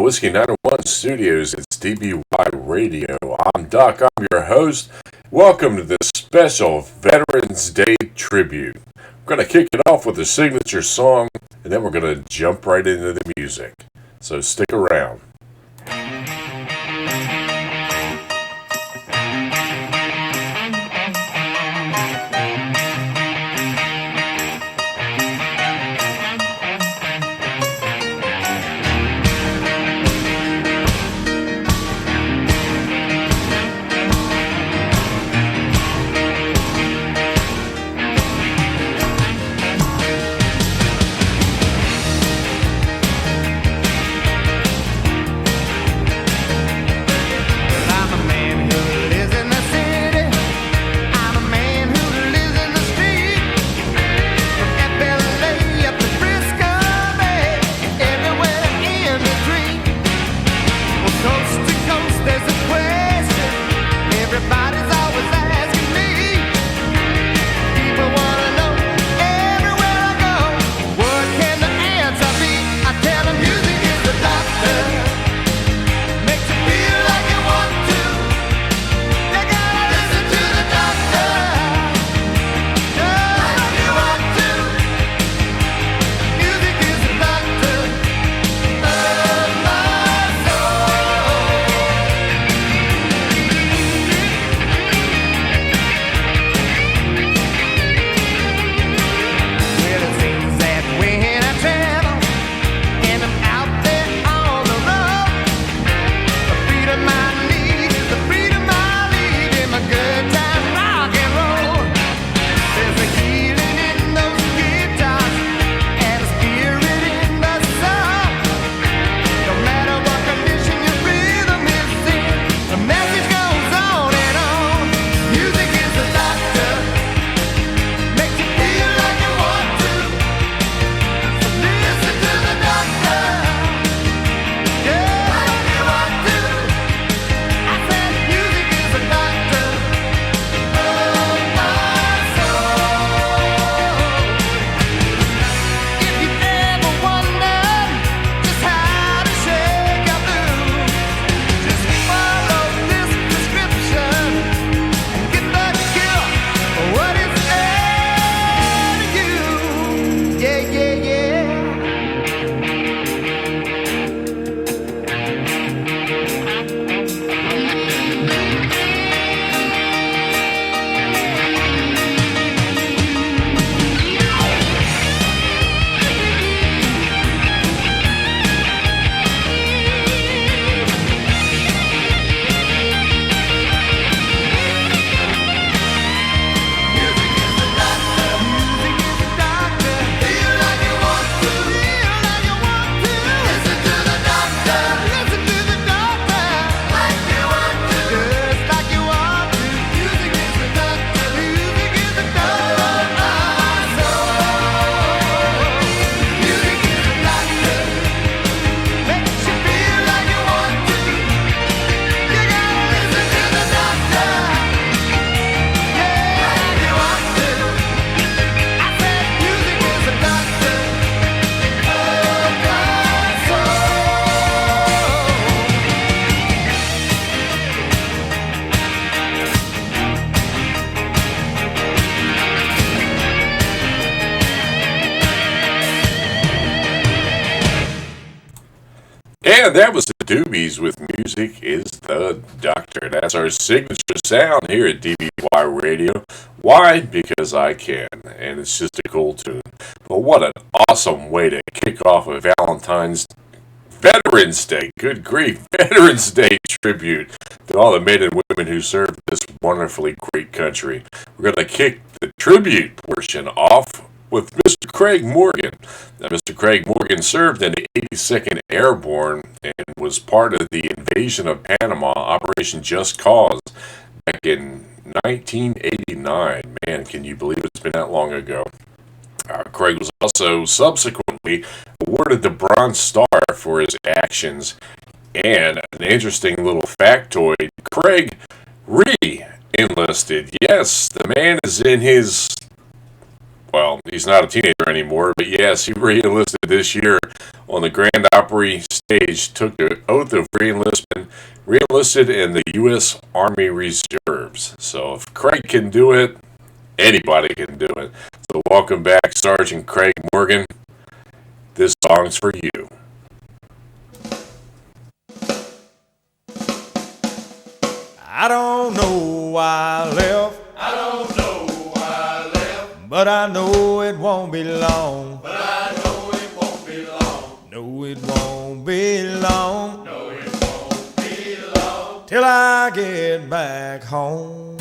Whiskey 901 Studios. It's DBY Radio. I'm Doc. I'm your host. Welcome to this special Veterans Day tribute. We're going to kick it off with a signature song, and then we're going to jump right into the music. So stick around. And that was the Doobies with Music is the Doctor. That's our signature sound here at DBY Radio. Why? Because I can, and it's just a cool tune. But what an awesome way to kick off a Veterans Day, good grief, Veterans Day tribute to all the men and women who served this wonderfully great country. We're going to kick the tribute portion off with Mr. Craig Morgan. Now, Mr. Craig Morgan served in the 82nd Airborne and was part of the invasion of Panama, Operation Just Cause, back in 1989. Man, can you believe it's been that long ago? Craig was also subsequently awarded the Bronze Star for his actions. And an interesting little factoid, Craig re-enlisted. Yes, the man is in his well, he's not a teenager anymore, but yes, he re-enlisted this year on the Grand Opry stage, took the oath of re-enlistment, re-enlisted in the U.S. Army Reserves. So if Craig can do it, anybody can do it. So welcome back, Sergeant Craig Morgan. This song's for you. I don't know why I left. I don't know why I left. But I know it won't be long. But I know it won't be long. No, it won't be long. No, it won't be long. Till I get back home.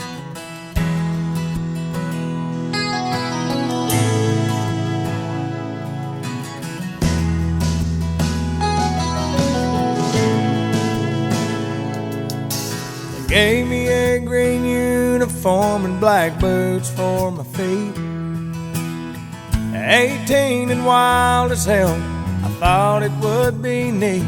Gave me a green uniform and black boots for my feet. 18 and wild as hell, I thought it would be neat.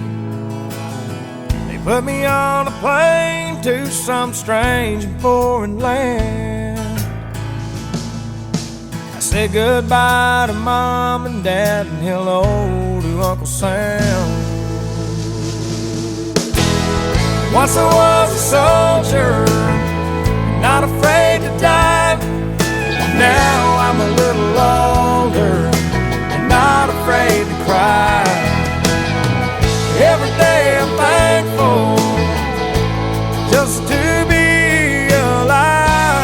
They put me on a plane to some strange and foreign land. I said goodbye to Mom and Dad and hello to Uncle Sam. Once I was a soldier, not afraid to die. Now I'm a little older and not afraid to cry. Every day I'm thankful just to be alive.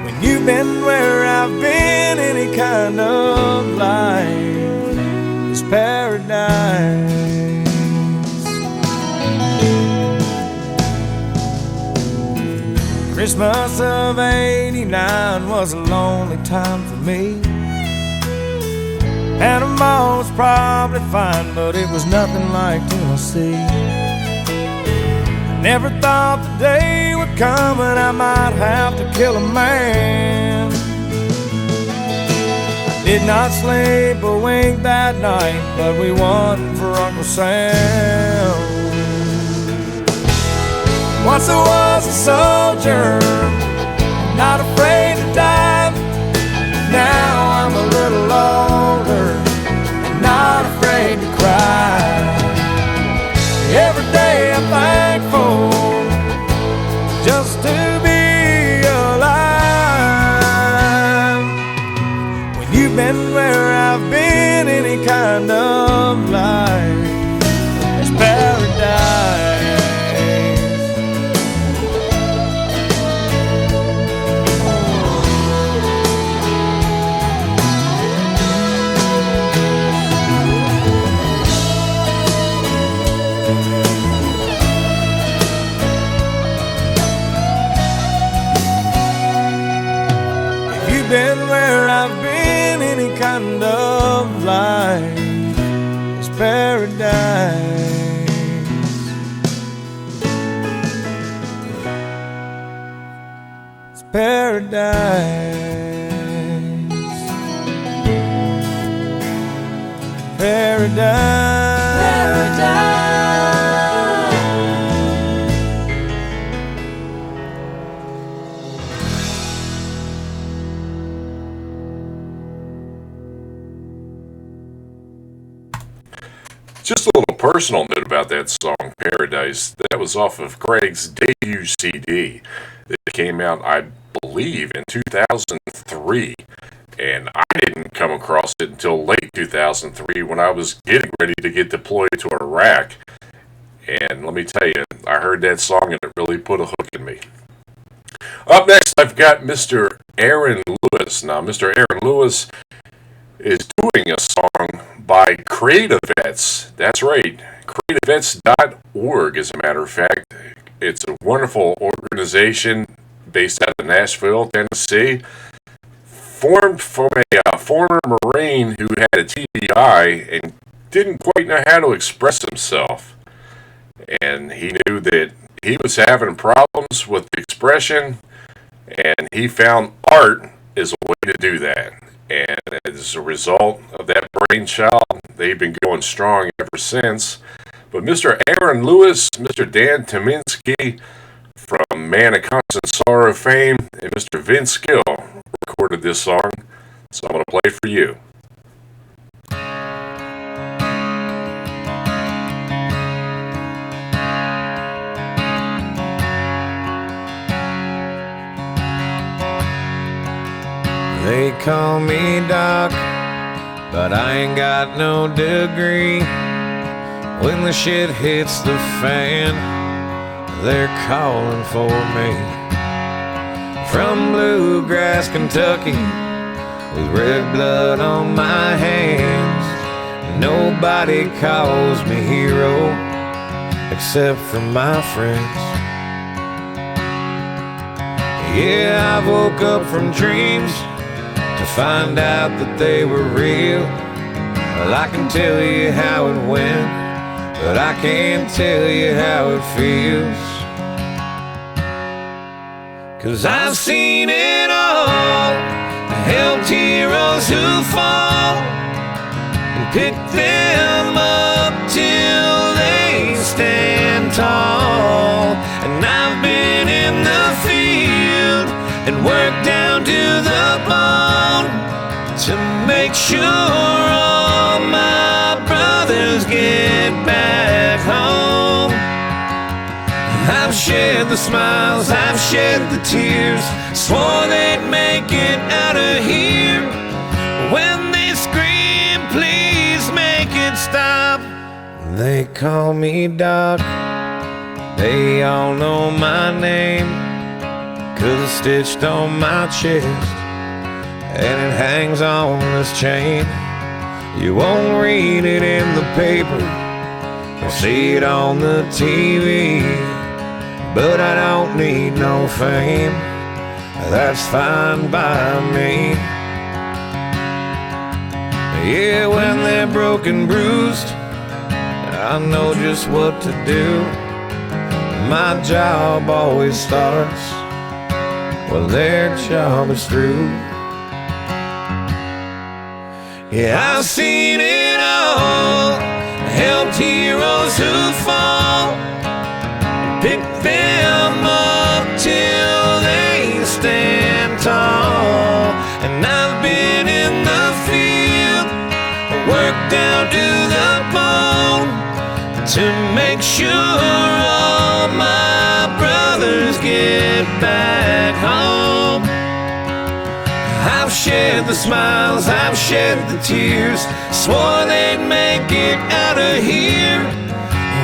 When you've been where I've been, any kind of life is paradise. Christmas of '89 was a lonely time for me. Panama was probably fine, but it was nothing like Tennessee. I never thought the day would come when I might have to kill a man. I did not sleep a wink that night, but we won for Uncle Sam. Once I was a soldier, not afraid to die. Now I'm a little older and not afraid to cry. Every day I'm thankful just to be alive. When you've been where I've been, any kind of life is paradise. Been where I've been, any kind of life is paradise. It's paradise. Paradise. Paradise. Just a little personal note about that song, Paradise. That was off of Craig's debut CD that came out, I believe, in 2003. And I didn't come across it until late 2003 when I was getting ready to get deployed to Iraq. And let me tell you, I heard that song and it really put a hook in me. Up next, I've got Mr. Aaron Lewis. Now, Mr. Aaron Lewis is doing a song by Creativets. That's right, creativets.org, as a matter of fact. It's a wonderful organization based out of Nashville, Tennessee, formed from a former Marine who had a TBI and didn't quite know how to express himself. And he knew that he was having problems with expression, and he found art is a way to do that. And as a result of that brainchild, they've been going strong ever since. But Mr. Aaron Lewis, Mr. Dan Tominski from Man of Constant Sorrow fame, and Mr. Vince Gill recorded this song, so I'm going to play it for you. They call me Doc, but I ain't got no degree. When the shit hits the fan, they're calling for me. From bluegrass Kentucky, with red blood on my hands, nobody calls me hero except for my friends. Yeah, I woke up from dreams to find out that they were real. Well, I can tell you how it went, but I can't tell you how it feels. 'Cause I've seen it all, helped heroes who fall, and picked them up till they stand tall. And I've been in the field and worked down to the bone to make sure all my brothers get back home. I've shed the smiles, I've shed the tears, swore they'd make it out of here. When they scream, please make it stop, they call me Doc. They all know my name, 'cause it's stitched on my chest and it hangs on this chain. You won't read it in the paper or see it on the TV, but I don't need no fame, that's fine by me. Yeah, when they're broken, bruised, I know just what to do. My job always starts when their job is through. Yeah, I've seen it all, helped heroes who fall, pick them up till they stand tall. And I've been in the field, worked down to the bone, to make sure all my brothers get back home. I've shed the smiles, I've shed the tears, swore they'd make it out of here.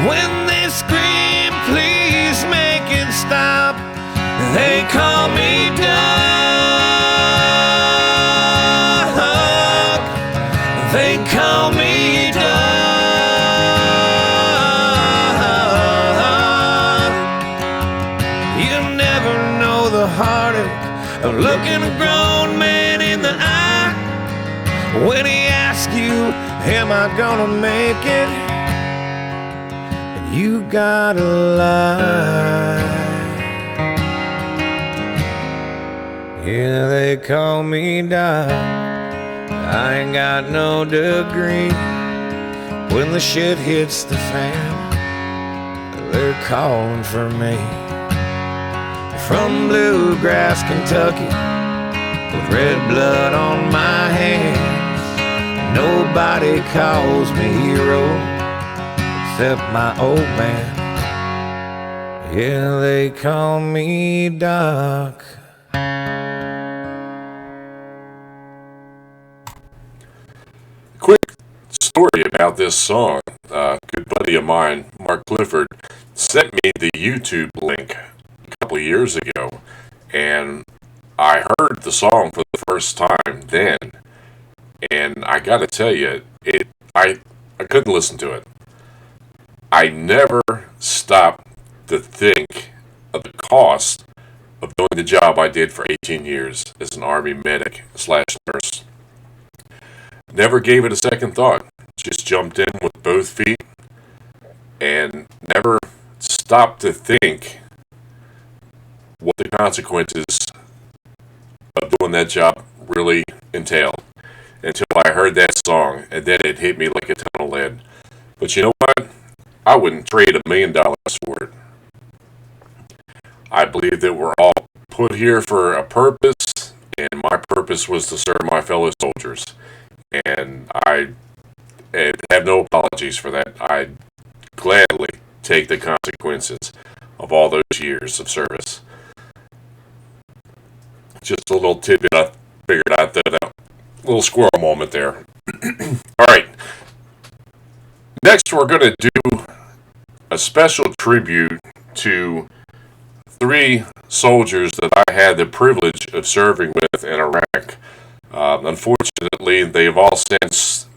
When they scream, please make it stop, they call me Doc. They call me Doc. You never know the heartache of looking a grown man in the eye when he asks you, am I gonna make it? And you gotta lie. Yeah, they call me Doc. I ain't got no degree. When the shit hits the fan, they're calling for me. From bluegrass Kentucky, with red blood on my hands, nobody calls me hero except my old man. Yeah, they call me Doc. Quick story about this song. A good buddy of mine, Mark Clifford, sent me the YouTube link a couple of years ago, and I heard the song for the first time then, and I gotta tell you, I couldn't listen to it. I never stopped to think of the cost of doing the job I did for 18 years as an Army medic / nurse. Never gave it a second thought. Just jumped in with both feet and never stopped to think what the consequences of doing that job really entailed until I heard that song, and then it hit me like a ton of lead. But you know what? I wouldn't trade $1 million for it. I believe that we're all put here for a purpose, and my purpose was to serve my fellow soldiers. And I have no apologies for that. I gladly take the consequences of all those years of service. Just a little tidbit I figured I'd throw out. A little squirrel moment there. All right. Next, we're going to do a special tribute to 3 soldiers that I had the privilege of serving with in Iraq. Unfortunately, they've all since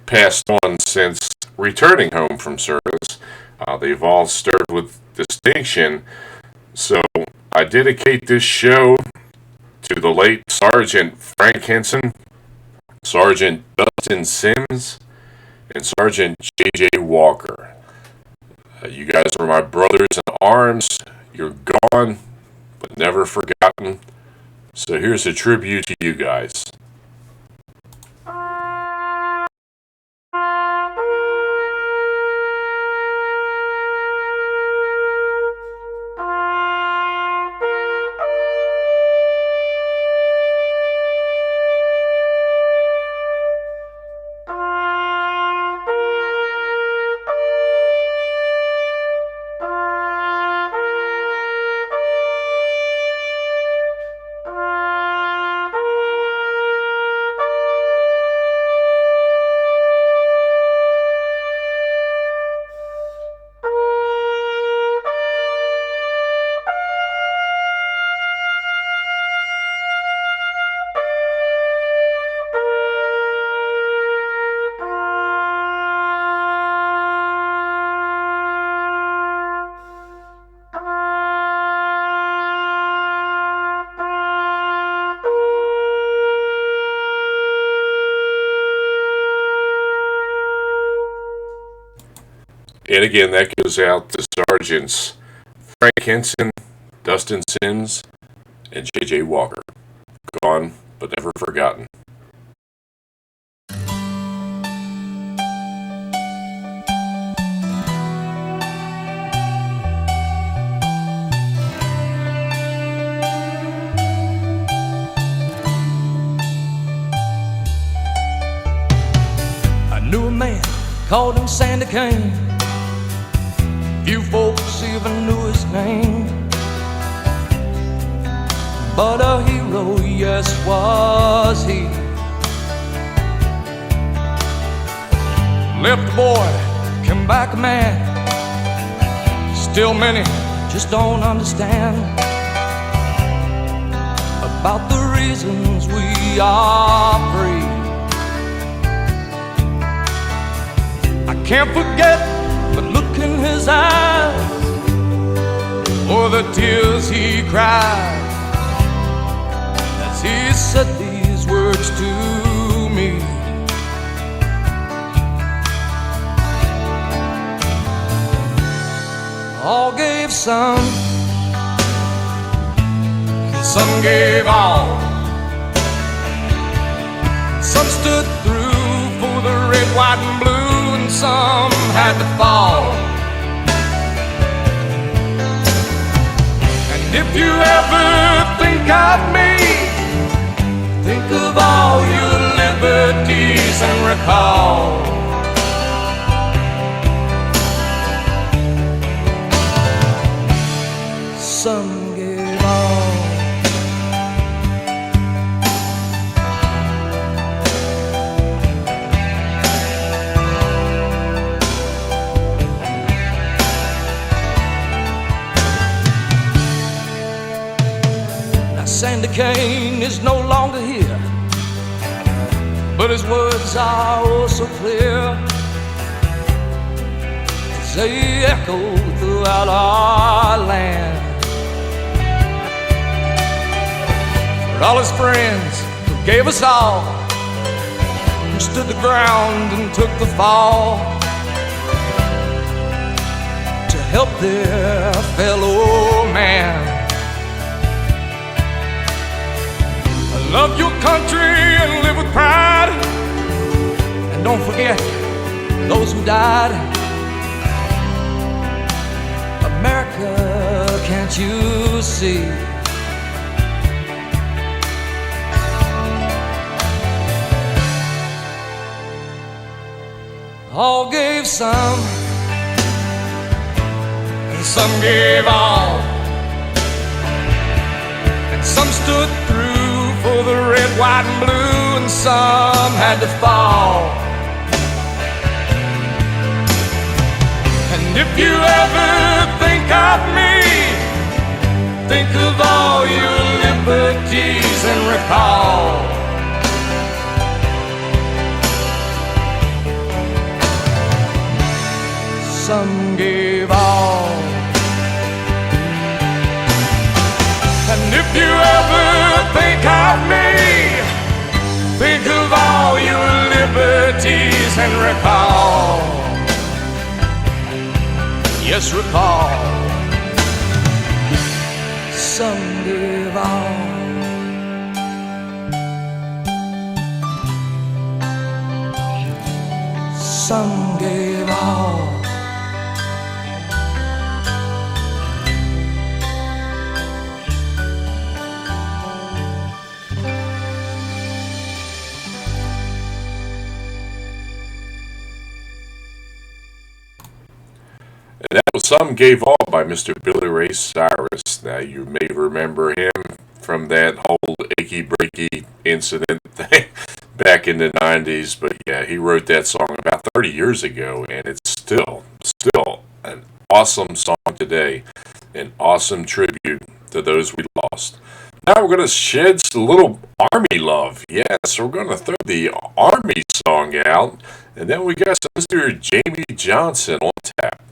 passed on since returning home from service. They've all served with distinction. So I dedicate this show to the late Sergeant Frank Henson, Sergeant Dustin Sims, and Sergeant J.J. Walker. You guys are my brothers in arms. You're gone, but never forgotten. So here's a tribute to you guys. And again, that goes out to Sergeants Frank Henson, Dustin Sims, and J.J. Walker. Gone, but never forgotten. I knew a man, called him Sandy Kane. Few folks even knew his name, but a hero, yes, was he. Left a boy, came back a man. Still many just don't understand about the reasons we are free. I can't forget the look in his eyes, or the tears he cried as he said these words to me. All gave some, and some gave all. Some stood through for the red, white, and blue, and some had to fall. And if you ever think of me, think of all your liberties and recall some gave all. Sandy Kane is no longer here, but his words are oh so clear as they echo throughout our land. For all his friends who gave us all, who stood the ground and took the fall to help their fellow man. Love your country and live with pride, and don't forget those who died. America, can't you the sea. All gave some, and some gave all, and some stood through for the red, white, and blue, and some had to fall. And if you ever think of me, think of all your liberties and recall. Some gave all. And if you ever think of me, think of all your liberties and recall. Yes, recall. Some gave all. Some gave all. And that was Some Gave All by Mr. Billy Ray Cyrus. Now, you may remember him from that whole achy breaky incident thing back in the 90s. But yeah, he wrote that song about 30 years ago, and it's still an awesome song today. An awesome tribute to those we lost. Now we're going to shed a little Army love. Yes, we're going to throw the Army song out. And then we got Mr. Jamie Johnson on tap.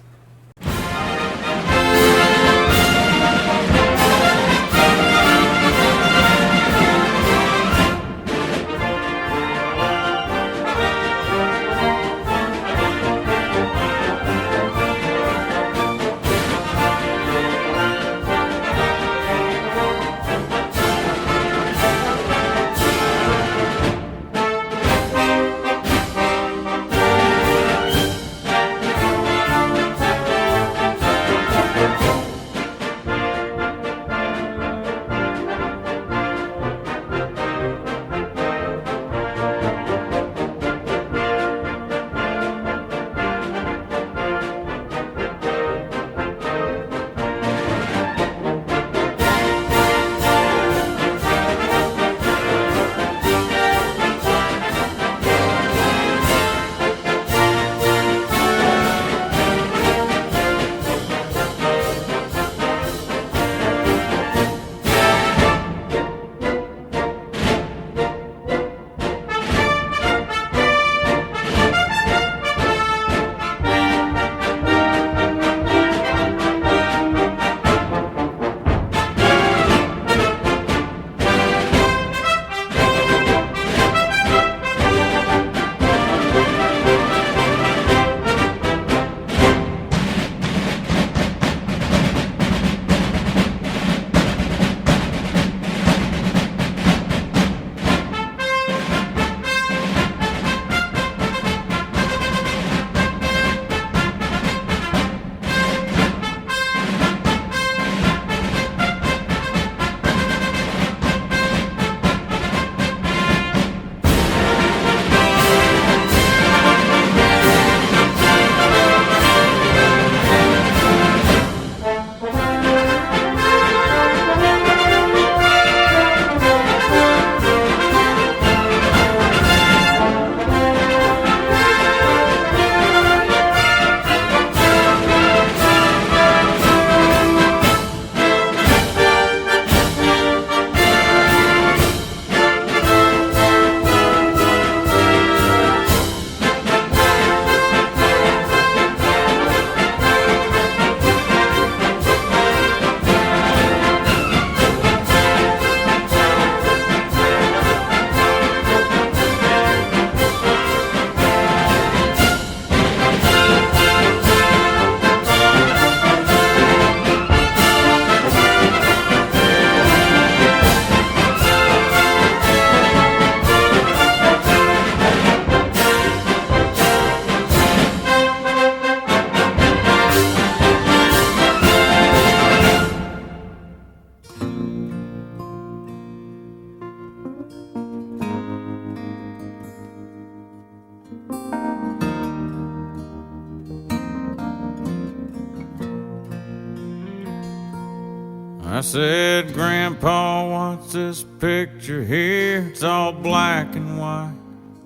I said, Grandpa, what's this picture here? It's all black and white,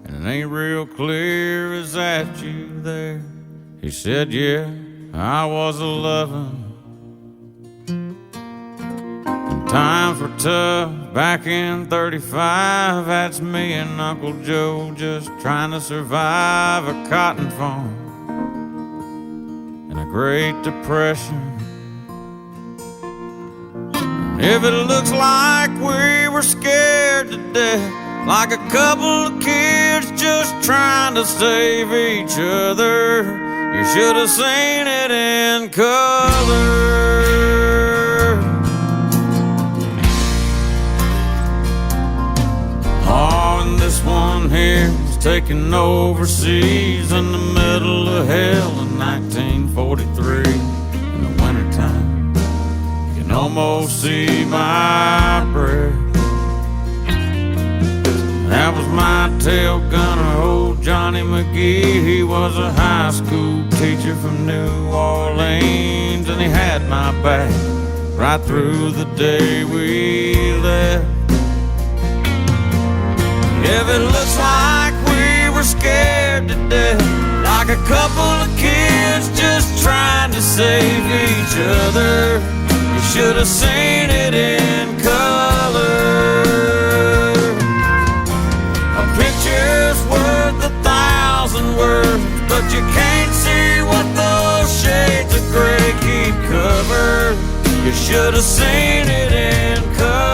and it ain't real clear. Is that you there? He said, yeah, I was 11. And times were tough back in 35. That's me and Uncle Joe just trying to survive a cotton farm and a Great Depression. If it looks like we were scared to death, like a couple of kids just trying to save each other, you should have seen it in color. Oh, and this one here was taken overseas in the middle of hell in 1943 in the wintertime. Almost see my breath. That was my tail gunner, old Johnny McGee. He was a high school teacher from New Orleans, and he had my back right through the day we left. If it looks like we were scared to death, like a couple of kids just trying to save each other, should have seen it in color. A picture's worth 1,000 words, but you can't see what those shades of gray keep covered. You should have seen it in color.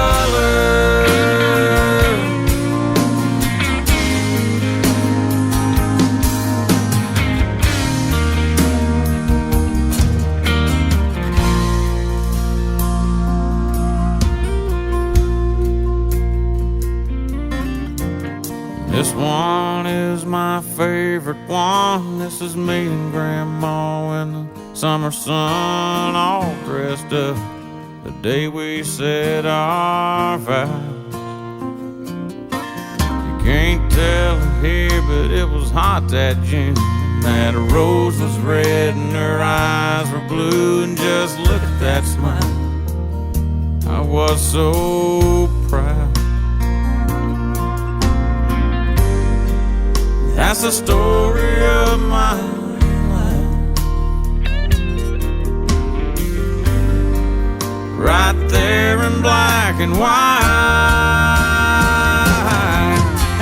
This one is my favorite one. This is me and Grandma in the summer sun, all dressed up the day we said our vows. You can't tell it here, but it was hot that June. That rose was red and her eyes were blue, and just look at that smile. I was so proud. That's the story of my life, right there in black and white.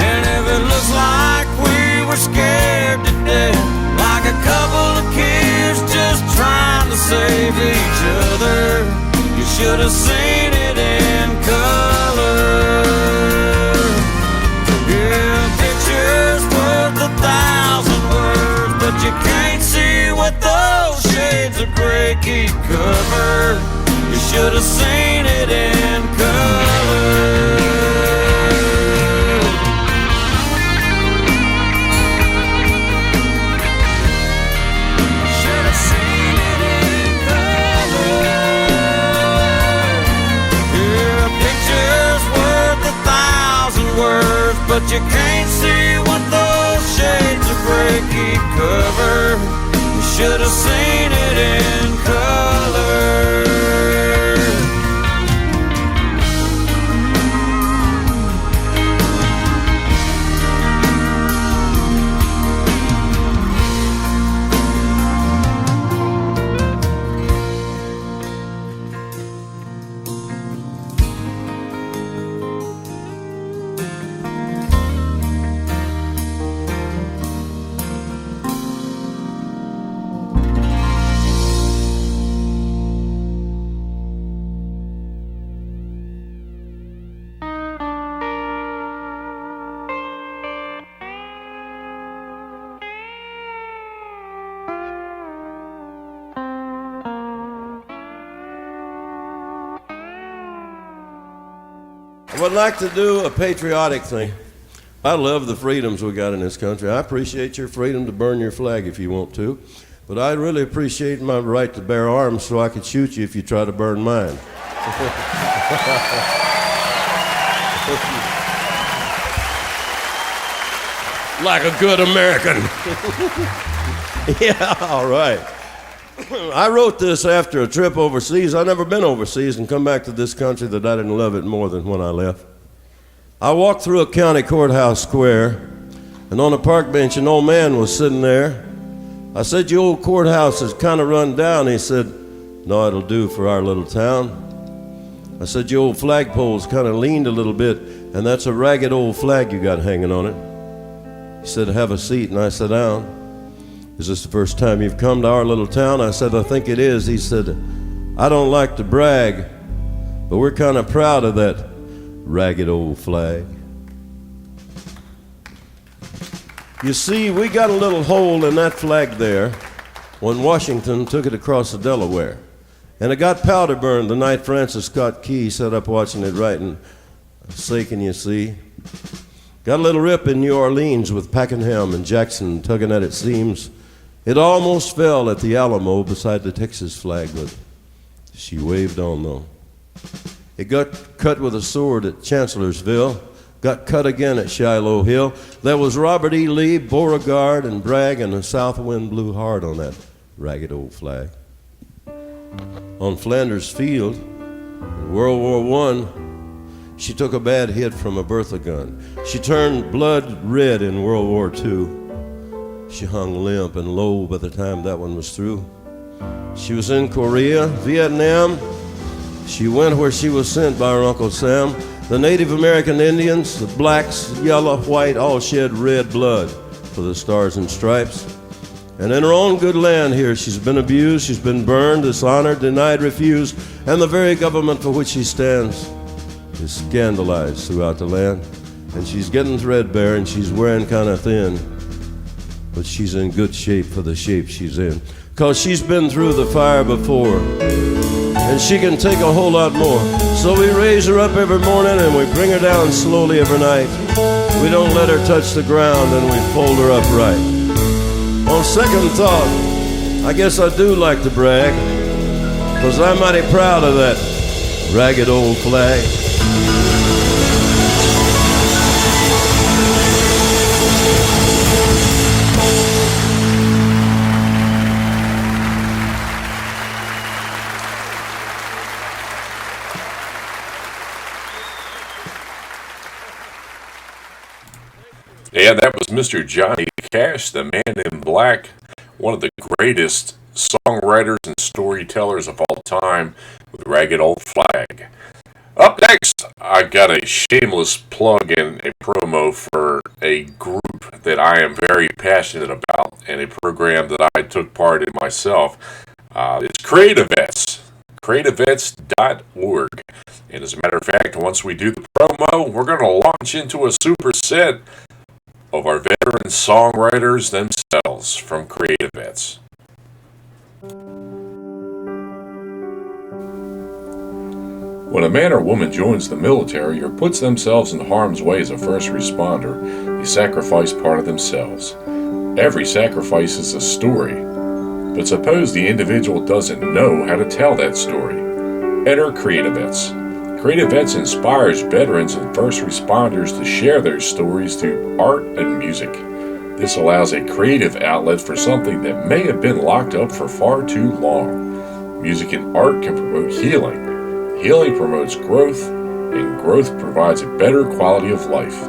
And if it looks like we were scared to death, like a couple of kids just trying to save each other, you should have seen it in color. Yeah, pictures worth 1,000 words, but you can't see what those shades of gray keep covered. You should have seen it in color. Should have seen it in color. Yeah, pictures worth 1,000 words, but you can't see what those shades of gray keep covered. You should have seen it in color. I would like to do a patriotic thing. I love the freedoms we got in this country. I appreciate your freedom to burn your flag if you want to, but I really appreciate my right to bear arms so I could shoot you if you try to burn mine. Like a good American. Yeah, all right. I wrote this after a trip overseas. I'd never been overseas and come back to this country that I didn't love it more than when I left. I walked through a county courthouse square, and on a park bench, an old man was sitting there. I said, "Your old courthouse is kind of run down." He said, "No, it'll do for our little town." I said, "Your old flagpole's kind of leaned a little bit, and that's a ragged old flag you got hanging on it." He said, "Have a seat," and I sat down. "Is this the first time you've come to our little town?" I said, "I think it is." He said, "I don't like to brag, but we're kind of proud of that ragged old flag." You see, we got a little hole in that flag there when Washington took it across the Delaware. And it got powder burned the night Francis Scott Key sat up watching it writing, "Sakin', you see." Got a little rip in New Orleans with Pakenham and Jackson tugging at its seams. It almost fell at the Alamo beside the Texas flag, but she waved on though. It got cut with a sword at Chancellorsville. Got cut again at Shiloh Hill. There was Robert E. Lee, Beauregard, and Bragg, and the south wind blew hard on that ragged old flag. On Flanders Field, in World War I, she took a bad hit from a Bertha gun. She turned blood red in World War II. She hung limp and low by the time that one was through. She was in Korea, Vietnam. She went where she was sent by her Uncle Sam. The Native American Indians, the blacks, yellow, white, all shed red blood for the Stars and Stripes. And in her own good land here, she's been abused, she's been burned, dishonored, denied, refused, and the very government for which she stands is scandalized throughout the land. And she's getting threadbare and she's wearing kind of thin, but she's in good shape for the shape she's in. 'Cause she's been through the fire before, and she can take a whole lot more. So we raise her up every morning and we bring her down slowly every night. We don't let her touch the ground and we fold her up right. On second thought, I guess I do like to brag, 'cause I'm mighty proud of that ragged old flag. Yeah, that was Mr. Johnny Cash, the Man in Black, one of the greatest songwriters and storytellers of all time, with Ragged Old Flag. Up next, I got a shameless plug and a promo for a group that I am very passionate about and a program that I took part in myself. It's CreativeVets, creativevets.org. And as a matter of fact, once we do the promo, we're going to launch into a superset of our veteran songwriters themselves from CreativeVets. When a man or woman joins the military or puts themselves in harm's way as a first responder, they sacrifice part of themselves. Every sacrifice is a story, but suppose the individual doesn't know how to tell that story. Enter CreativeVets. CreativeVets inspires veterans and first responders to share their stories through art and music. This allows a creative outlet for something that may have been locked up for far too long. Music and art can promote healing. Healing promotes growth, and growth provides a better quality of life.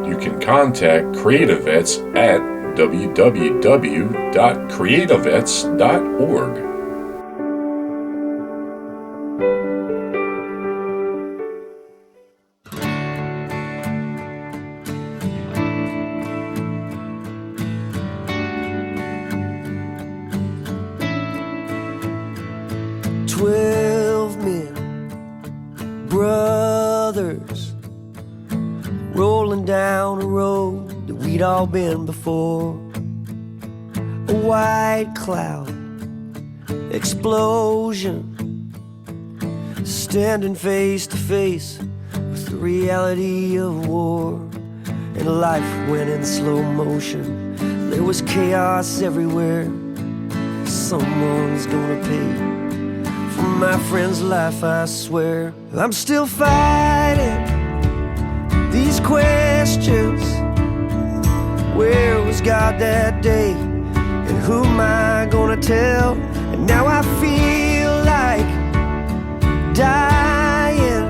You can contact CreativeVets at www.creativevets.org. 12 men, brothers, rolling down a road that we'd all been before. A white cloud explosion, standing face to face with the reality of war. And life went in slow motion. There was chaos everywhere. Someone's gonna pay for my friend's life, I swear. I'm still fighting these questions. Where was God that day? And who am I gonna tell? And now I feel like dying,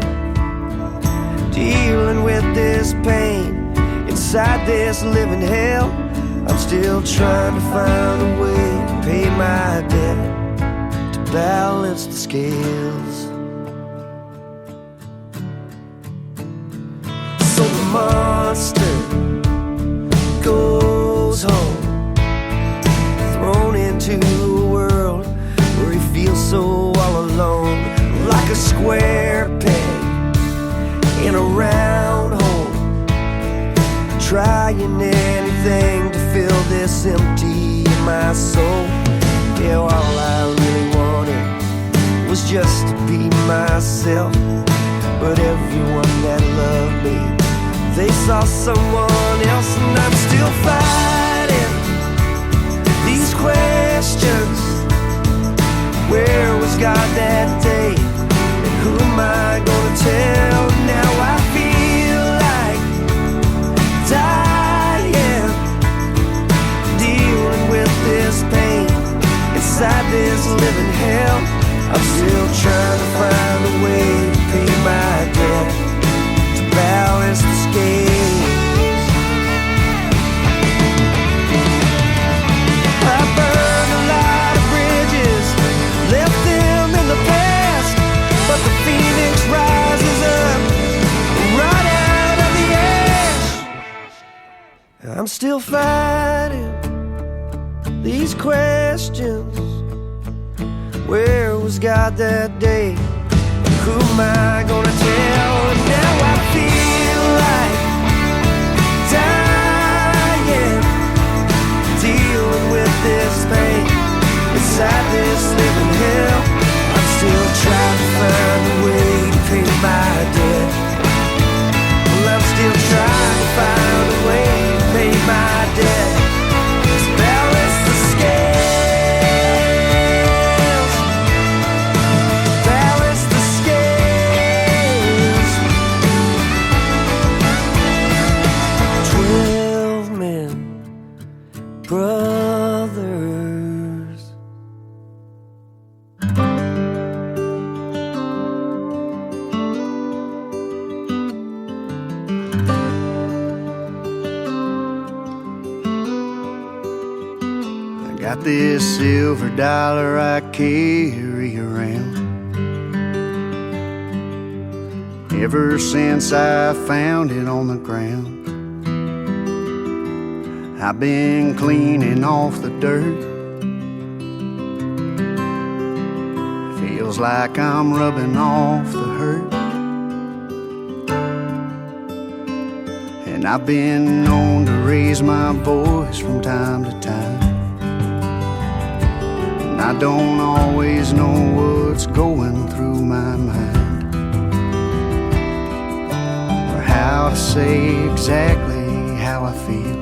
dealing with this pain inside this living hell. I'm still trying to find a way to pay my debt, to balance the scales. So the monster goes home, thrown into a world where he feels so all alone, like a square peg in a round hole, trying anything to fill this empty in my soul. Yeah, all I really wanted was just to be myself, but everyone that loved me, they saw someone else, and I'm still fighting these questions. Where was God that day? And who am I gonna tell? Now I feel like dying, dealing with this pain inside this living hell. I'm still trying to find a way to pay my debt, to balance the scales. I burned a lot of bridges, left them in the past, but the phoenix rises up right out of the ash. I'm still fighting these questions. Where was God that day? Who am I gonna tell? And now I feel like dying, dealing with this pain inside this living hell. I'm still trying to find a way to pay my debt. Well, I'm still trying to find a way to pay my debt, to balance the scale. Brothers. I got this silver dollar I carry around. Ever since I found it on the ground, I've been cleaning off the dirt. Feels like I'm rubbing off the hurt. And I've been known to raise my voice from time to time. And I don't always know what's going through my mind, or how to say exactly how I feel.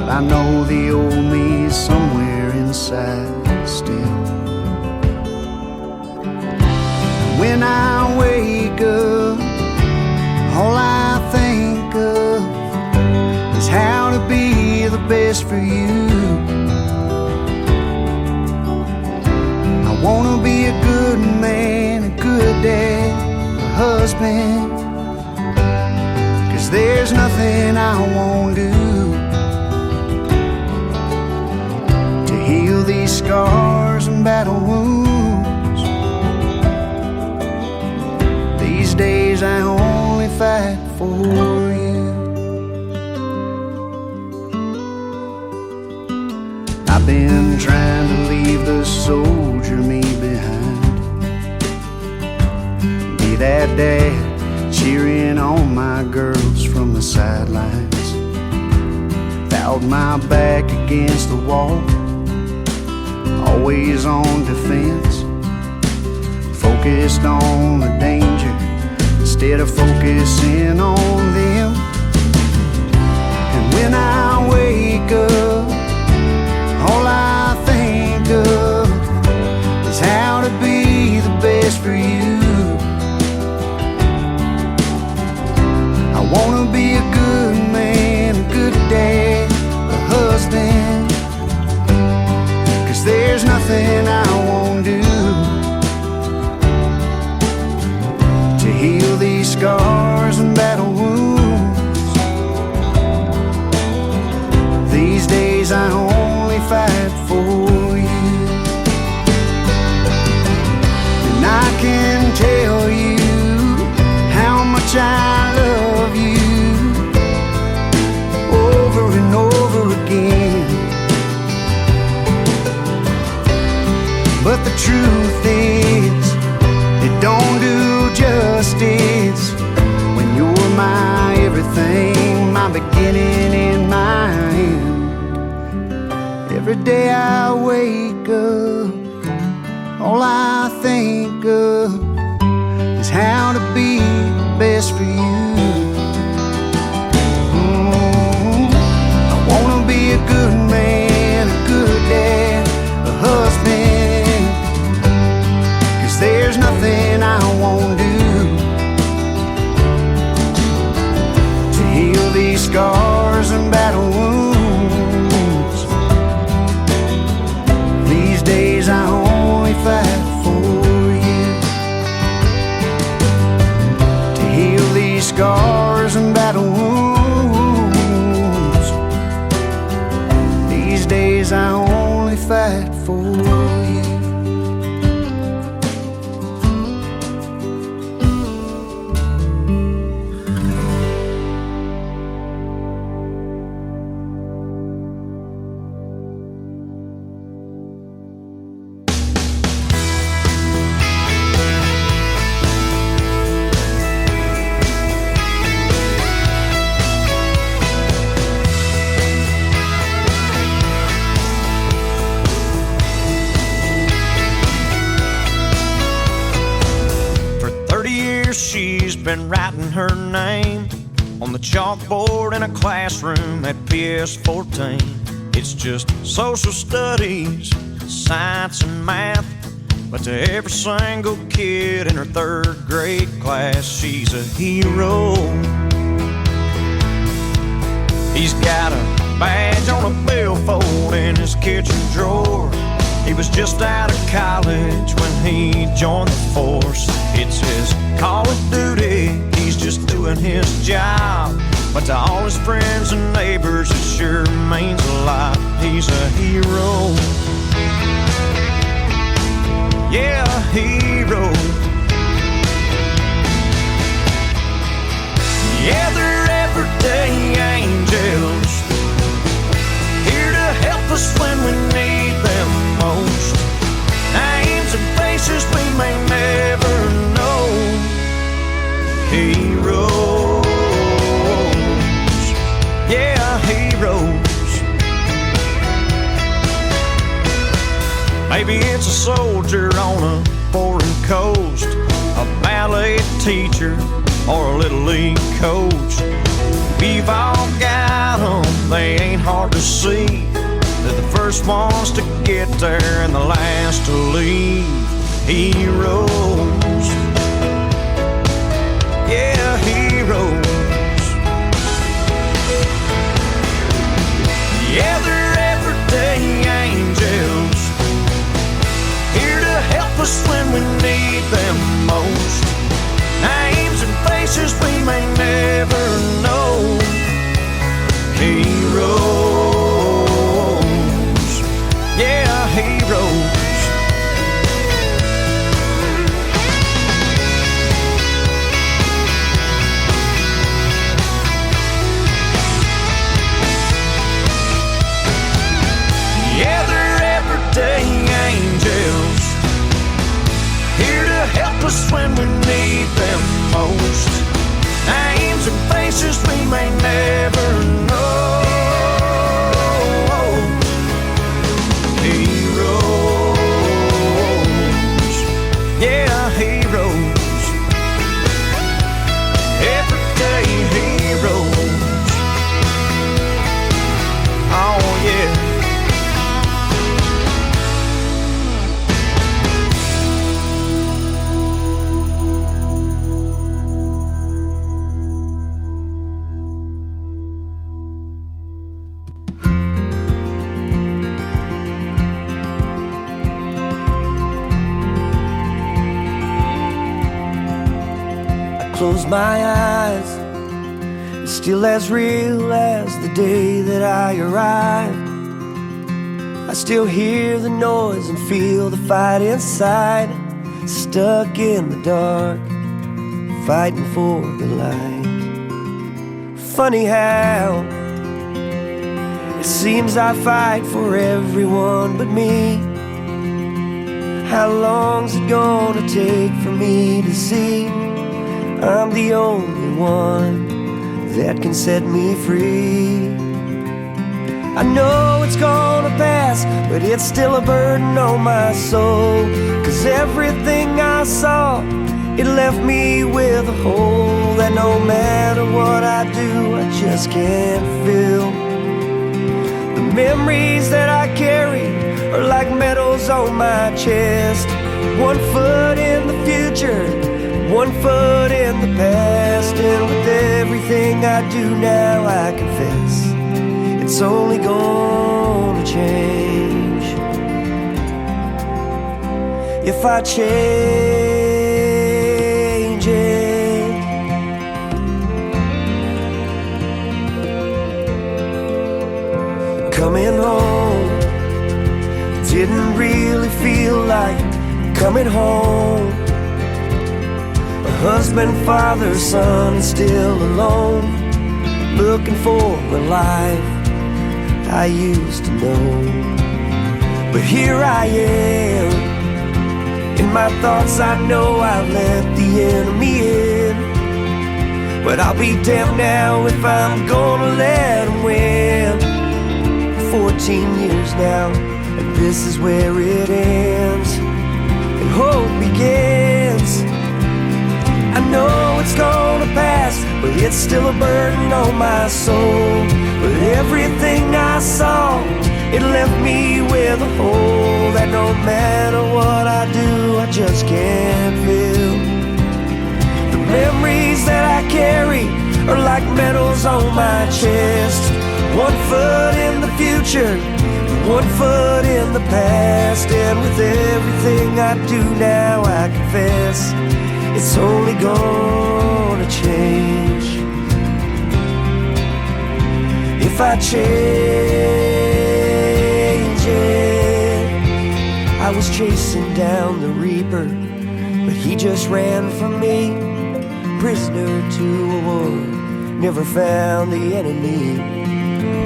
I know the old me is somewhere inside still. When I wake up, all I think of is how to be the best for you. I wanna be a good man, a good dad, a husband, 'cause there's nothing I won't do heal these scars and battle wounds. These days I only fight for you. I've been trying to leave the soldier me behind, be that dad cheering on my girls from the sidelines, bowed my back against the wall, always on defense, focused on the danger instead of focusing on them. And when I wake up, all I think of is how to be the best for you. I wanna be a good man, a good dad, a husband, Every day I wake up, all I think of is how to be the best for you. I wanna be a good man, a good dad, a husband, 'cause there's nothing I won't do to heal these scars and battle wounds. These days I only fight for you, to heal these scars and battle wounds. These days I only fight for you. She's been writing her name on the chalkboard in a classroom at PS14. It's just social studies, science and math, but to every single kid in her third grade class, she's a hero. He's got a badge on a billfold in his kitchen drawer. He was just out of college when he joined the force. It's his call of duty, he's just doing his job. But to all his friends and neighbors, it sure means a lot. He's a hero. Yeah, a hero. Yeah, they're everyday angels, here to help us when we need them most. Names and faces we may never know. Heroes, yeah, heroes. Maybe it's a soldier on a foreign coast, a ballet teacher, or a little league coach. We've all got them, they ain't hard to see. They're the first ones to get there and the last to leave. Heroes, yeah, heroes. Yeah, they're everyday angels, here to help us when we need them most. Names and faces we may never know. Heroes, yeah, heroes. Yeah, they're everyday angels, here to help us when we need them most. Names and faces we may never know. Heroes, yeah, heroes. Everyday heroes. Oh, yeah. Close my eyes, it's still as real as the day that I arrived. I still hear the noise and feel the fight inside. Stuck in the dark, fighting for the light. Funny how it seems I fight for everyone but me. How long's it gonna take for me to see I'm the only one that can set me free? I know it's gonna pass, but it's still a burden on my soul. 'Cause everything I saw, it left me with a hole that no matter what I do, I just can't fill. The memories that I carry are like medals on my chest. One foot in the future, one foot in the past. And with everything I do now, I confess it's only gonna change if I change it. Coming home didn't really feel like coming home. A husband, father, son, still alone, looking for a life I used to know. But here I am, in my thoughts I know I let the enemy in. But I'll be damned now if I'm gonna let him win. 14 years now, and this is where it ends, and hope begins. I know it's gonna pass, but it's still a burden on my soul. But everything I saw, it left me with a hole that no matter what I do, I just can't fill. The memories that I carry are like medals on my chest. One foot in the future, one foot in the past. And with everything I do now, I confess it's only gonna change if I change it. I was chasing down the reaper, but he just ran from me. Prisoner to a war, never found the enemy.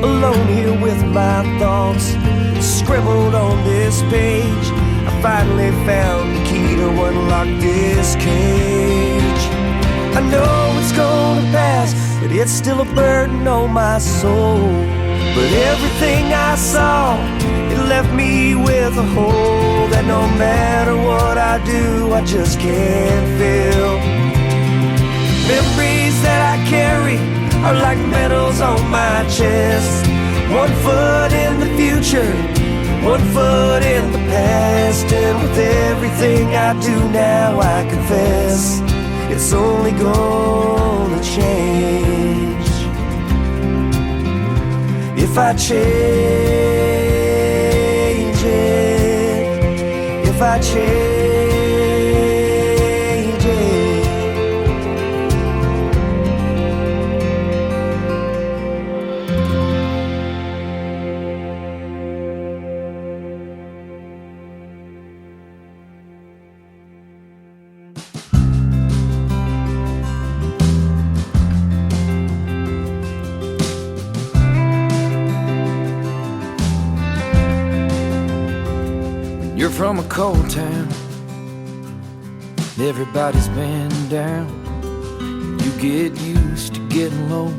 Alone here with my thoughts, scribbled on this page. I finally found the key to unlock this cage. I know it's gonna pass, but it's still a burden on my soul. But everything I saw, it left me with a hole that no matter what I do, I just can't fill. Memories that I carry are like medals on my chest. One foot in the future, one foot in the past. And with everything I do now, I confess it's only gonna change if I change it, if I change it. You're from a cold town, everybody's been down. You get used to getting low,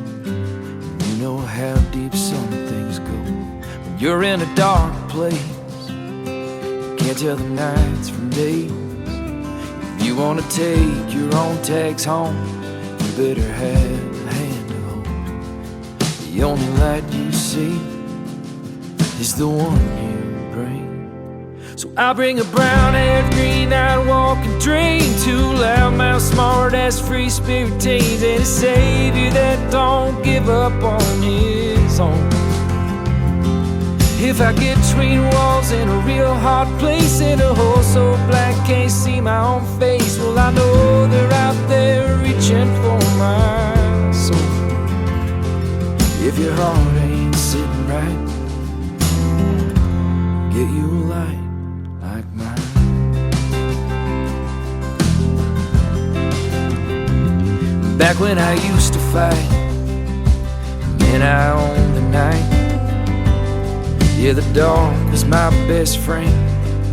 you know how deep some things go. When you're in a dark place, you can't tell the nights from days. If you wanna take your own tags home, you better have a hand to hold. The only light you see is the one you bring. So I bring a brown-haired, green-eyed walking dream, two loudmouth, smart-ass, free-spirit teens, and a savior that don't give up on his own. If I get between walls in a real hard place, in a hole so black can't see my own face, well I know they're out there reaching for my soul. If your heart ain't sitting right, get you a light like mine. Back when I used to fight, man, I owned the night. Yeah, the dark was my best friend,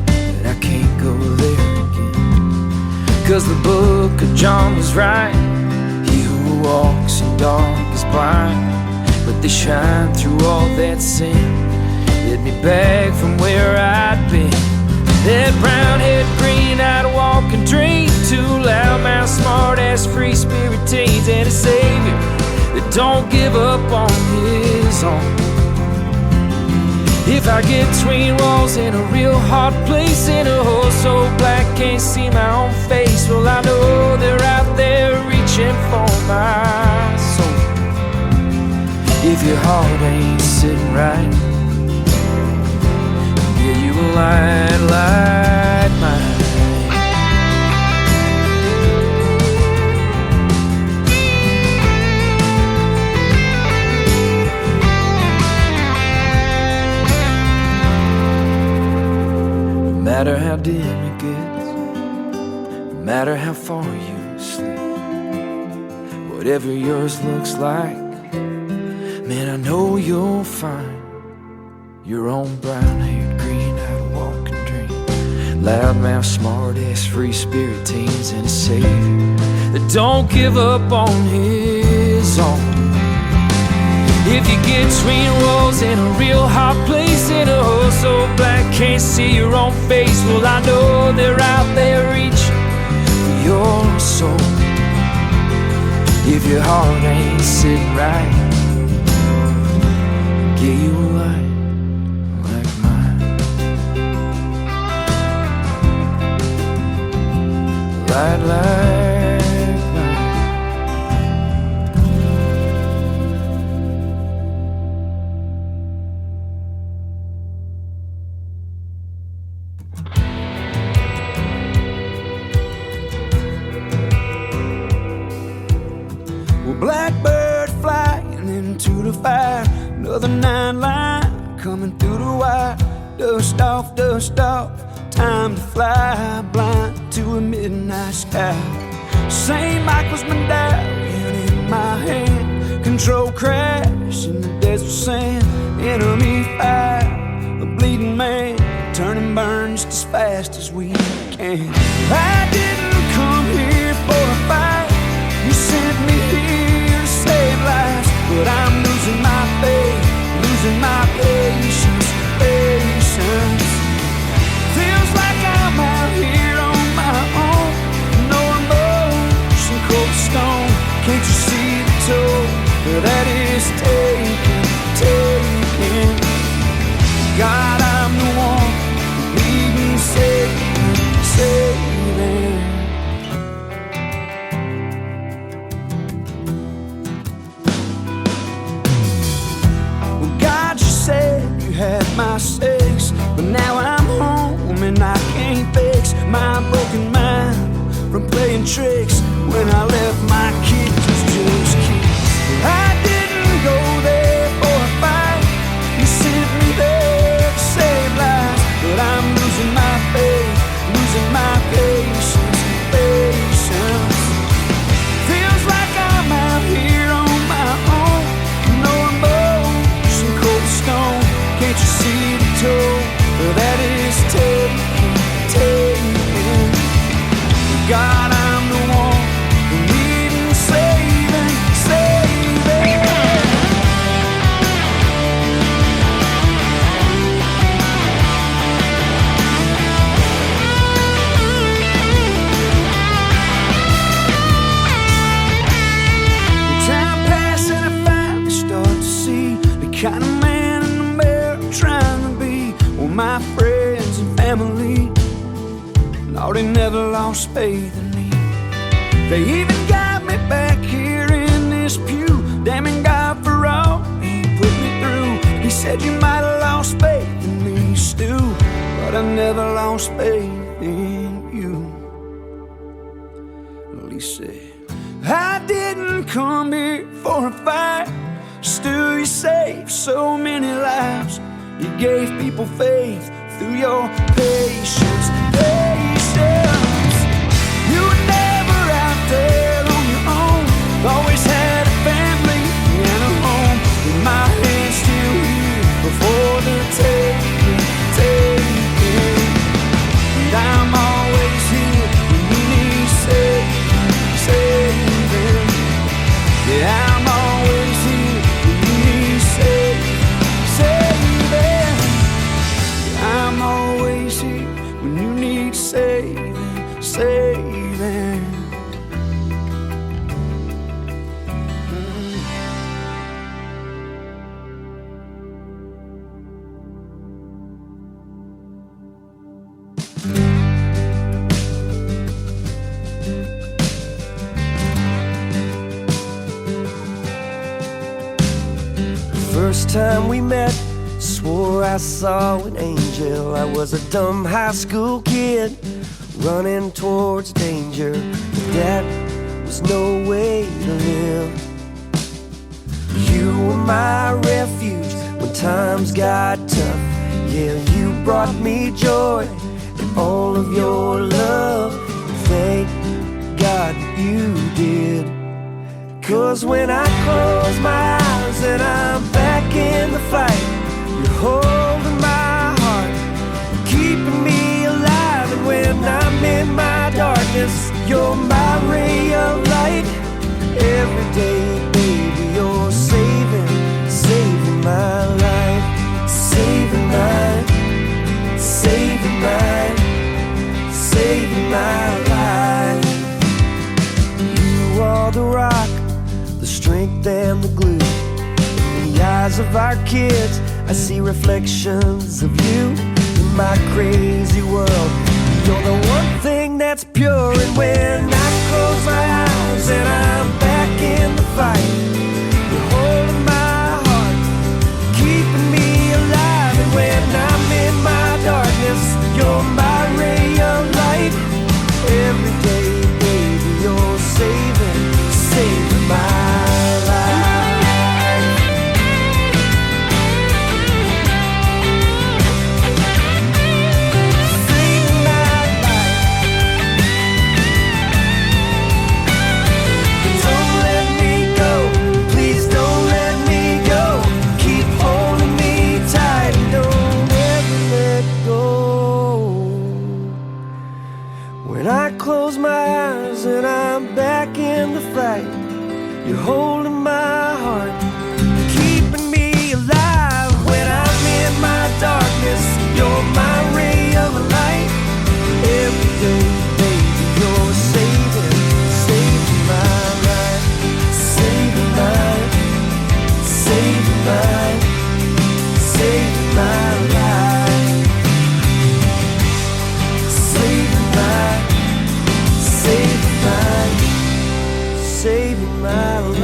but I can't go there again. 'Cause the book of John was right, he who walks in dark is blind. but they shine through all that sin. Hit me back from where I'd been. That brown-head, green-eyed walking dream. Two loudmouth, smart-ass, free-spirit teens, and a savior that don't give up on his own. If I get between walls in a real hard place, in a hole so black can't see my own face, well, I know they're out there reaching for my soul. If your heart ain't sitting right, give you a light like mine. No matter how dim it gets, no matter how far you sleep, whatever yours looks like, man, I know you'll find your own brown-haired, green-eyed walking dream. Loudmouth, smart-ass, free-spirit teens, and a savior that don't give up on his own. If you get between walls in a real hot place, in a hole so black can't see your own face, well, I know they're out there reaching for your soul. If your heart ain't sitting right, give you a light like mine. Light like Blackbird flying into the fire, another 9-line coming through the wire. Dust off, time to fly blind to a midnight sky. St. Michael's medallion in my hand, control crash in the desert sand. Enemy fire, a bleeding man, turn and burn just as fast as we can. I didn't come here for a fight, you sent me here to save lives, but I'm losing my faith, losing my patience, patience. Feels like I'm out here on my own, no emotion, cold stone. Can't you see the toll that is taking, taking? God, I'm the one needing saving, saving. Said you had my sex, but now I'm home and I can't fix my broken mind from playing tricks. When I left, my kid was just kids. I didn't go there for a fight, you sent me there to save lives, but I'm losing my faith, losing my patience, patience. Feels like I'm out here on my own, no emotion, cold stone. Can't you see the toll that is taking, taking? God, I'm the one needing saving, saving. Time passed and I finally start to see the kind of man in the mirror I'm trying to be. Well, my friends and family, no, they never lost faith in me. They even got me back here in this pew, damning God for all he put me through. He said you might have lost faith in me, Stu, but I never lost faith in you. Well, he said, I didn't come here for a fight, Stu, you saved so many lives. You gave people faith through your patience, patience. You were never out there on your own, always had a family and a home. And my hand's still here before they're taking, taking. And I'm always here when you need saving, saving. Yeah, I'm always here when you need baby. First time we met, swore I saw an angel. I was a dumb high school kid running towards danger, but that was no way to live. You were my refuge when times got tough. Yeah, you brought me joy and all of your love. Thank God you did. 'Cause when I close my eyes and I'm back in the fight, you're holding my heart, keeping me alive. And when I'm in my darkness, you're my ray of light. Every day, baby, you're saving my life. Saving mine, saving mine, saving my life. You are the rock, the strength and the glue. In the eyes of our kids, I see reflections of you. In my crazy world, you're the one thing that's pure. And when I close my eyes and I'm back in the fight, you're holding my heart, keeping me alive. And when I'm in my darkness, you're my ray of light. Every day, baby, you're saving my close my eyes and I'm back in the fight. You're holding my heart, keeping me alive. When I'm in my darkness, you're my ray of light. Every day, baby, you're saving my life. Saving mine, saving mine, saving my life. Saving mine, saving mine, saving my life.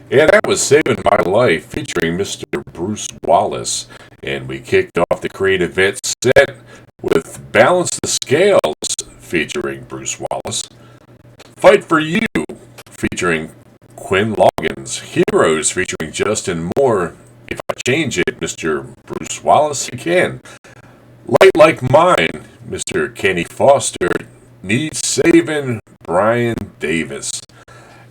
Yeah, that was Saving My Life featuring Mr. Bruce Wallace. And we kicked off the Creative Event set with Balance the Scales featuring Bruce Wallace. Fight for You featuring Quinn Loggins. Heroes featuring Justin Moore. If I Change It, Mr. Bruce Wallace again. Light Like Mine, Mr. Kenny Foster. Needs Saving, Brian Davis.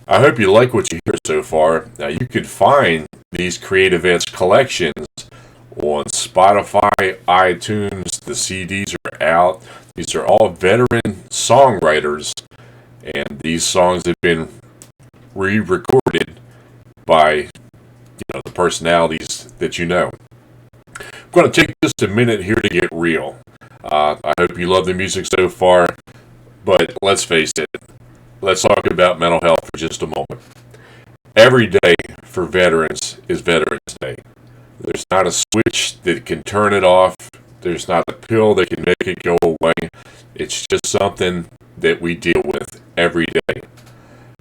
I hope you like what you hear so far. Now, you can find these Creative Events collections on Spotify, iTunes. The CDs are out. These are all veteran songwriters, and these songs have been re-recorded by the personalities that you know. I'm going to take just a minute here to get real. I hope you love the music so far, but let's face it. Let's talk about mental health for just a moment. Every day for veterans is Veterans Day. There's not a switch that can turn it off. There's not a pill that can make it go away. It's just something that we deal with every day.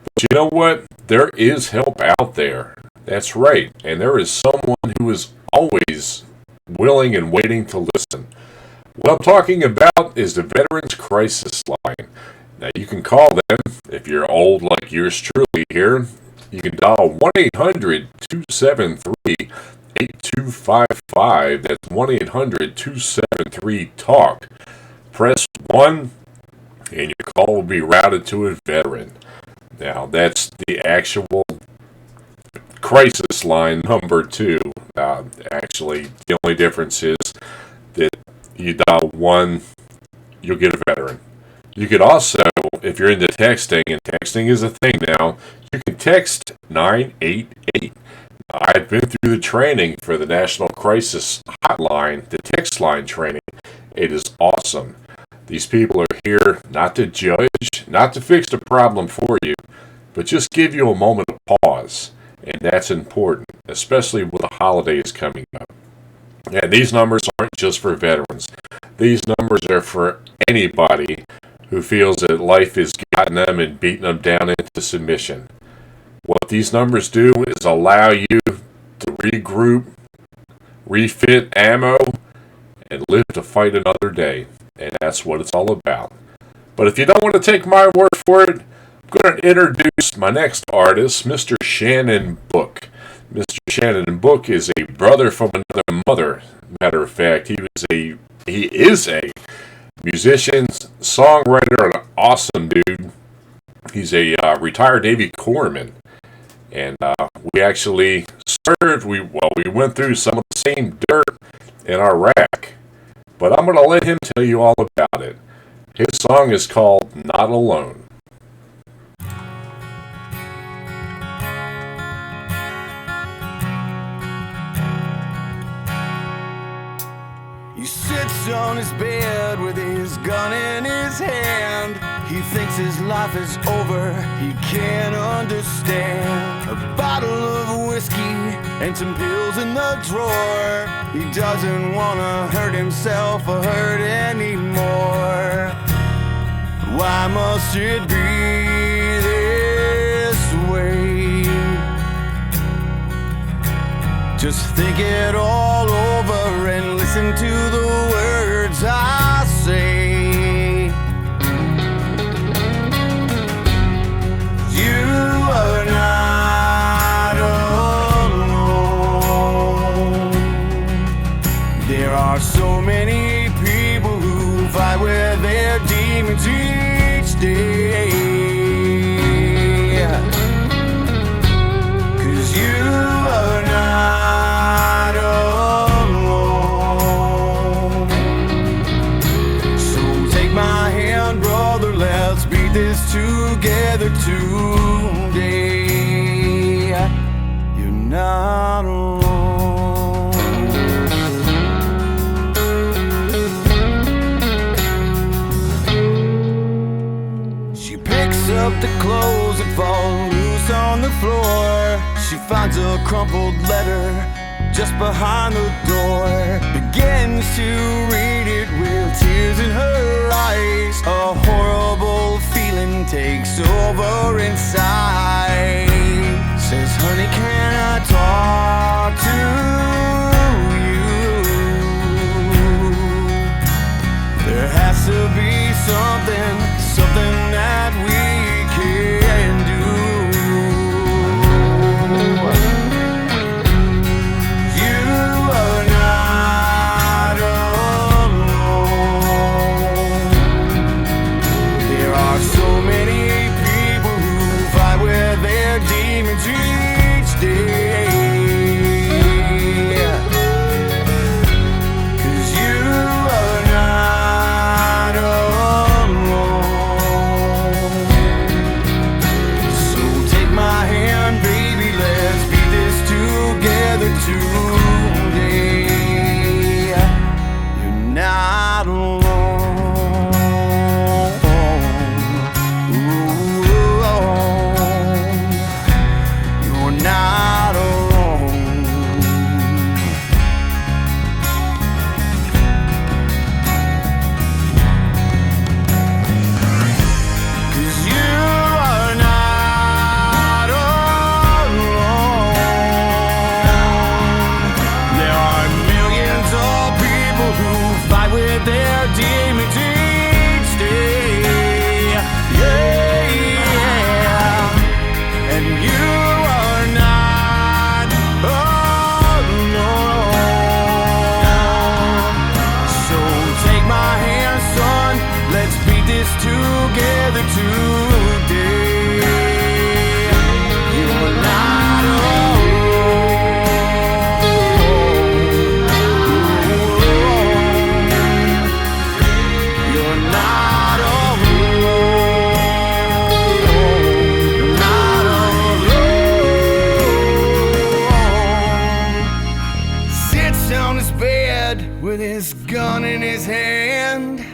But you know what? There is help out there. That's right. And there is someone who is always willing and waiting to listen. What I'm talking about is the Veterans Crisis Line. Now, you can call them, if you're old like yours truly here, you can dial 1-800-273-8255. That's 1-800-273-TALK. Press 1, and your call will be routed to a veteran. Now, that's the actual crisis line number 2. Actually, the only difference is that you dial 1, you'll get a veteran. You could also, if you're into texting, and texting is a thing now, you can text 988. I've been through the training for the National Crisis Hotline, the text line training. It is awesome. These people are here not to judge, not to fix the problem for you, but just give you a moment of pause. And that's important, especially with the holidays coming up. And these numbers aren't just for veterans. These numbers are for anybody who feels that life has gotten them and beaten them down into submission. What these numbers do is allow you to regroup, refit ammo, and live to fight another day. And that's what it's all about. But if you don't want to take my word for it, I'm going to introduce my next artist, Mr. Shannon Book. Mr. Shannon Book is a brother from another mother. Matter of fact, he is a musician, songwriter, an awesome dude. He's a retired Navy corpsman. And we actually served, we went through some of the same dirt in Iraq. But I'm going to let him tell you all about it. His song is called Not Alone. He sits on his bed with his gun in his hand. He thinks his life is over, he can't understand. A bottle of whiskey and some pills in the drawer. He doesn't wanna hurt himself or hurt anymore. Why must it be this way? Just think it all over and listen to the words I say. You are not alone. There are so many people who fight with their demons each day. 'Cause you are not alone. So take my hand, brother, let's beat this together today. You're not alone. She picks up the clothes that fall loose on the floor. She finds a crumpled letter just behind the door. Begins to read it with tears in her eyes. A horrible feeling takes over inside. Says, honey, can I talk to you? There has to be something that we can do. You are not alone. There are so many people who fight with their demons each day. 'Cause you are not alone. So take my hand, baby, let's beat this together today. You're not alone. Ooh, you're not alone. 'Cause you are not alone. There are millions of people who fight with their demons each day. Yeah. And you are not alone. So take my hand, son, let's beat this together today. You're not alone. lays on his bed with his gun in his hand.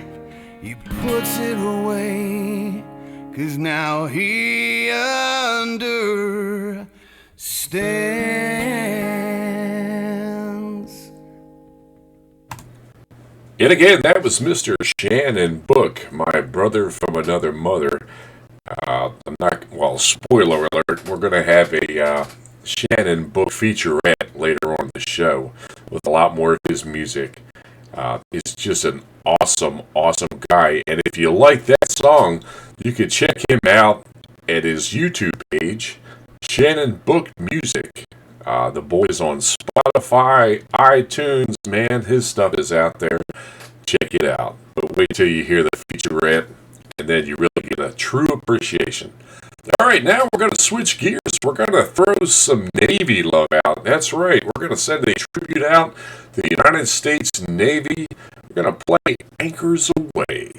He puts it away, 'cause now he understands. Yet again, that was Mr. Shannon Book, my brother from another mother. Spoiler alert, we're going to have a Shannon Book featurette later on the show with a lot more of his music. He's just an awesome guy. And if you like that song, you can check him out at his YouTube page, Shannon Book Music. The boy's on Spotify, iTunes. Man, his stuff is out there. Check it out. But wait till you hear the featurette, and then you really get a true appreciation. All right, now we're going to switch gears. We're going to throw some Navy love out. That's right. We're going to send a tribute out to the United States Navy. We're going to play Anchors Away.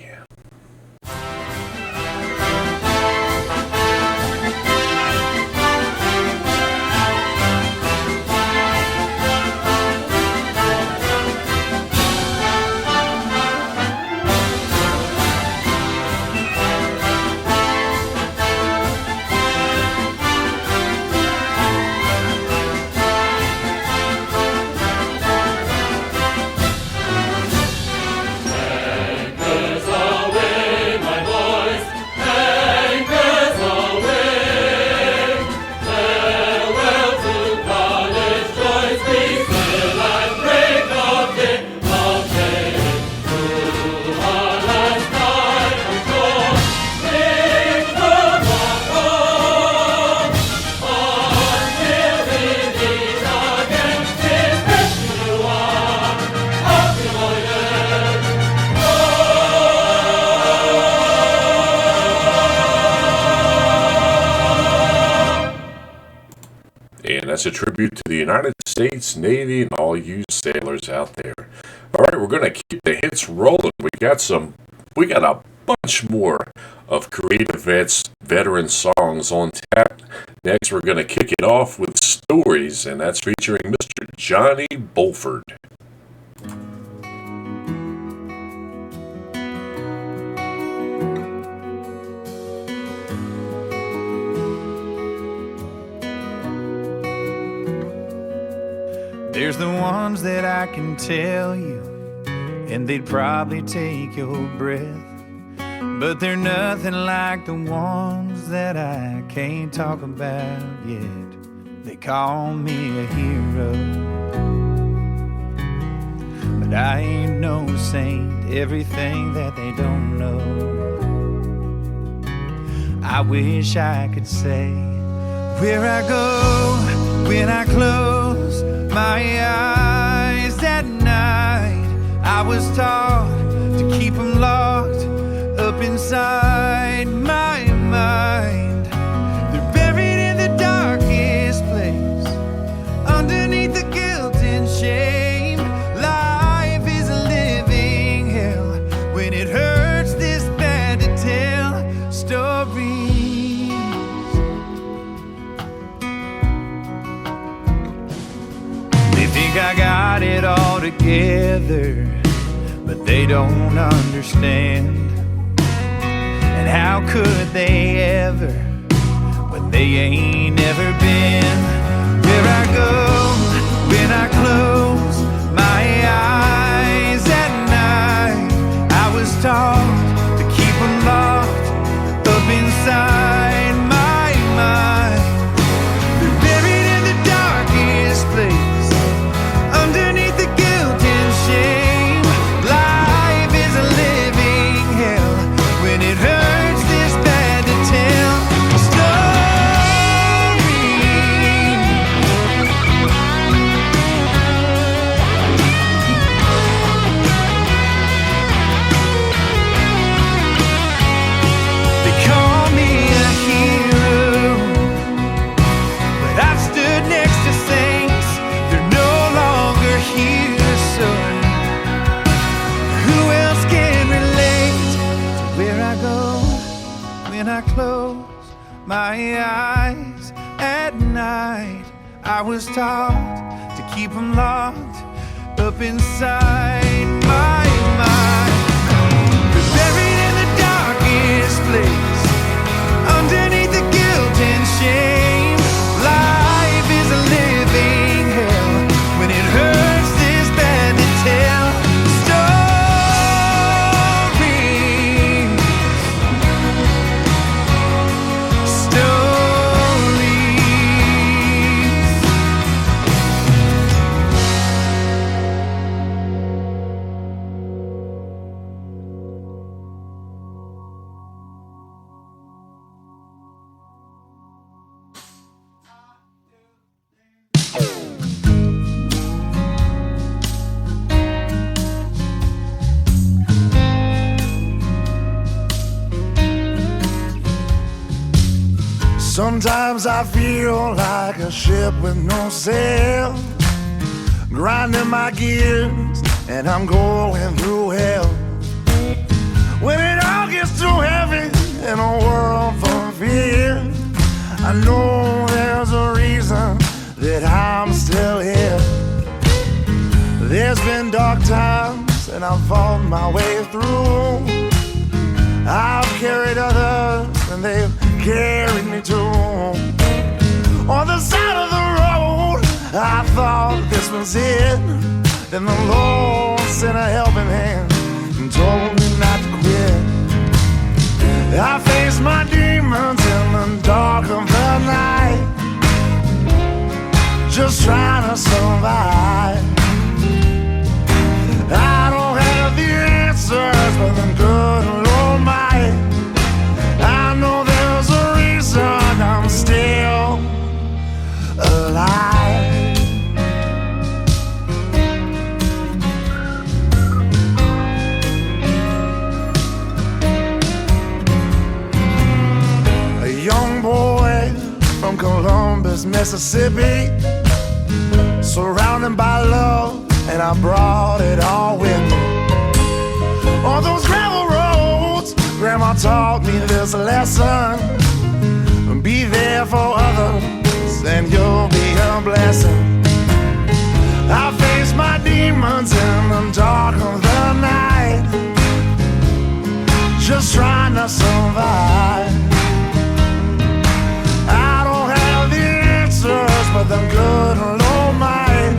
That's a tribute to the United States Navy and all you sailors out there. All right, we're going to keep the hits rolling. We got a bunch more of Creative Vets veteran songs on tap. Next, we're going to kick it off with Stories, and that's featuring Mr. Johnny Bulford. There's the ones that I can tell you, and they'd probably take your breath. But they're nothing like the ones that I can't talk about yet. They call me a hero, but I ain't no saint, everything that they don't know. I wish I could say where I go when I close my eyes at night. I was taught to keep them locked up inside my mind. They're buried in the darkest place, underneath the guilt and shame. Life is a living hell when it hurts this bad to tell stories. I got it all together, but they don't understand. And how could they ever, when they ain't never been? Where I go when I close my eyes at night, I was taught to keep them locked up inside my mind. They're buried in the darkest place, underneath the guilt and shame. Life is a living hell when it hurts this bad to tell a story. They call me a hero, but I've stood next to saints. They're no longer here, so who else can relate to where I go when I close my eyes at night? I was taught to keep them locked up inside my mind. Buried in the darkest place, underneath the guilt and shame, life is a living hell when it hurts this bad to tell. Sometimes I feel like a ship with no sail, grinding my gears, and I'm going through hell. When it all gets too heavy in a world full of fear, I know there's a reason that I'm still here. There's been dark times and I've fought my way through. I've carried others and they've carried me too. On the side of the road, I thought this was it. Then the Lord sent a helping hand and told me not to quit. I faced my demons in the dark of the night, just trying to survive. I don't have the answers, but the good Lord might. I know there's a reason I'm still alive. A young boy from Columbus, Mississippi, surrounded by love, and I brought it all with me. On those gravel roads, Grandma taught me this lesson: be there for others and you'll be a blessing. I face my demons in the dark of the night, just trying to survive. I don't have the answers, but the good Lord might.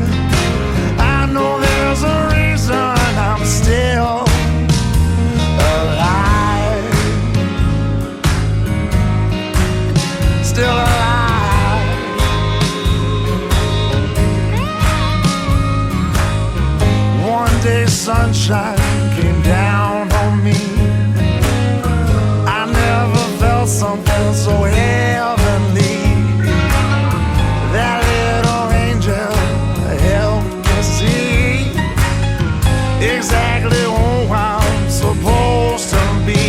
I know there's a reason I'm still alive. Still alive. One day sunshine came down on me. I never felt something so heavenly. That little angel helped me see exactly who I'm supposed to be.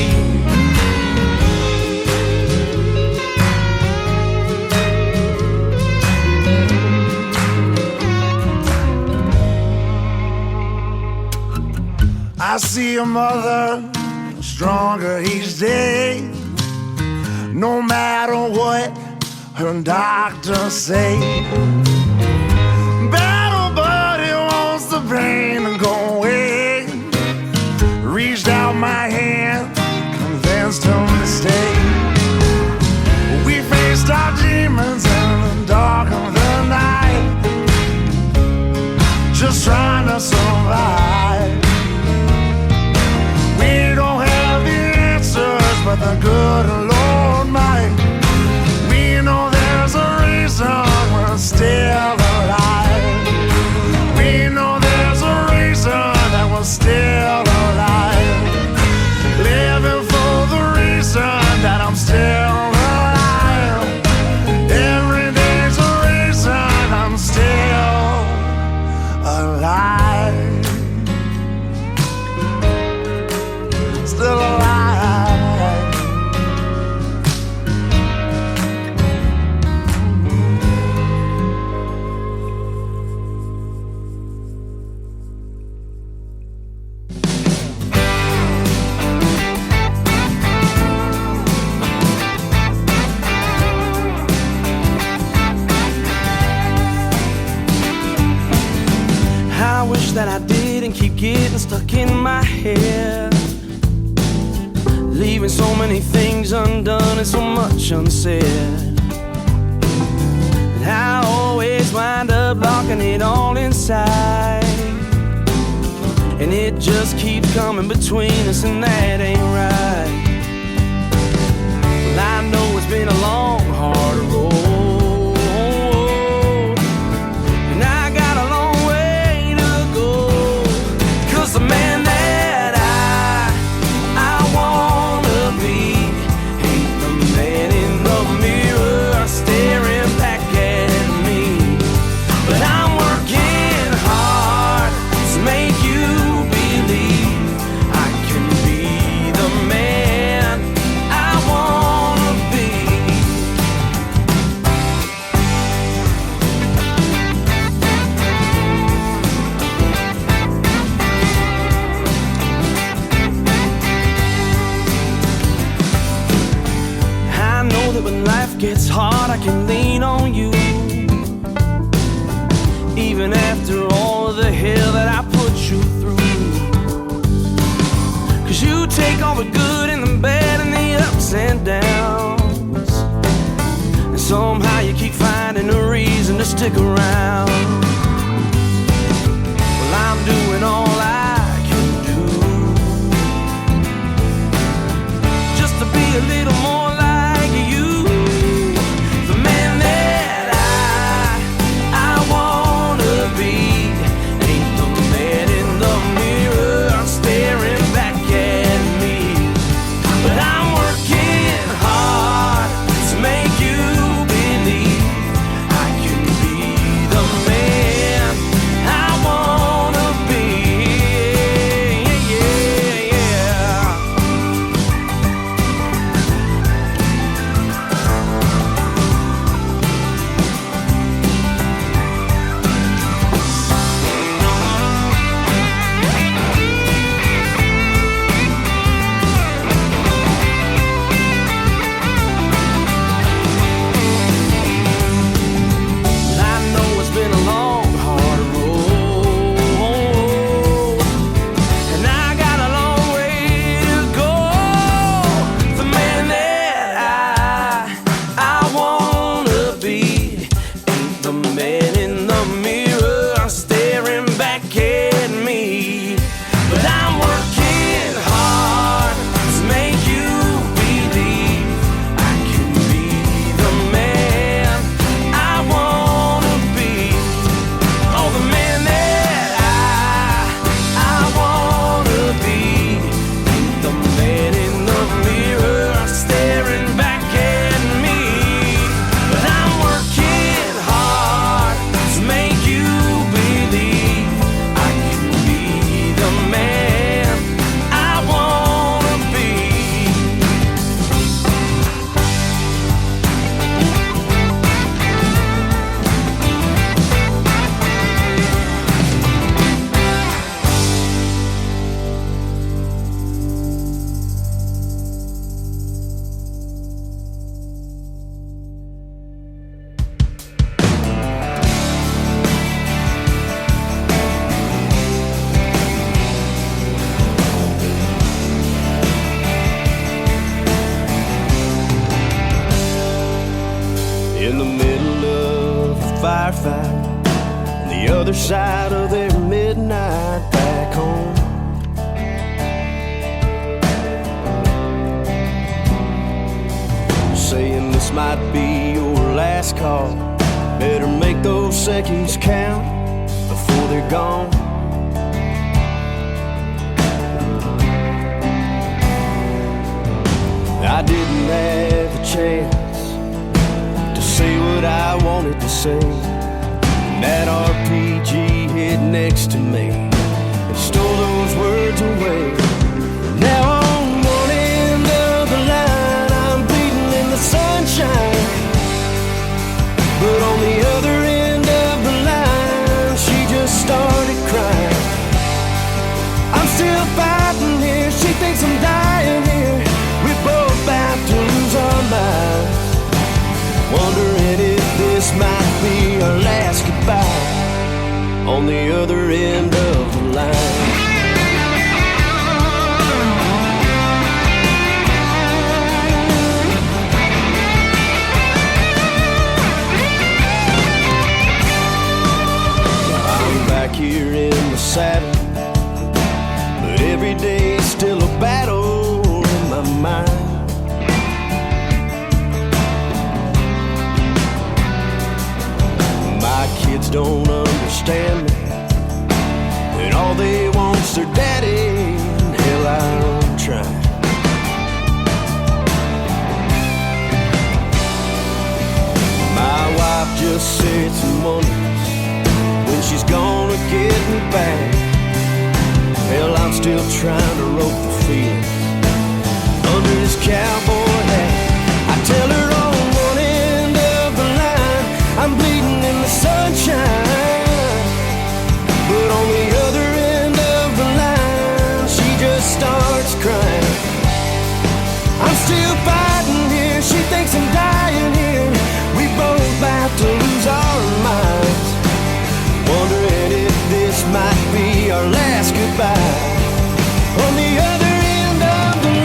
I see a mother stronger each day, no matter what her doctors say. Battle buddy wants the pain to go away. Reached out my hand, convinced him to stay. We faced our demons in the dark of the night, just trying to survive. We don't have the answers, but the good Lord might. We know there's a reason we're still alive. We know there's a reason that we're still alive. Living for the reason that I'm still alive. Every day's a reason I'm still alive. Still alive. I wish that I didn't keep getting stuck in my head, leaving so many things undone and so much unsaid. And I always wind up locking it all inside, and it just keeps coming between us, and that ain't right. Well, I know it's been a long, hard road, and I got a long way to go, 'cause the man that I wanna be ain't the man in the mirror staring back at me. But I'm working hard to make you believe I can be the man I wanna be. I know that when life gets hard, I can lean on you, even after all of the hell that I put you through. 'Cause you take all the good and the bad and the ups and downs, and somehow you keep finding a reason to stick around. Well, I'm doing all I can do just to be a little more like you. The man that I wanna be ain't the man in the mirror staring back at me. But I'm working hard to make you believe I can be the man I wanna be. Yeah, yeah. I know it's been a long, hard road, and I got a long way to go. The man that I wanna be ain't the man in the mirror staring back at me. But I'm working hard to make you believe I can be the man I wanna be. Oh, the man that I wanna be ain't the man in the mirror staring back at me. But I'm working hard to make you believe I can be the man I wanna be. In the middle of a firefight, on the other side of their midnight back home. Saying this might be your last call, better make those seconds count before they're gone. I didn't have a chance to say what I wanted to say. And that RPG hid next to me and stole those words away. Now on one end of the line, I'm bleeding in the sunshine, but on the other end of the line, she just started crying. I'm still fighting here, she thinks I'm dying here. We're both about to lose our minds, wondering if this might be our last goodbye. On the other other end of the line. I'm back here in the saddle, but every day's still a battle in my mind. My kids don't understand me, and all they want's their daddy, and hell, I don't try. My wife just sits and wonders when she's gonna get me back. Hell, I'm still trying to rope the feelings under this cowboy hat. I tell her on one end of the line I'm bleeding in the sunshine, but on the other end of the line she just starts crying. I'm still fighting here, she thinks I'm dying here. We both about to lose our minds, wondering if this might be our last goodbye. On the other end of the line,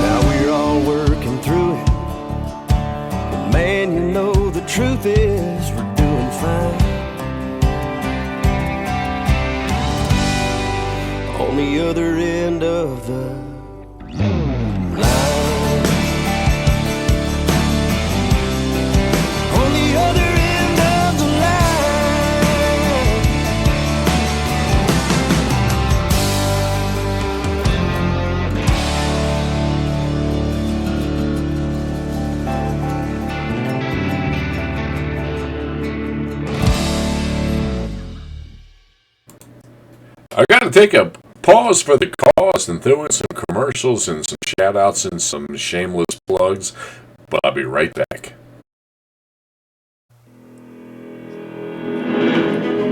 now we're all working through it, but man, you know the truth is we're doing fine. On the other end of the line. On the other end of the line. I got to take a pause for the cause and throw in some commercials and some shout outs and some shameless plugs, but I'll be right back.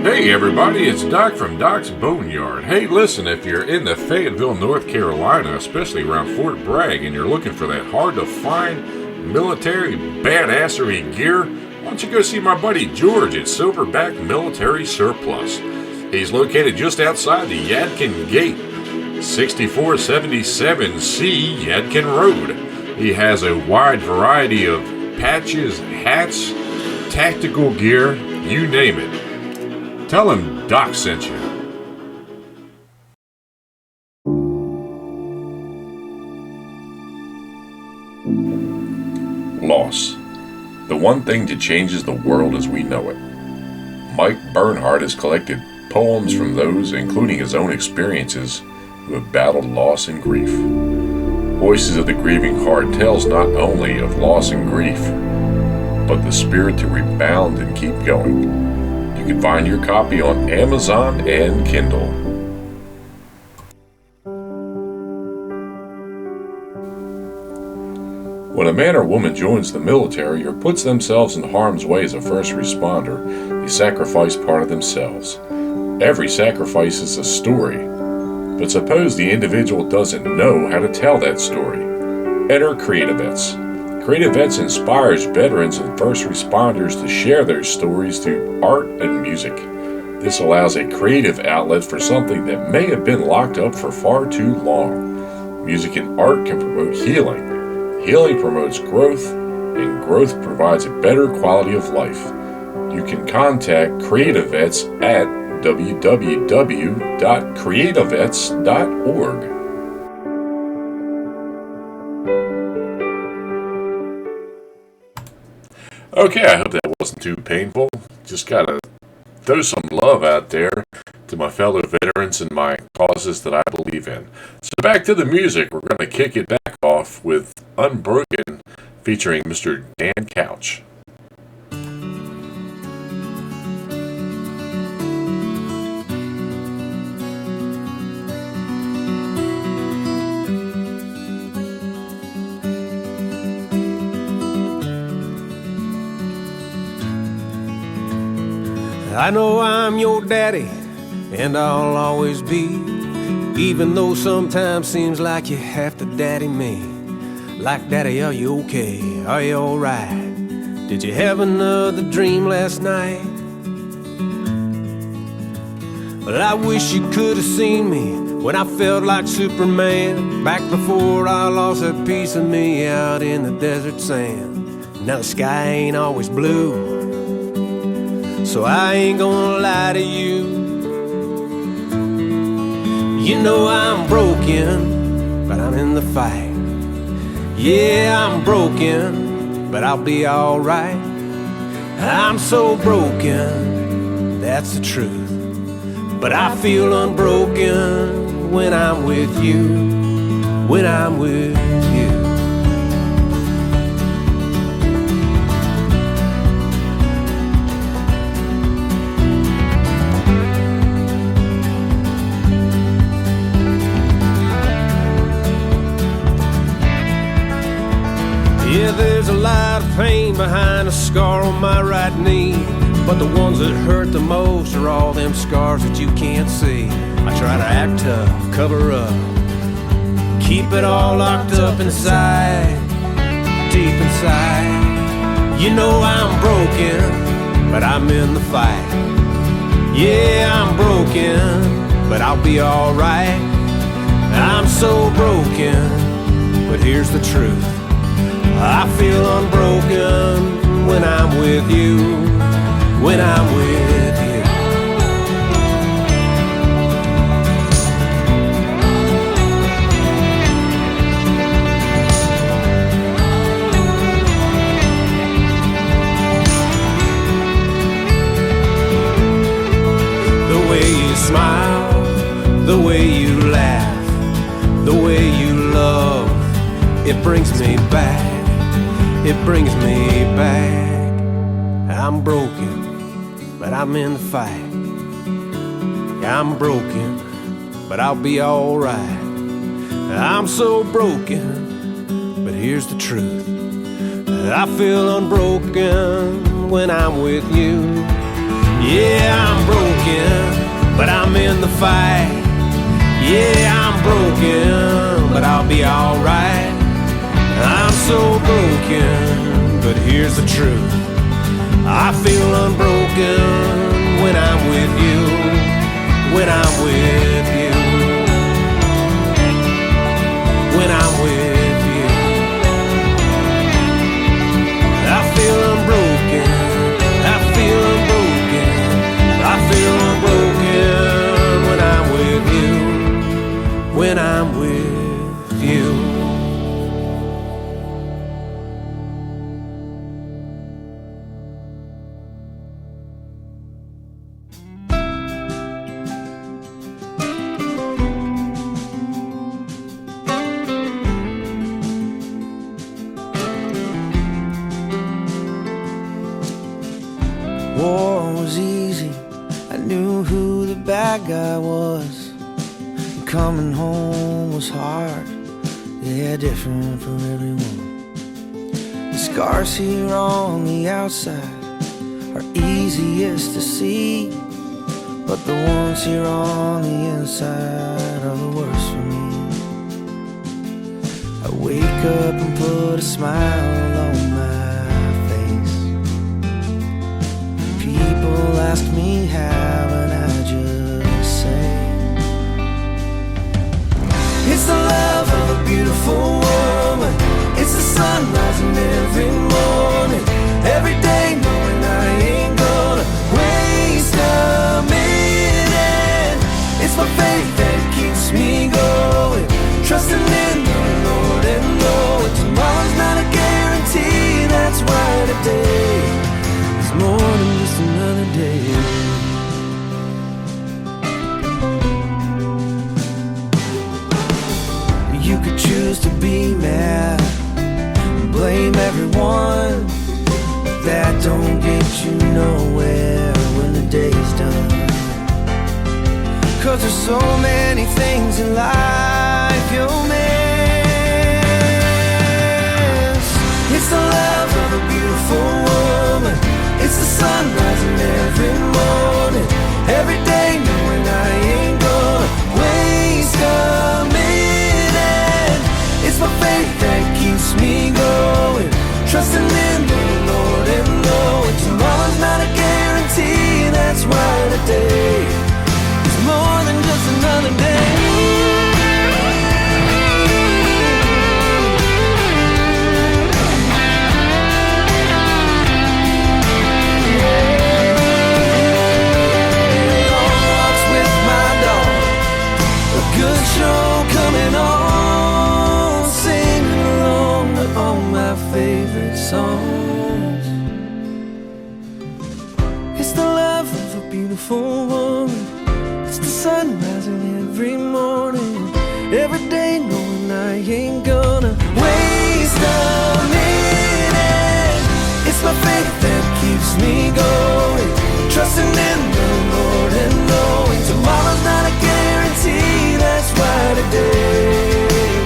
Hey everybody, it's Doc from Doc's Boneyard. Hey listen, if you're in the Fayetteville, North Carolina, especially around Fort Bragg, and you're looking for that hard to find military badassery gear, why don't you go see my buddy George at Silverback Military Surplus. He's located just outside the Yadkin Gate, 6477C Yadkin Road. He has a wide variety of patches, hats, tactical gear, you name it. Tell him Doc sent you. Loss. The one thing that changes the world as we know it. Mike Bernhardt has collected poems from those, including his own experiences, who have battled loss and grief. Voices of the Grieving Heart tells not only of loss and grief, but the spirit to rebound and keep going. You can find your copy on Amazon and Kindle. When a man or woman joins the military or puts themselves in harm's way as a first responder, they sacrifice part of themselves. Every sacrifice is a story, but suppose the individual doesn't know how to tell that story. Enter Creativets. Creativets inspires veterans and first responders to share their stories through art and music. This allows a creative outlet for something that may have been locked up for far too long. Music and art can promote healing. Healing promotes growth, and growth provides a better quality of life. You can contact Creativets at www.creativets.org. Okay, I hope that wasn't too painful. Just gotta throw some love out there to my fellow veterans and my causes that I believe in. So back to the music. We're going to kick it back off with Unbroken featuring Mr. Dan Couch. I know I'm your daddy, and I'll always be Even though sometimes seems like you have to daddy me. Like, daddy, are you okay? Are you alright? Did you have another dream last night? Well, I wish you could have seen me when I felt like Superman, back before I lost a piece of me out in the desert sand. Now the sky ain't always blue, so I ain't gonna lie to you. You know I'm broken, but I'm in the fight. Yeah, I'm broken, but I'll be alright. I'm so broken, that's the truth. But I feel unbroken when I'm with you, when I'm with you. Yeah, there's a lot of pain behind a scar on my right knee, but the ones that hurt the most are all them scars that you can't see. I try to act tough, cover up, keep it all locked up inside, deep inside. You know I'm broken, but I'm in the fight. Yeah, I'm broken, but I'll be alright. I'm so broken, but here's the truth. I feel unbroken when I'm with you, when I'm with you. The way you smile, the way you laugh, the way you love, it brings me back. It brings me back. I'm broken, but I'm in the fight. I'm broken, but I'll be alright. I'm so broken, but here's the truth. I feel unbroken when I'm with you. Yeah, I'm broken, but I'm in the fight. Yeah, I'm broken, but I'll be alright. I'm so broken, but here's the truth. I feel unbroken when I'm with you, when I'm with you, when I'm with you. I feel unbroken, I feel unbroken, I feel unbroken when I'm with you, when I'm with you. War was easy, I knew who the bad guy was. And coming home was hard, yeah, different for everyone. The scars here on the outside are easiest to see, but the ones here on the inside are the worst for me. I wake up and put a smile on my people ask me how, and I just say it's the love of a beautiful woman. It's the sun rising every morning, every day knowing I ain't gonna waste a minute. It's my faith that keeps me going, trusting in the Lord and knowing tomorrow's not a guarantee. That's why today is more than just another day. You could choose to be mad, blame everyone, but that don't get you nowhere when the day's done. 'Cause there's so many things in life you'll miss. It's the love of a beautiful woman. It's the sun rising every morning, every day knowing I ain't gonna waste a songs. It's the love of a beautiful woman. It's the sun rising every morning, every day knowing I ain't gonna waste a minute. It's my faith that keeps me going, trusting in the Lord and knowing tomorrow's not a guarantee. That's why today,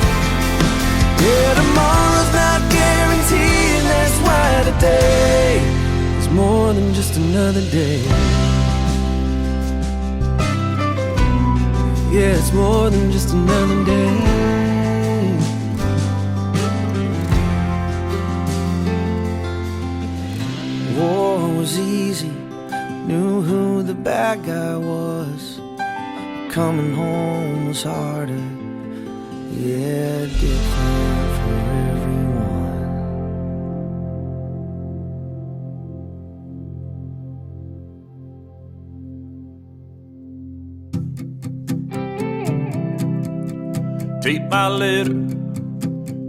yeah, tomorrow's not guaranteed. That's why today is more than just another day. Yeah, it's more than just another day. War was easy, knew who the bad guy was. Coming home was harder. Yeah, different for everyone. Take my letter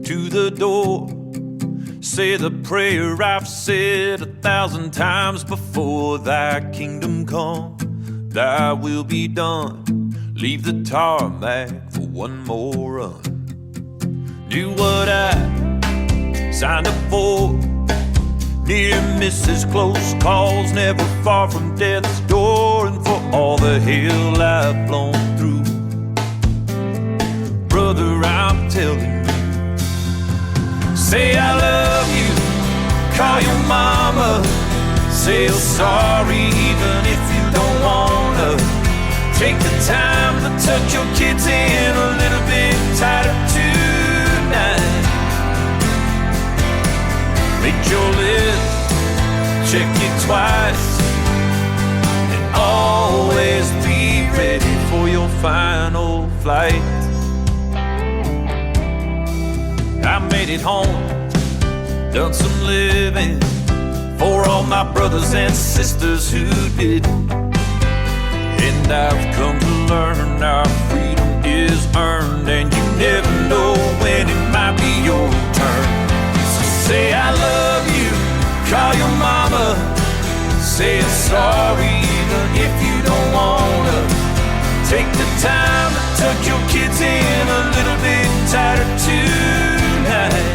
to the door. Say the prayer I've said 1,000 times before. Thy kingdom come, thy will be done. Leave the tarmac for one more run. Do what I signed up for. Near misses, close calls, never far from death's door. And for all the hell I've blown through, brother, I'm telling you, say I love you, call your mama, say you're sorry even if you don't wanna. Take the time to tuck your kids in a little bit tighter tonight. Make your list, check it twice, and always be ready for your final flight. I made it home, done some living for all my brothers and sisters who didn't. And I've come to learn our freedom is earned, and you never know when it might be your turn. So say I love you, call your mama, say it's sorry even if you don't wanna. Take the time to tuck your kids in a little bit tighter tonight.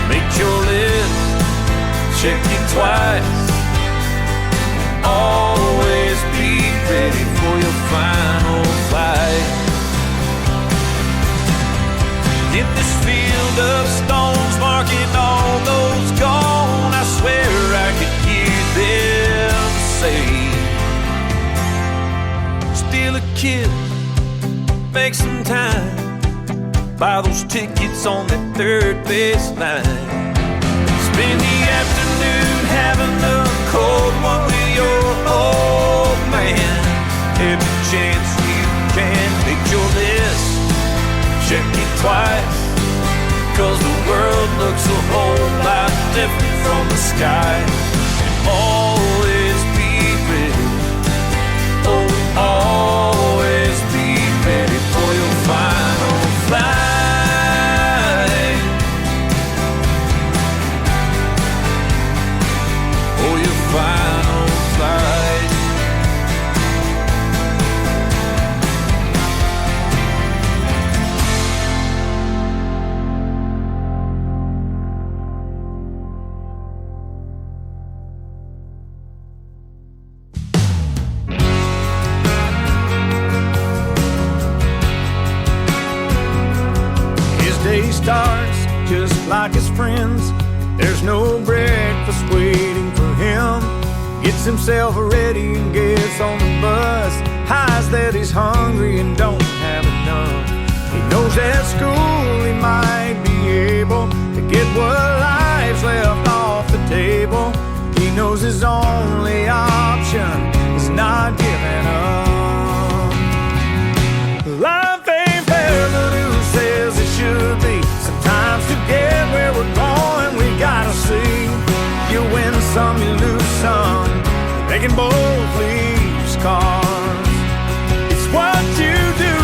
Make your list, check it twice. Always be ready for your final flight. In this field of stones marking all those gone, I swear I could hear them say, still a kid, make some time, buy those tickets on that third base line. Spend the afternoon having a cold one with your old man. Every chance you can, make your list, check it twice, 'cause the world looks a whole lot different from the sky. And always be ready, oh, always be ready for your final flight. Final flight. His day starts just like his friends. There's no breakfast waiting for him. Gets himself ready and gets on the bus. Highs that he's hungry and don't have enough. He knows at school he might be able to get what life's left off the table. He knows his only option is not giving up. Life ain't fair, but who says it should be? Sometimes to get where we're going, we gotta see. You win some, you lose some. They can both leave scars. It's what you do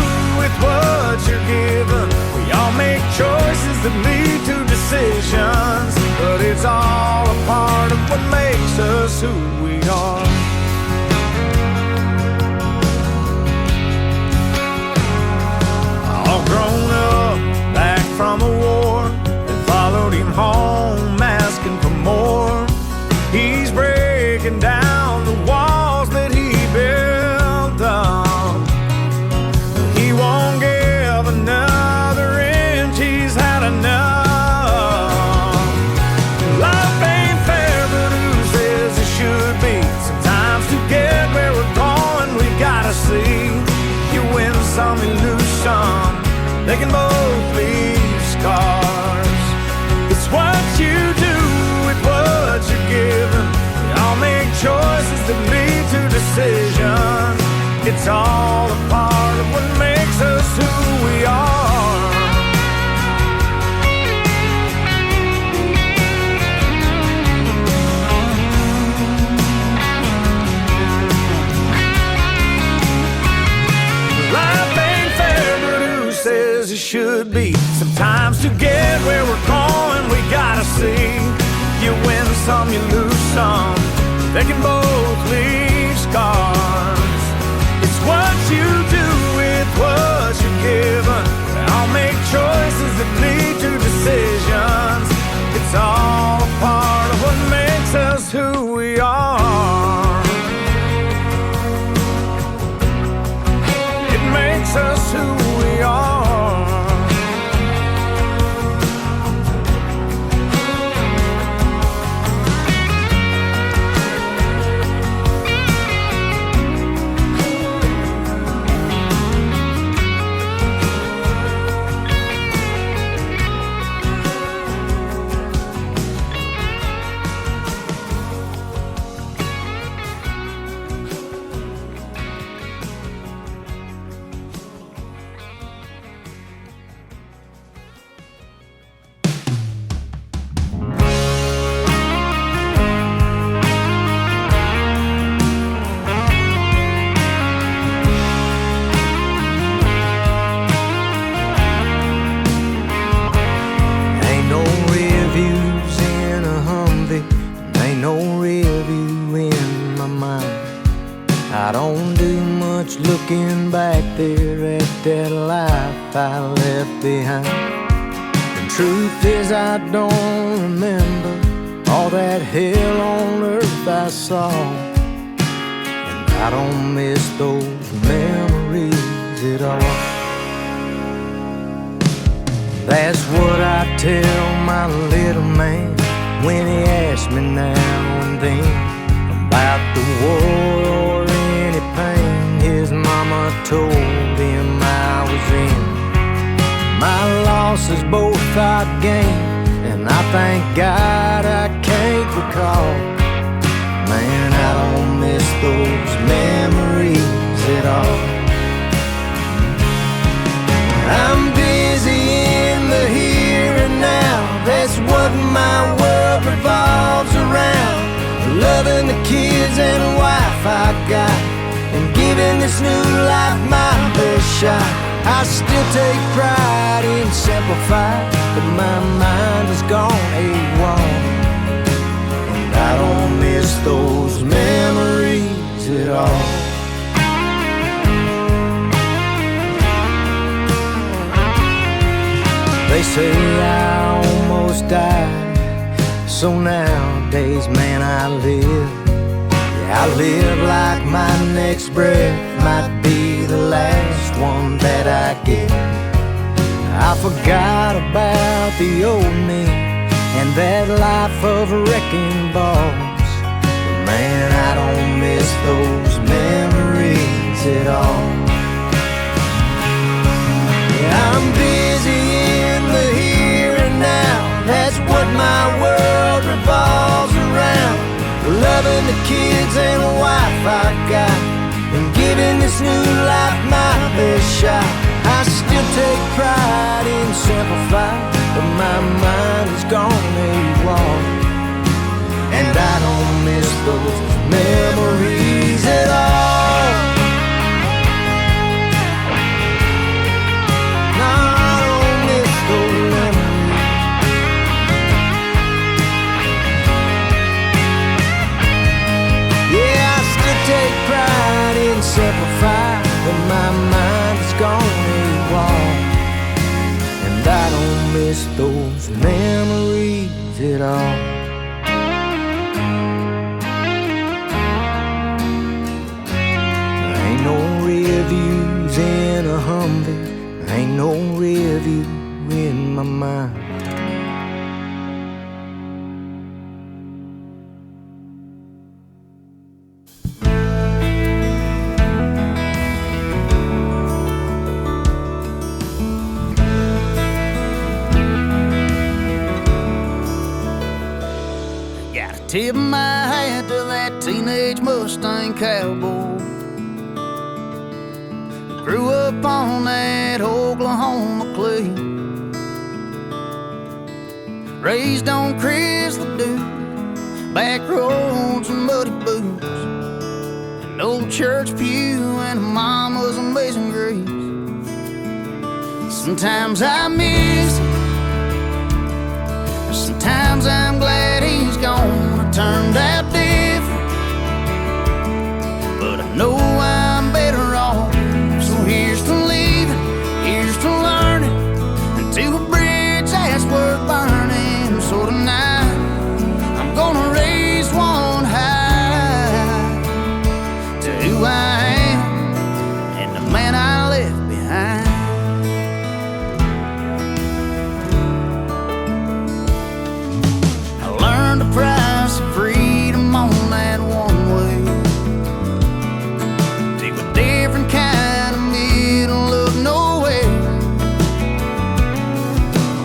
some, they can both leave scars. It's what you do with what you're given. We all make choices that lead to decisions. It's all a part of what makes us who we are. Life ain't fair, but who says it should be? Sometimes to get where we're going, we gotta see. You win some, you lose some. They can both leave scars. It's what you do with what you're given. I'll make choices that lead to decisions. It's all a part of what makes us who we are. It makes us who we are. I don't do much looking back there at that life I left behind. The truth is I don't remember all that hell on earth I saw, and I don't miss those memories at all. That's what I tell my little man when he asks me now and then about the war or any pain his mama told him I was in. My losses both I gained, and I thank God I can't recall. Man, I don't miss those memories at all. I'm busy in the here and now. That's what my world revolves around. Loving the kids and wife I got, and giving this new life my best shot. I still take pride in simplified, but my mind has gone AWOL, and I don't miss those memories at all. They say I almost died, so nowadays, man, I live. Yeah, I live like my next breath might be the last one that I get. I forgot about the old me and that life of wrecking balls. But man, I don't miss those memories at all. Yeah, I'm busy in the here and now. That's what my world revolves around. Loving the kids and the wife I got, and giving this new life my best shot. I still take pride in simplified, but my mind has gone AWOL, and I don't miss those memories at all. No, I don't miss those memories. Yeah, I still take pride in simplified, but my mind has gone AWOL, and I don't miss those memories at all. Ain't no rear views in a Humvee, ain't no rear view in my mind. Tip my hat to that teenage Mustang cowboy. Grew up on that Oklahoma clay. Raised on Chris the Dude, back roads and muddy boots, an old church pew and a mama's amazing grace. Sometimes I miss him, sometimes I'm glad he's gone. I turned out different, but I know I'm better off. So here's to living, here's to learning, and to a bridge that's worth burning. So tonight I'm gonna raise one high to who I am and the man I left behind. The price of freedom on that one way to a different kind of middle of nowhere,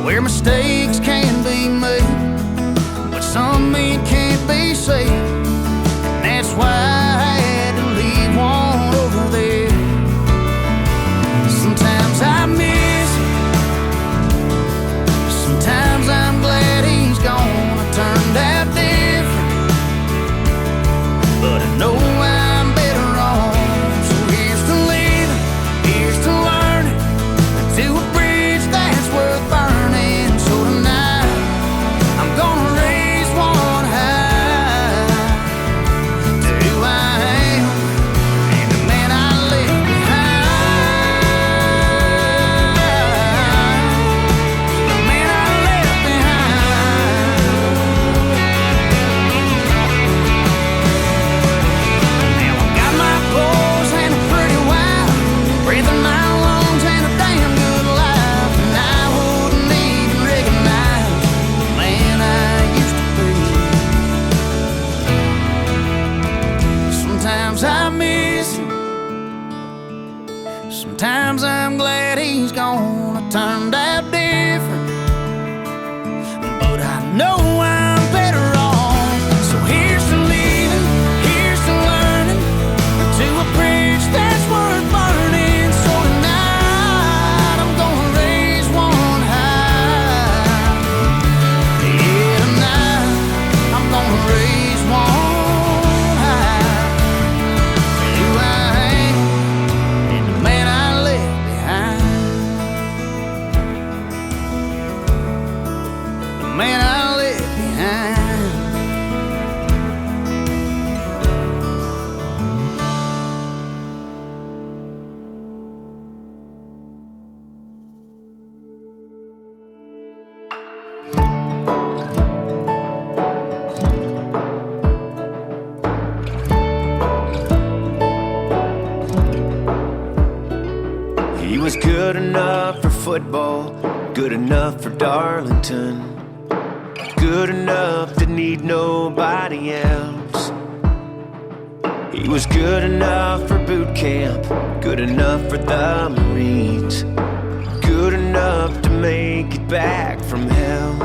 where mistakes can be made, but some men can't be saved. And that's why I had to leave one over there. Sometimes I miss him, sometimes I'm glad he's gone. Turned out different, but I know I'm better off. So here's to living, here's to learning, and to a bridge that's worth burning. So tonight I'm gonna raise one high to who I am and the man I left behind. The man I left behind. Sometimes I miss him, sometimes I'm glad he's gone. I turned out different, but I know I'm better off. So here's to living, here's to learning, to a bridge that's worth burning. So tonight I'm gonna raise one high. Yeah, tonight I'm gonna raise one. Man I left behind. He was good enough for football, good enough for Darlington, good enough to need nobody else. He was good enough for boot camp, good enough for the Marines, good enough to make it back from hell.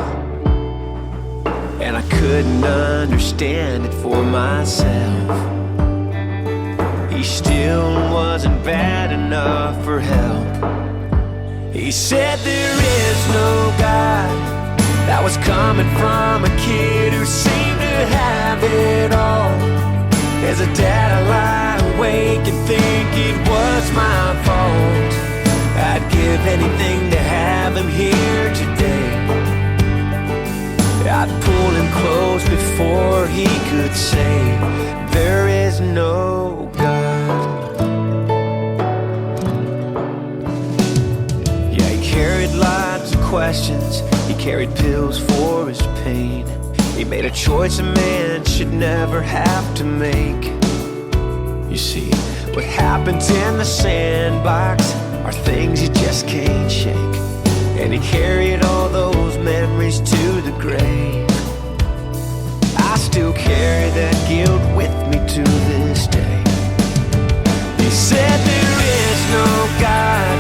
And I couldn't understand it for myself. He still wasn't bad enough for help. He said there is no God. That was coming from a kid who seemed to have it all. As a dad, I lie awake and think it was my fault. I'd give anything to have him here today. I'd pull him close before he could say there is no God. Yeah, he carried lots of questions. He carried pills for his pain. He made a choice a man should never have to make. You see, what happens in the sandbox are things you just can't shake. And he carried all those memories to the grave. I still carry that guilt with me to this day. He said there is no God.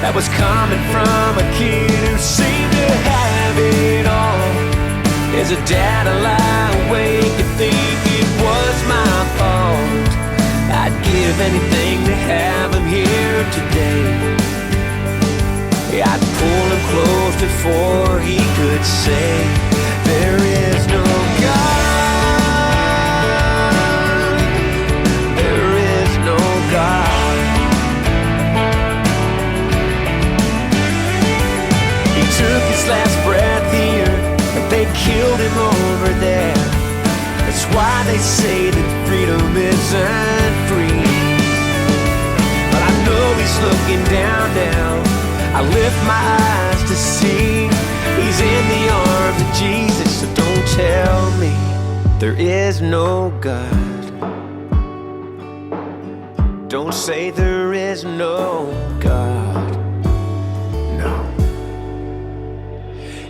That was coming from a kid who seemed to have it all. As a dad, I lie awake give anything to have him here today. I'd pull him close before he could say, there is no God. There is no God. He took his last breath here, but they killed him over there. That's why they say that freedom isn't free. But I know he's looking down now. I lift my eyes to see he's in the arms of Jesus. So don't tell me there is no God. Don't say there is no God. No.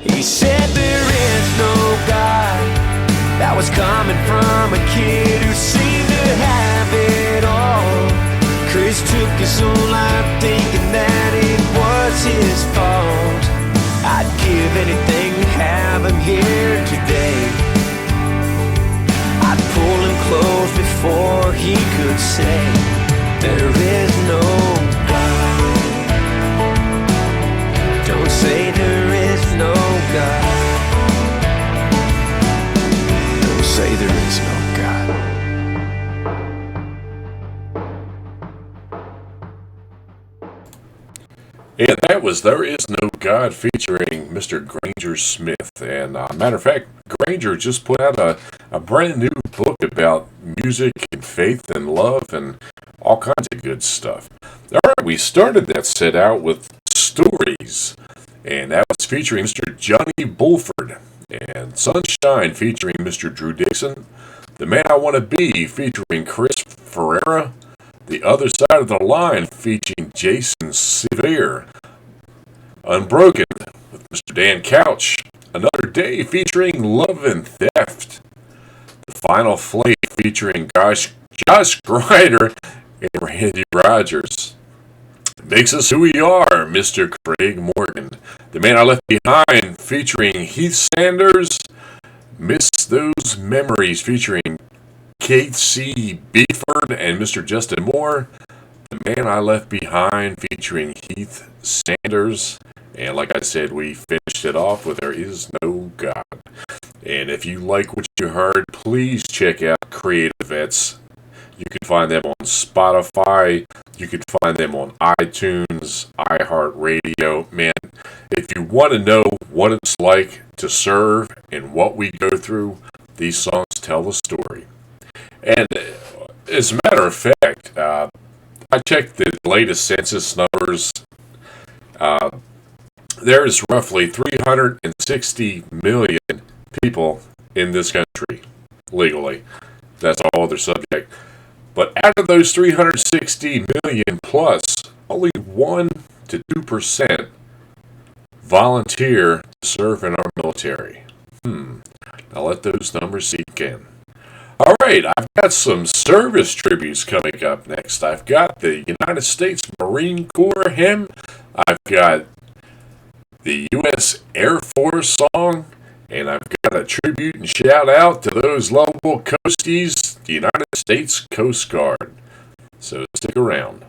He said there is no God. That was coming from a kid who seemed to have it all. Chris took his own life thinking that it was his fault. I'd give anything to have him here today. I'd pull him close before he could say, there is no God. Don't say there is no God. Don't say there is no God. And that was There Is No God featuring Mr. Granger Smith. And matter of fact, Granger just put out a brand new book about music and faith and love and all kinds of good stuff. All right, we started that set out with Stories. And that was featuring Mr. Johnny Bulford. And Sunshine featuring Mr. Drew Dixon. The Man I Want to Be featuring Chris Ferreira. The Other Side of the Line featuring Jason Severe. Unbroken with Mr. Dan Couch. Another Day featuring Love and Theft. The Final Flight featuring Josh Grider and Randy Rogers. Makes Us Who We Are, Mr. Craig Morgan. The Man I Left Behind featuring Heath Sanders. Miss Those Memories featuring Kate C. Beeford and Mr. Justin Moore. The Man I Left Behind featuring Heath Sanders. And like I said, we finished it off with There Is No God. And if you like what you heard, please check out Creative Vets. You can find them on Spotify. You can find them on iTunes, iHeartRadio. Man, if you want to know what it's like to serve and what we go through, these songs tell the story. And as a matter of fact, I checked the latest census numbers. There's roughly 360 million people in this country, legally. That's a whole other subject. But out of those 360 million plus, only 1 to 2% volunteer to serve in our military. Now let those numbers sink in. All right, I've got some service tributes coming up next. I've got the United States Marine Corps hymn. I've got the U.S. Air Force song. And I've got a tribute and shout out to those lovable coasties, the United States Coast Guard. So stick around.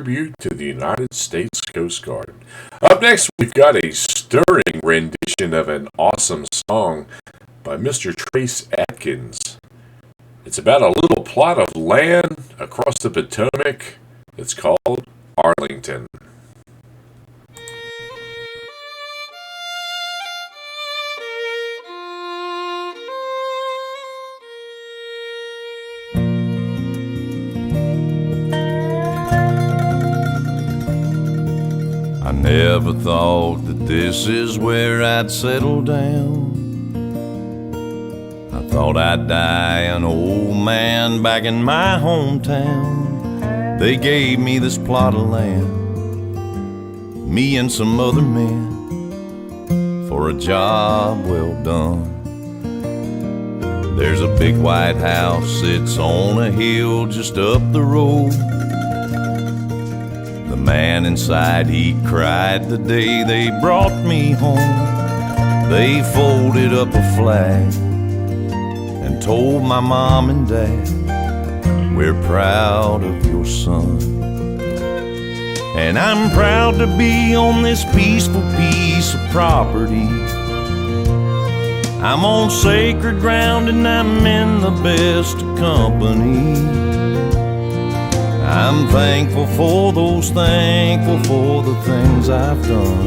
tribute to the United States Coast Guard. Up next, we've got a stirring rendition of an awesome song by Mr. Trace Atkins. It's about a little plot of land across the Potomac. It's called Arlington. I never thought that this is where I'd settle down. I thought I'd die an old man back in my hometown. They gave me this plot of land, me and some other men, for a job well done. There's a big white house, it's on a hill just up the road. The man inside, he cried the day they brought me home. They folded up a flag and told my mom and dad, we're proud of your son. And I'm proud to be on this peaceful piece of property. I'm on sacred ground and I'm in the best of company. I'm thankful for those, thankful for the things I've done.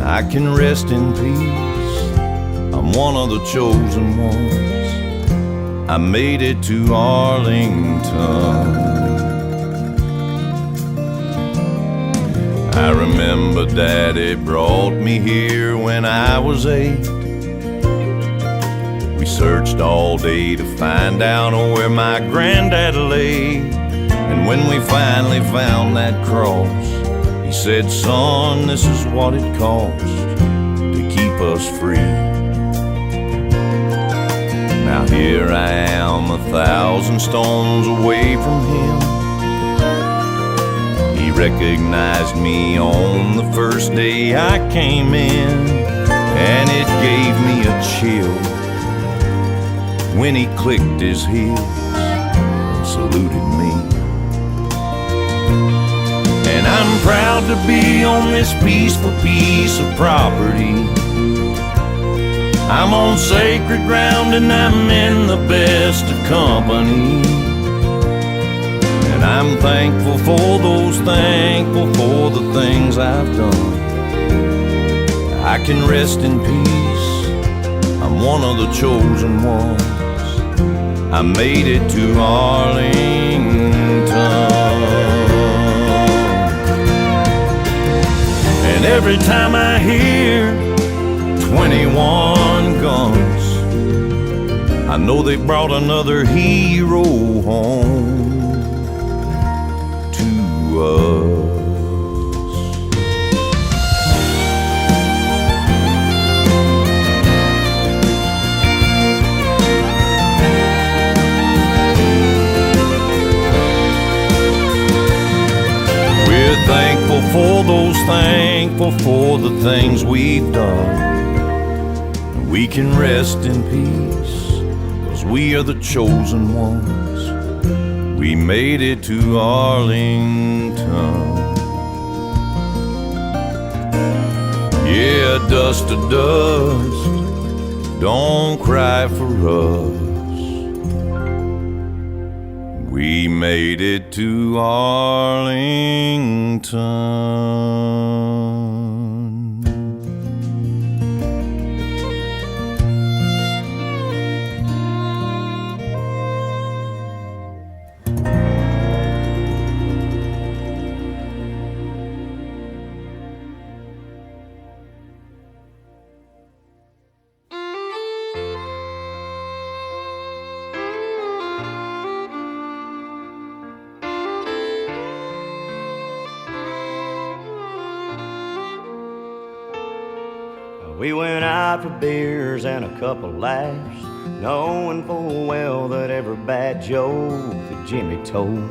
I can rest in peace, I'm one of the chosen ones. I made it to Arlington. I remember Daddy brought me here when I was 8. We searched all day to find out where my granddad lay. And when we finally found that cross, he said, son, this is what it costs to keep us free. Now here I am 1,000 stones away from him. He recognized me on the first day I came in, and it gave me a chill when he clicked his heels and saluted me. And I'm proud to be on this peaceful piece of property. I'm on sacred ground and I'm in the best of company. And I'm thankful for those, thankful for the things I've done. I can rest in peace, I'm one of the chosen ones. I made it to Arlington. And every time I hear 21 guns, I know they brought another hero home to us. We're thankful for those, thankful for the things we've done. We can rest in peace, 'cause we are the chosen ones. We made it to Arlington. Yeah, dust to dust, don't cry for us. We made it to Arlington. We went out for beers and a couple laughs, knowing full well that every bad joke that Jimmy told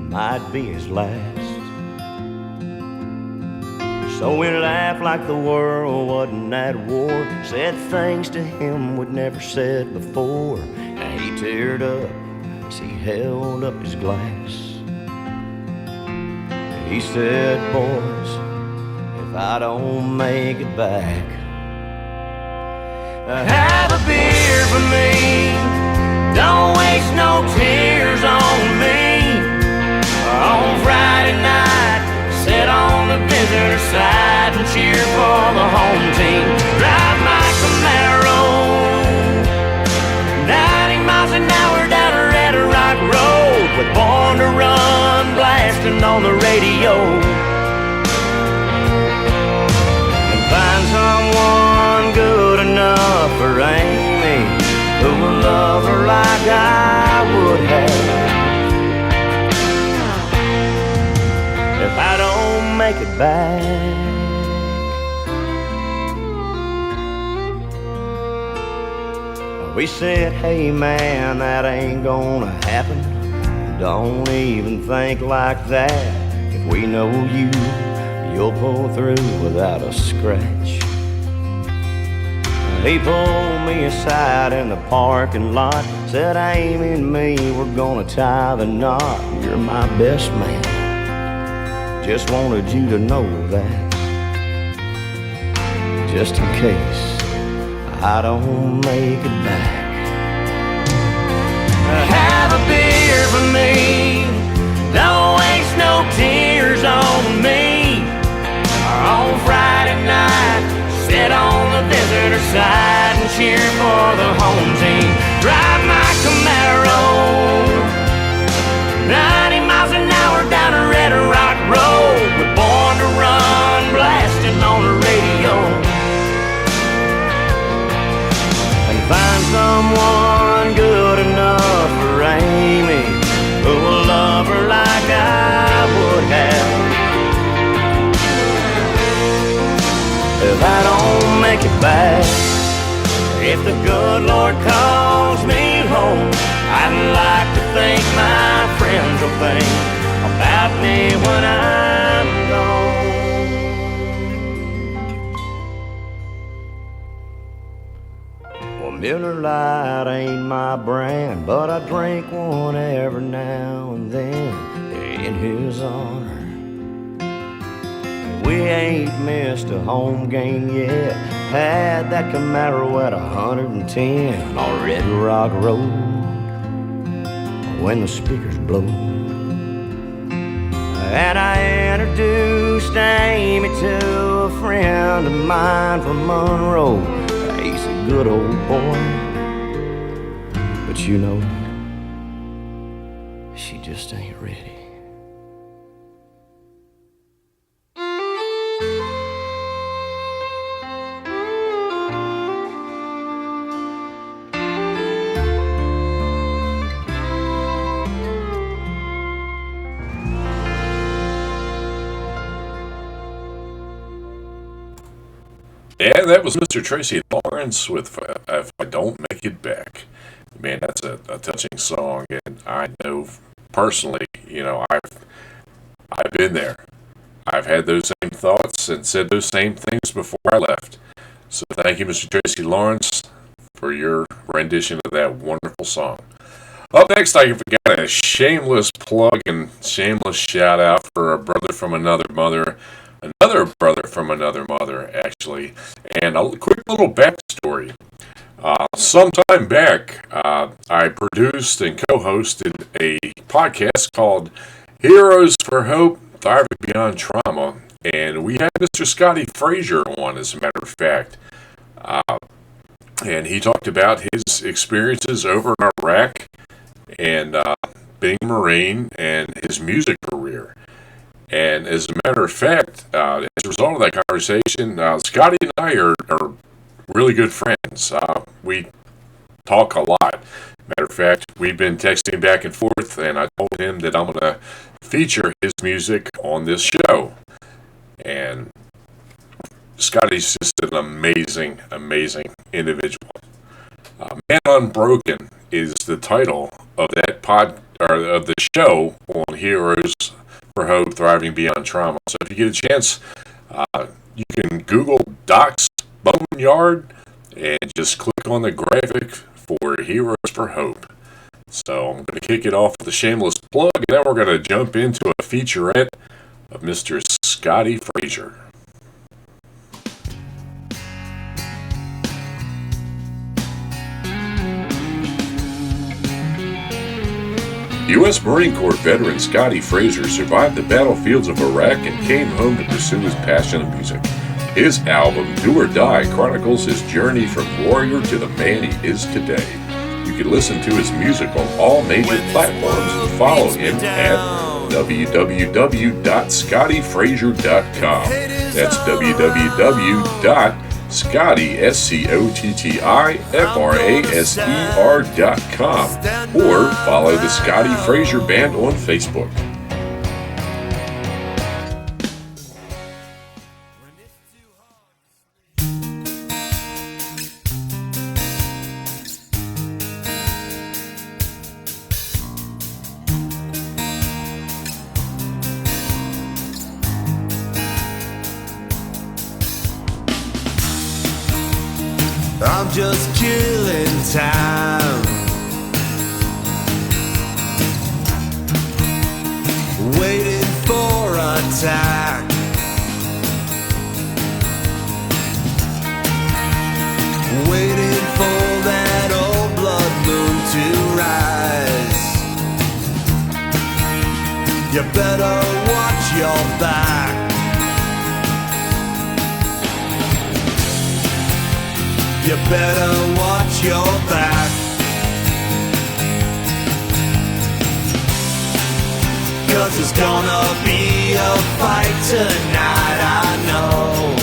might be his last. So we laughed like the world wasn't at war, said things to him we'd never said before, and he teared up as he held up his glass. He said, boys, if I don't make it back, have a beer for me. Don't waste no tears on me. On Friday night, sit on the visitor side and cheer for the home team. Drive my Camaro 90 miles an hour down a Red Rock Road with Born to Run blasting on the radio. And find someone good enough for Amy, who will love her like I would have. If I don't make it back, we said, hey man, that ain't gonna happen. Don't even think like that. If we know you, you'll pull through without a scratch. He pulled me aside in the parking lot, said, Amy and me, we're gonna tie the knot. You're my best man, just wanted you to know that, just in case I don't make it back. Have a beer for me, don't waste no tears on me. On Friday night, sit on the visitor side and cheer for the home team. Drive my Camaro 90 miles an hour down a Red Rock Road with Born to Run blasting on the radio. And find someone good enough for Amy, who will love her like I would have. If I don't make it back, if the good Lord calls me home, I'd like to think my friends will think about me when I'm gone. Well, Miller Lite ain't my brand, but I drink one every now and then in his honor. We ain't missed a home game yet. Had that Camaro at 110 on Red Rock Road when the speakers blow. And I introduced Amy to a friend of mine from Monroe. He's a good old boy, but you know, she just ain't ready. Yeah, that was Mr. Tracy Lawrence with If I Don't Make It Back. Man, that's a touching song, and I know personally, I've been there. I've had those same thoughts and said those same things before I left. So thank you, Mr. Tracy Lawrence, for your rendition of that wonderful song. Up next, I got a shameless plug and shameless shout out for a brother from another mother. Another brother from another mother, actually. And a quick little backstory. Some time back, I produced and co-hosted a podcast called Heroes for Hope, Thriving Beyond Trauma. And we had Mr. Scotty Frazier on, as a matter of fact. And he talked about his experiences over in Iraq and being a Marine and his music career. And as a matter of fact, as a result of that conversation, Scotty and I are really good friends. We talk a lot. Matter of fact, we've been texting back and forth, and I told him that I'm going to feature his music on this show. And Scotty's just an amazing, amazing individual. Man Unbroken is the title of that of the show on Heroes for Hope, Thriving Beyond Trauma. So if you get a chance, you can Google Doc's Boneyard and just click on the graphic for Heroes for Hope. So I'm going to kick it off with a shameless plug, and then we're going to jump into a featurette of Mr. Scotty Frazier. U.S. Marine Corps veteran Scotty Frazier survived the battlefields of Iraq and came home to pursue his passion of music. His album, Do or Die, chronicles his journey from warrior to the man he is today. You can listen to his music on all major platforms and follow him at www.scottyfrazier.com. That's www.scottyfrazier.com, or follow the Scotty Frazier Band on Facebook. I'm just killing time, waiting for attack, waiting for that old blood moon to rise. You better watch your back. You better watch your back, 'cause there's gonna be a fight tonight, I know,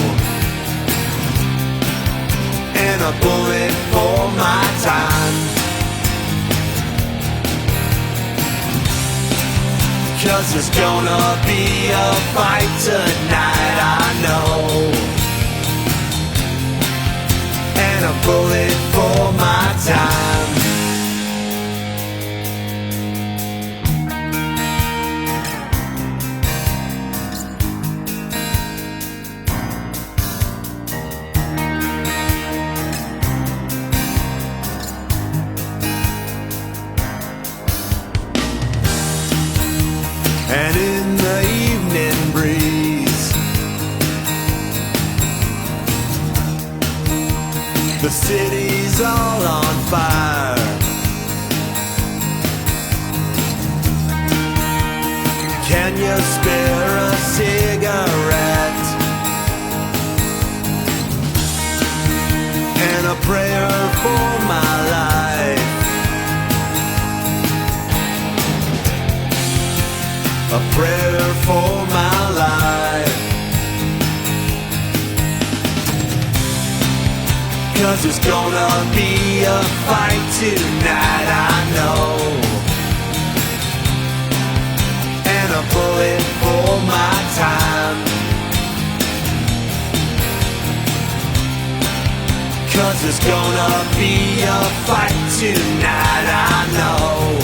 and a bullet for my time, 'cause there's gonna be a fight tonight, I know, and a bullet for my time. And in the evening breeze, the city's all on fire. Can you spare a cigarette and a prayer for my life? A prayer for my life, 'cause there's gonna be a fight tonight, I know, and a bullet for my time, 'cause there's gonna be a fight tonight, I know,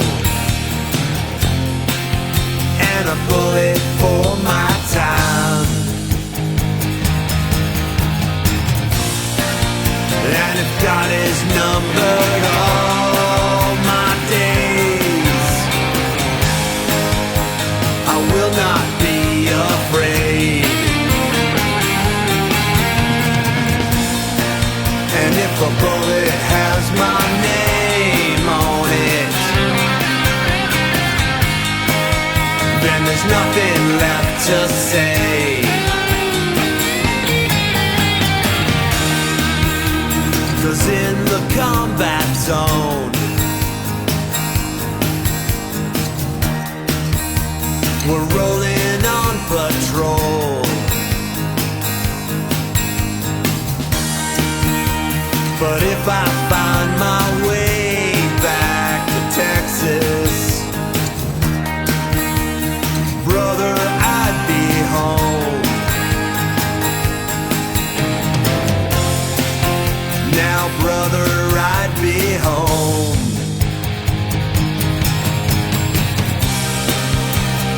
and a bullet for my time. And if God has numbered all my days, I will not be afraid. And if a bullet has my name on it, then there's nothing left to say. 'Cause in the combat zone, we're rolling on patrol, but if I find my way back to Texas, brother, I'd be home. Now, brother, I'd be home.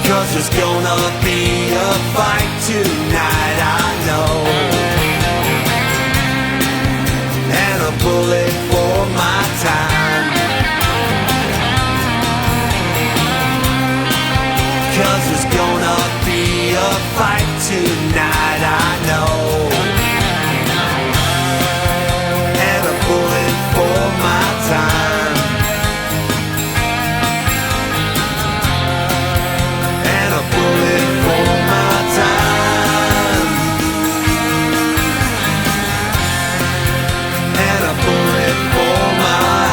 'Cause there's gonna be a fight tonight, I know, and a bullet for my time. 'Cause there's gonna be a time. And a bullet for my time. And a bullet for my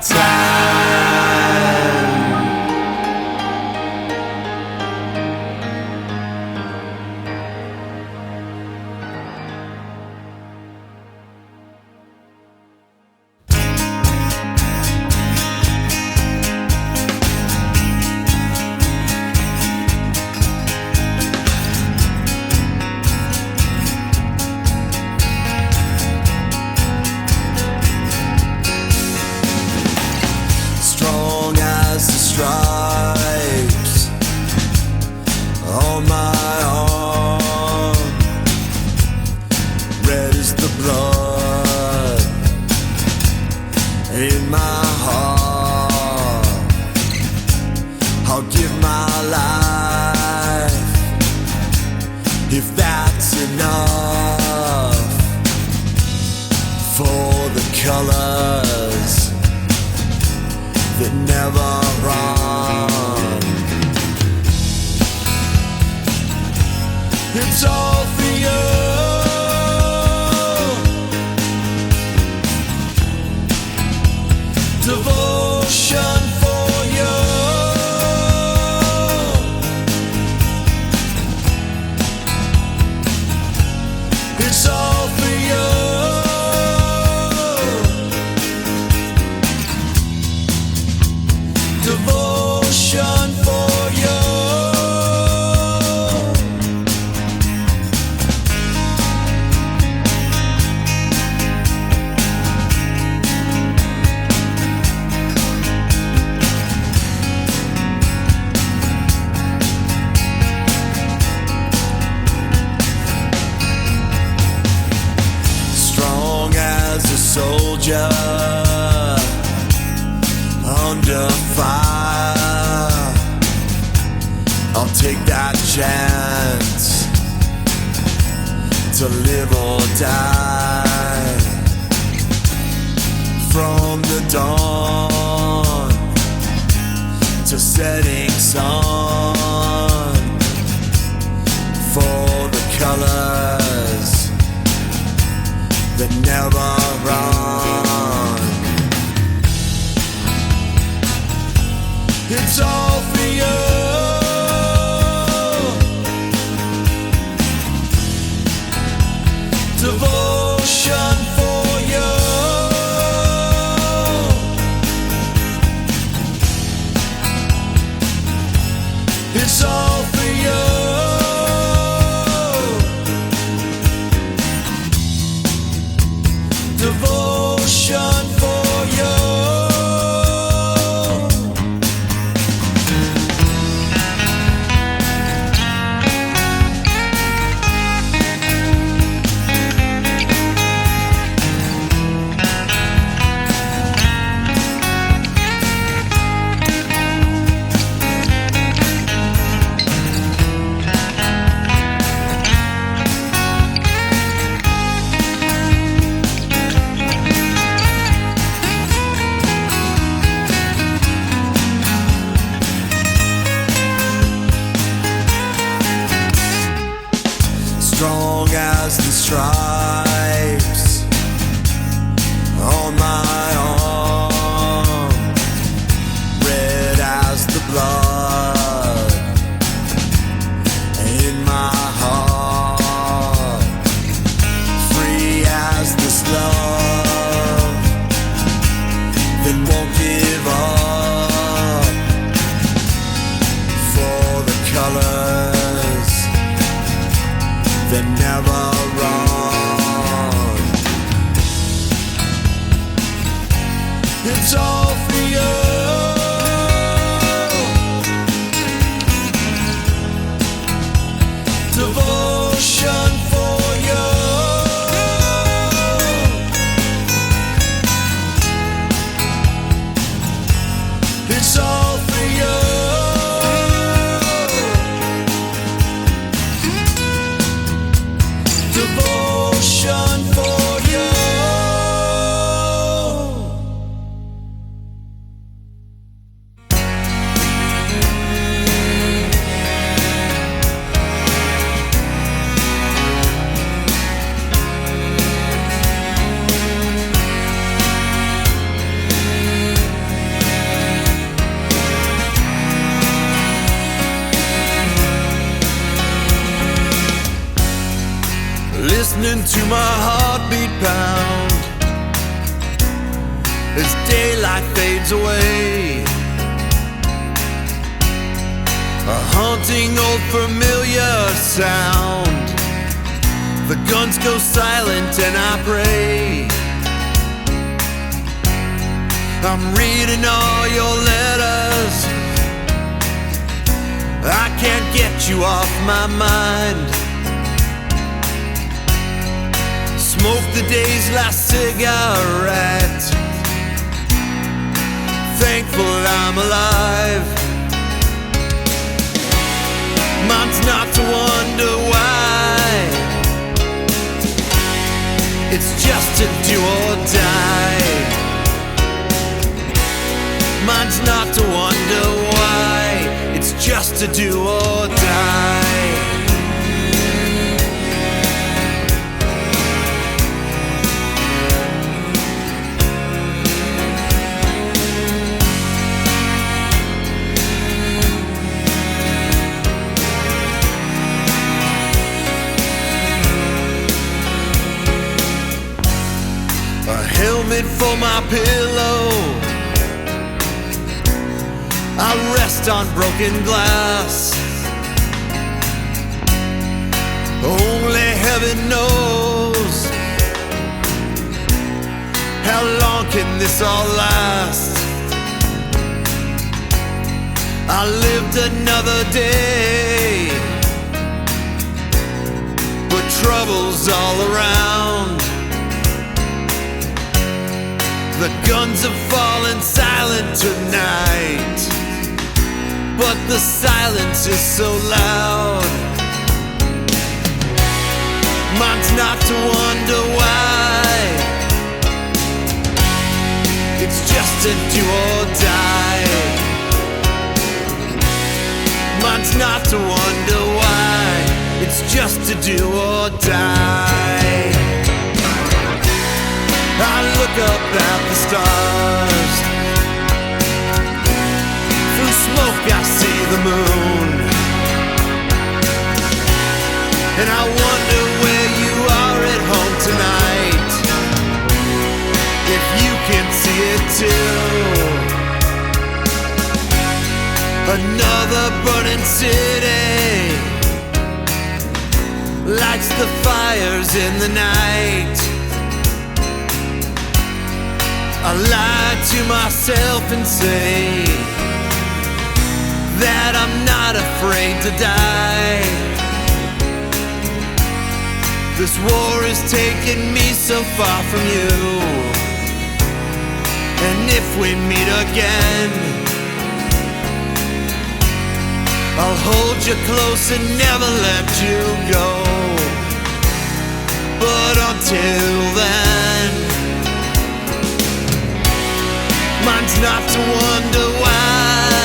time. Strong as the stripes on my arm, red as the blood in my heart. I'll give my life if that's enough for the colors that never run. It's all for you. Devotion for you. It's all for you. Devotion for you. Strong as a soldier under fire. I'll take that chance to live or die. From the dawn to setting sun, for the colors that never run. It's all for you. Devotion for you. It's all for you. Devotion for you. Strong as the stripes on my arm, red as the blood in my heart, free as this love that won't give up for the colors that never run. It's all for you. Devotion for you. It's all for you. Devotion for you. as daylight fades away. A haunting old familiar sound. The guns go silent and I pray. I'm reading all your letters. I can't get you off my mind. Smoke the day's last cigarette. Thankful I'm alive. Mine's not to wonder why. It's just to do or die. Mine's not to wonder why. It's just to do or die. A helmet for my pillow. I rest on broken glass. Only heaven knows how long can this all last. I lived another day, but trouble's all around. The guns have fallen silent tonight, but the silence is so loud. Mine's not to wonder why. It's just to do or die. Mine's not to wonder why. It's just to do or die. I look up at the stars. Through smoke I see the moon. And I wonder where you are at home tonight. If you can see it too. Another burning city lights the fires in the night. I lie to myself and say that I'm not afraid to die. This war is taking me so far from you. And if we meet again, I'll hold you close and never let you go. But until then, mine's not to wonder why.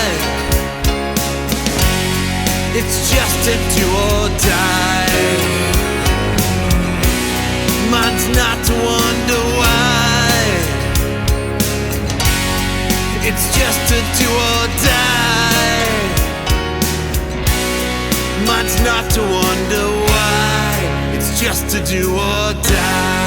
It's just to do or die. Mine's not to wonder why. It's just to do or die. Mine's not to wonder why. It's just to do or die.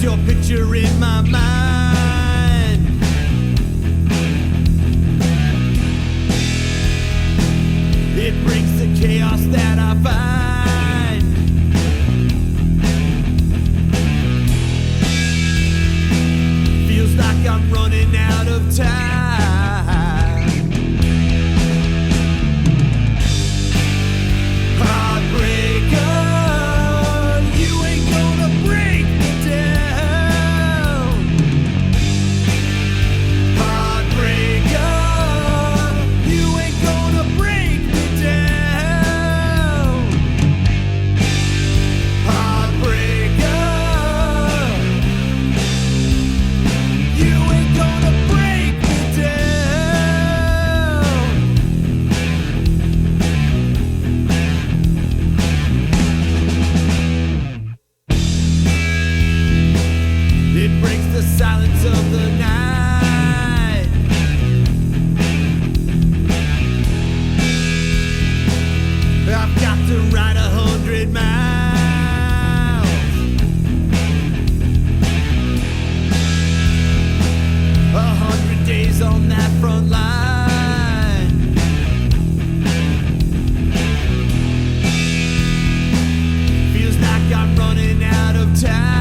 your picture in my mind. It brings the chaos that I find. Feels like I'm running out of time. Silence of the night. I've got to ride 100 miles. 100 days on that front line. Feels like I'm running out of time.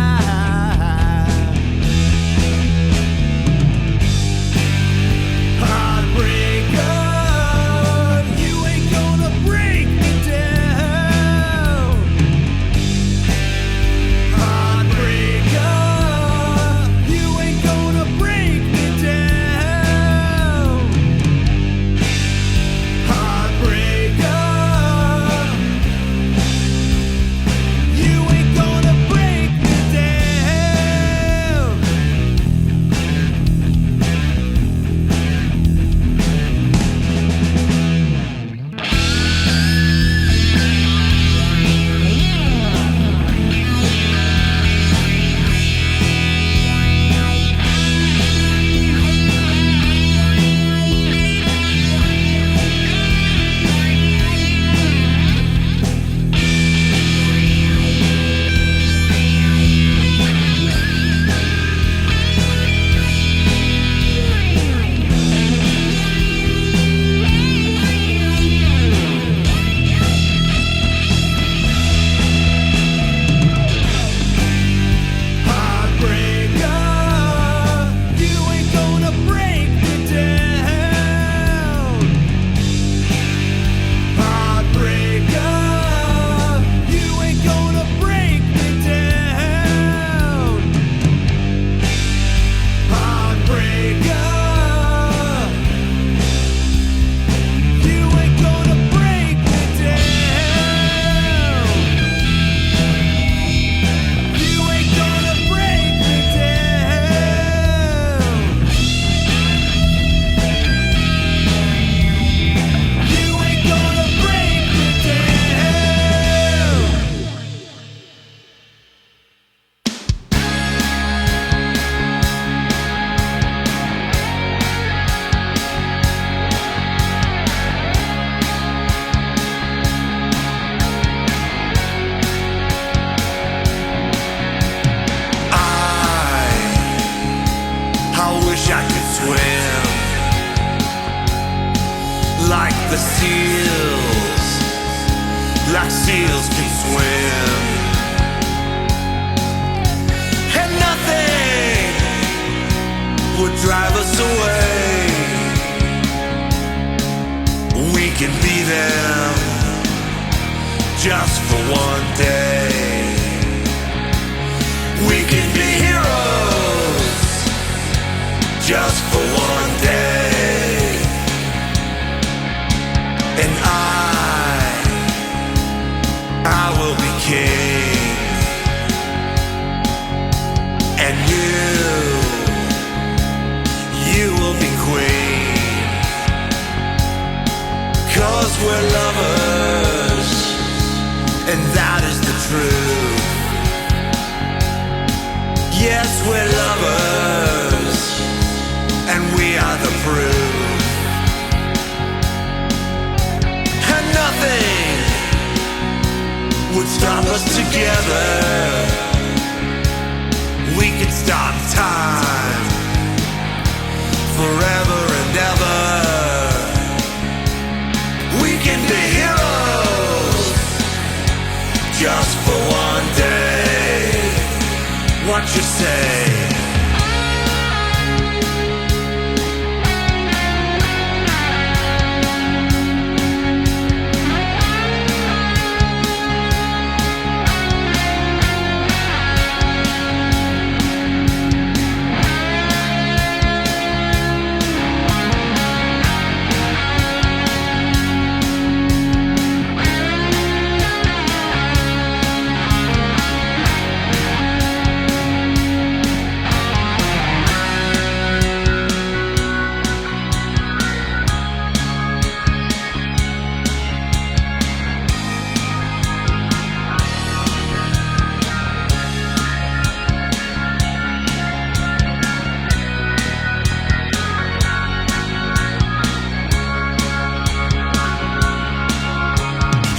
Like seals can swim, and nothing would drive us away. We can be them just for one day. We can be heroes just for one day. And I will be king, and you will be queen. 'Cause we're lovers, and that is the truth. Yes, we're lovers, and we are the proof. And nothing would stop us together. We what you say.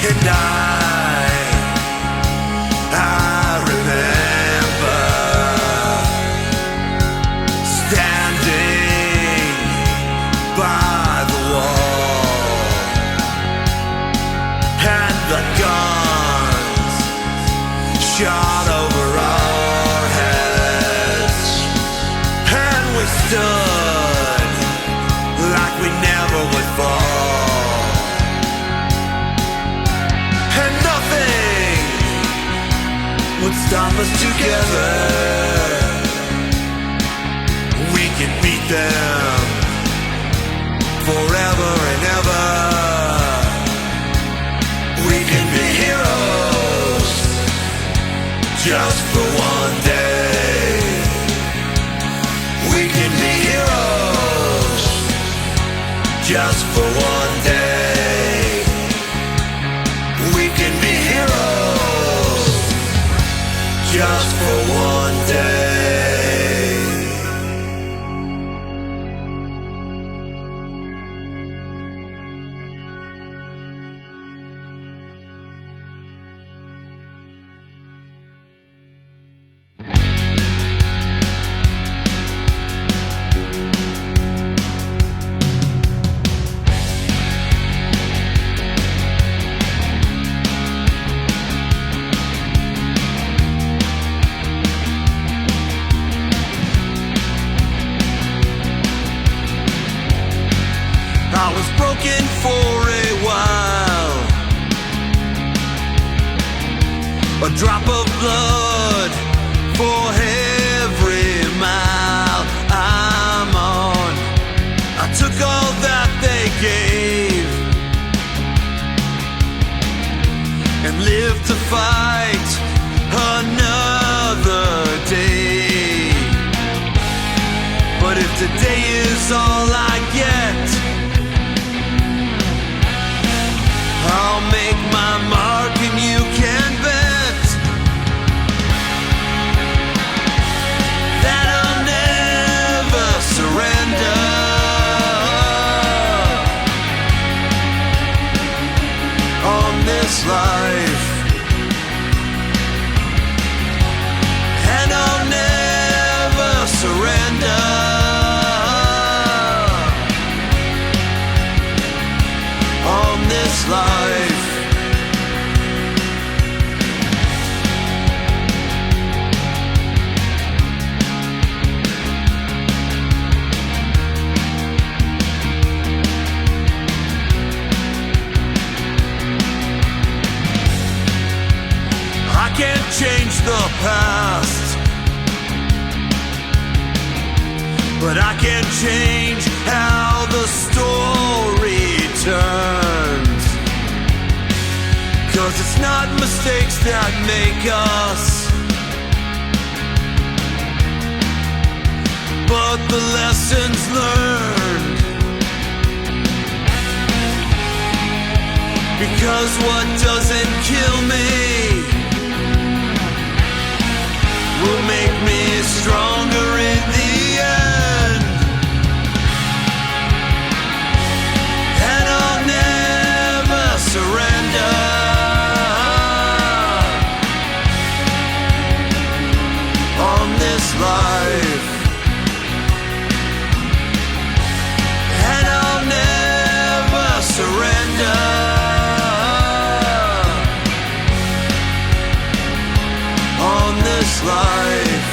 And I remember standing by the wall, and the guns shot over our heads, and we stood like we never would fall. Would stop us together. We can beat them forever and ever. We can be heroes just for one day. We can be heroes just for one day. We can be heroes just for one day. I was broken for a while, a drop of blood for every mile I'm on. I took all that they gave and lived to fight another day. But if today is all I get, I'll make my mark and you can bet that I'll never surrender. On this life, and I'll never surrender. On this life, I can't change the past, but I can change how the story turns. 'Cause it's not mistakes that make us, but the lessons learned. Because what doesn't kill me will make me stronger in the end. And I'll never surrender. On this life, and I'll never surrender. On this life,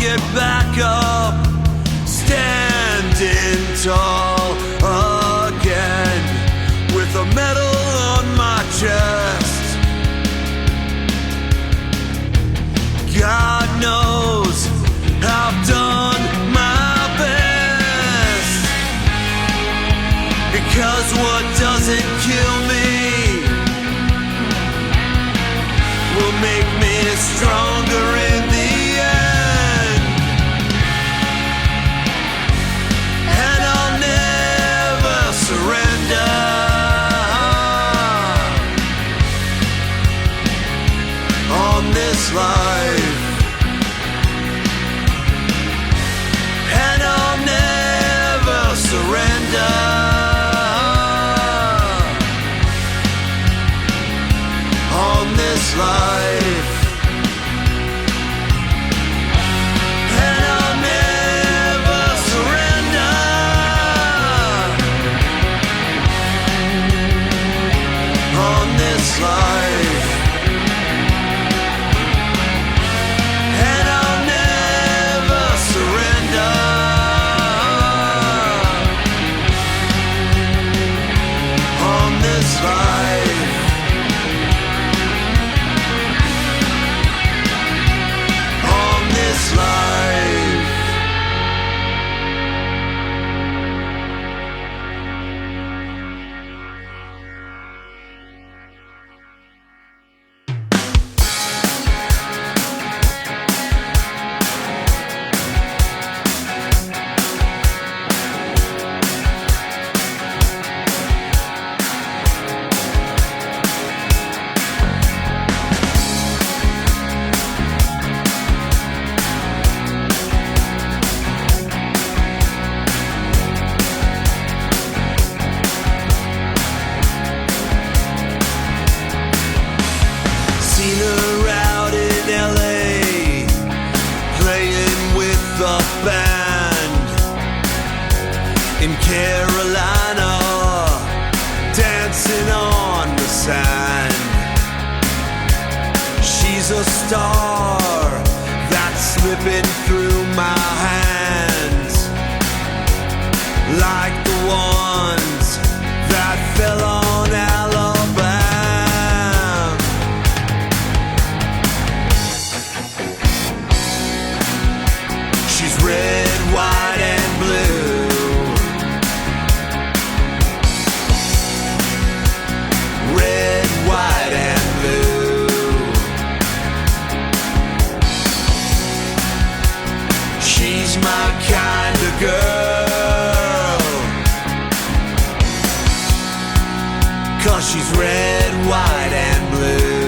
get back up, standing tall again, with a medal on my chest. God knows I've done my best, because what doesn't kill me will make me stronger in the end. And I'll never surrender on this life. And I'll never surrender on this life. And I'll never surrender on this life. And I'll never surrender on this life. On this life. Seen her out in LA, playing with the band. In Carolina, dancing on the sand. She's a star that's slipping through my hands, like the ones that fell on Alabama. She's red, white, and blue. Red, white, and blue. She's my kind of girl, 'cause she's red, white, and blue.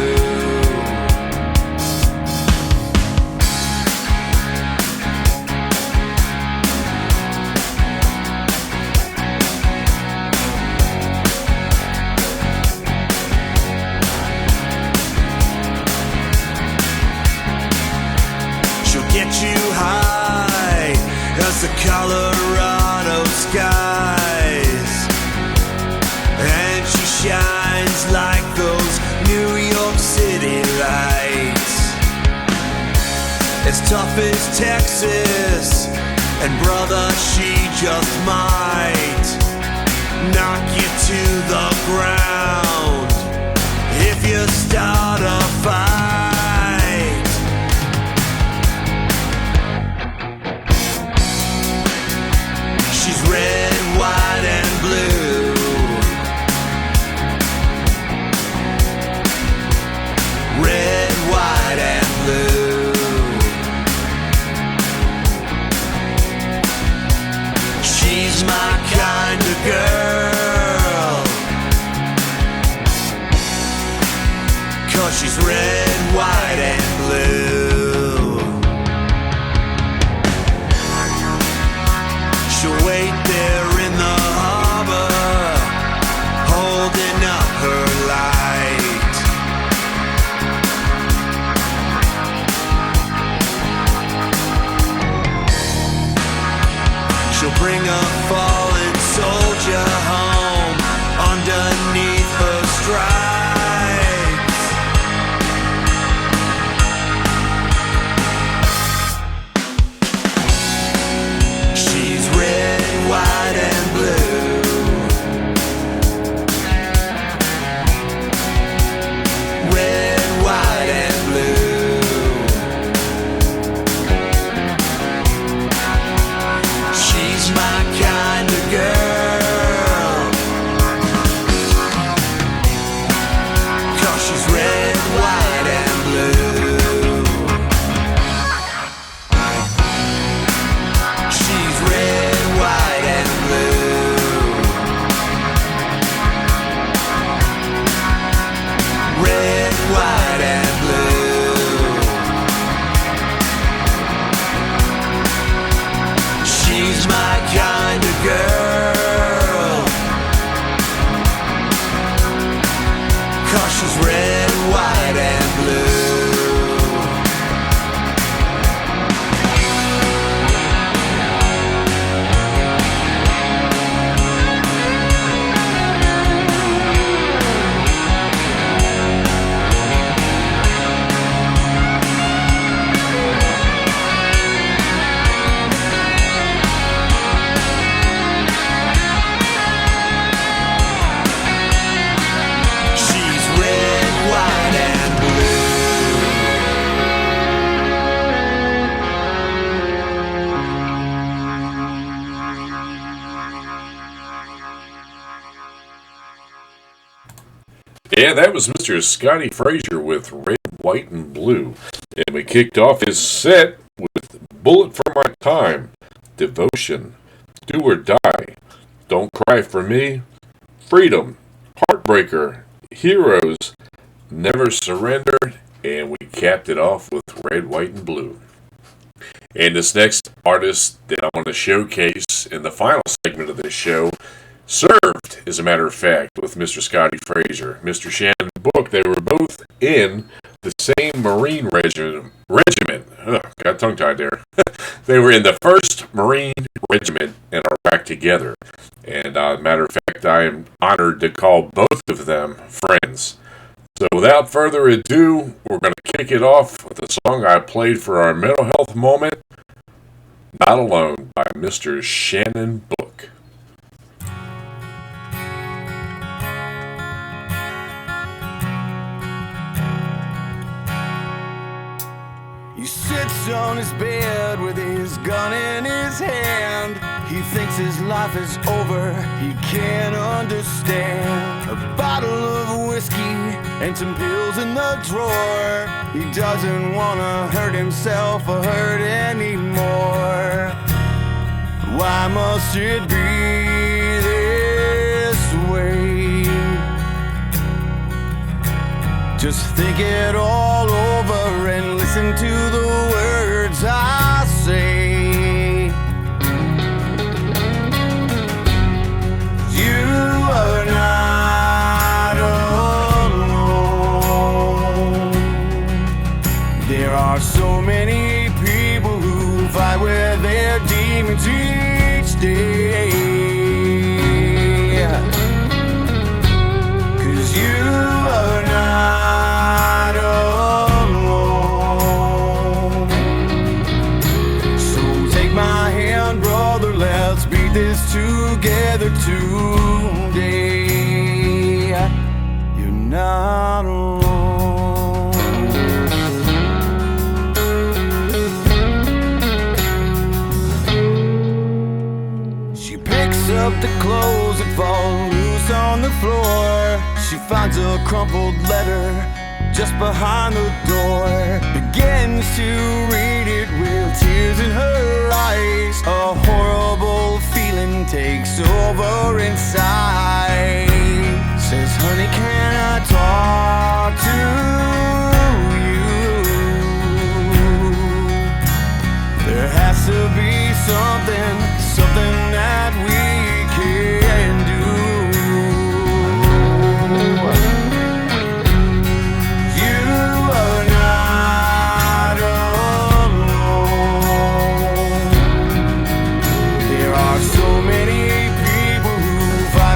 She'll get you high as the Colorado skies, and she shines like those New York City lights. As tough as Texas, and brother, she just might knock you to the ground if you start a fight. She's red, white, and blue. Red, white, and blue. She's my kind of girl, 'cause she's red, white, and blue. She'll wait there in the harbor, holding up her light. She'll bring a fallen soldier home underneath her stripes. She's red, white, and blue. Yeah, that was Mr. Scotty Frazier with Red, White, and Blue. And we kicked off his set with Bullet for My Time, Devotion, Do or Die, Don't Cry for Me, Freedom, Heartbreaker, Heroes, Never Surrender, and we capped it off with Red, White, and Blue. And this next artist that I want to showcase in the final segment of this show served, as a matter of fact, with Mr. Scotty Frazier, Mr. Shannon Book. They were both in the same Marine regiment. Got tongue-tied there. They were in the 1st Marine Regiment in Iraq together. And, matter of fact, I am honored to call both of them friends. So without further ado, we're going to kick it off with a song I played for our mental health moment, Not Alone, by Mr. Shannon Book. He sits on his bed with his gun in his hand. He thinks his life is over, he can't understand. A bottle of whiskey and some pills in the drawer. He doesn't wanna hurt himself or hurt anymore. Why must it be this way? Just think it all over and listen to the words I say. You are not alone. There are so many people who fight with their demons each day. 'Cause you are not alone. So take my hand, brother, let's beat this together today. You're not alone. She picks up the clothes that fall loose on the floor. She finds a crumpled letter just behind the door. Begins to read it with tears in her eyes. A horrible feeling takes over inside. Says, honey, can I talk to you? There has to be something that we can do. You are not alone. There are so many people who fight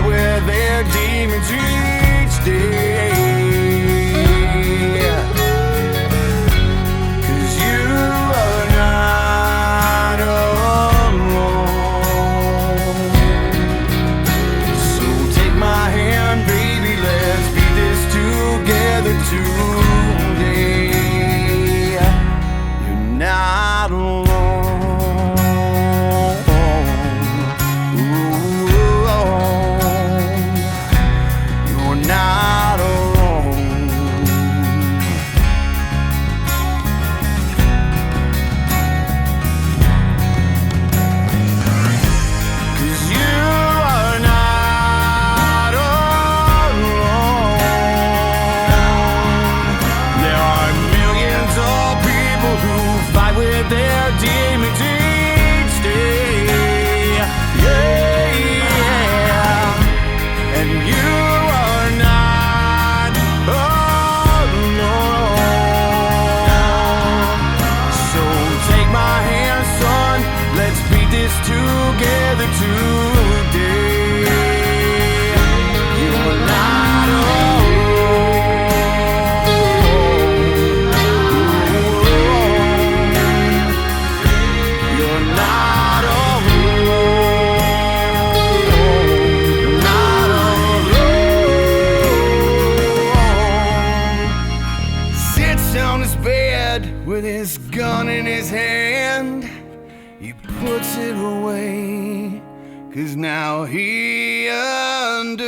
'cause now he understands.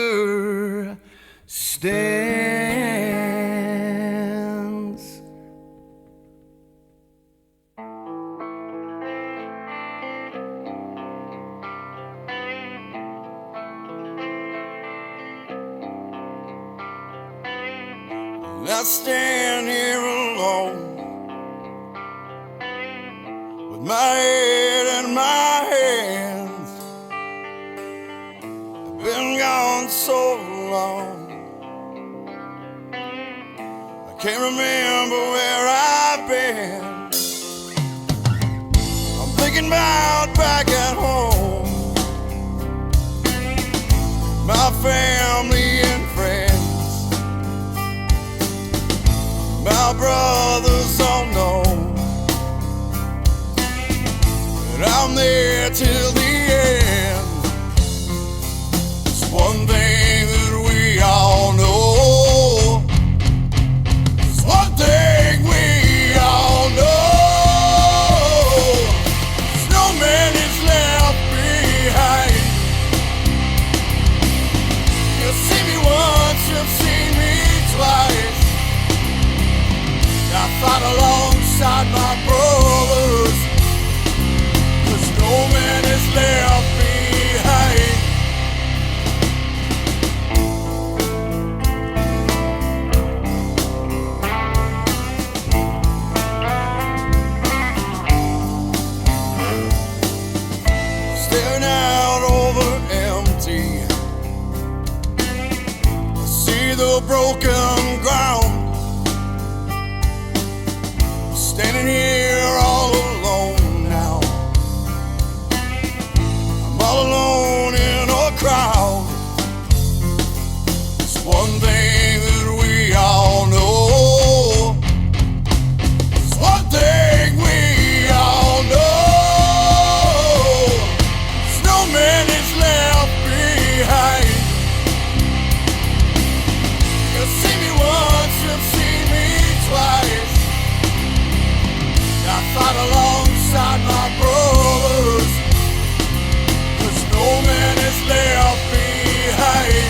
I stand here alone with my head in my hands. I've been gone so long, I can't remember where I've been. I'm thinking about back at home, my family and friends, my brothers unknown, and I'm there till the end. It's one thing that we all know. It's one thing we all know. No man is left behind. You'll see me once, you'll see me twice. I fought alongside my brothers, 'cause no man is left behind. Staring out over empty, I see the broken ground. Standing here all alone now, I'm all alone in a crowd. It's one thing that we all know. It's one thing we all know. There's no man is left behind. You'll see me once, you'll see me twice. I fought alongside my brothers, 'cause no man is left behind.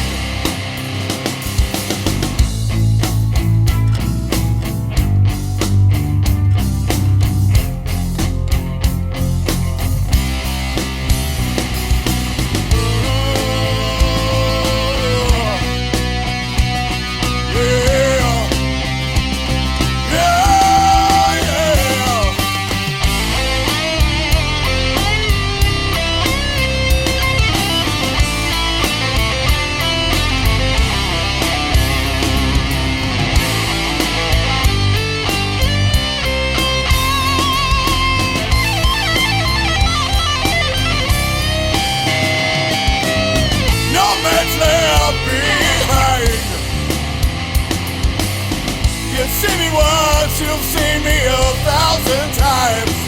See me once, you've seen me 1,000 times.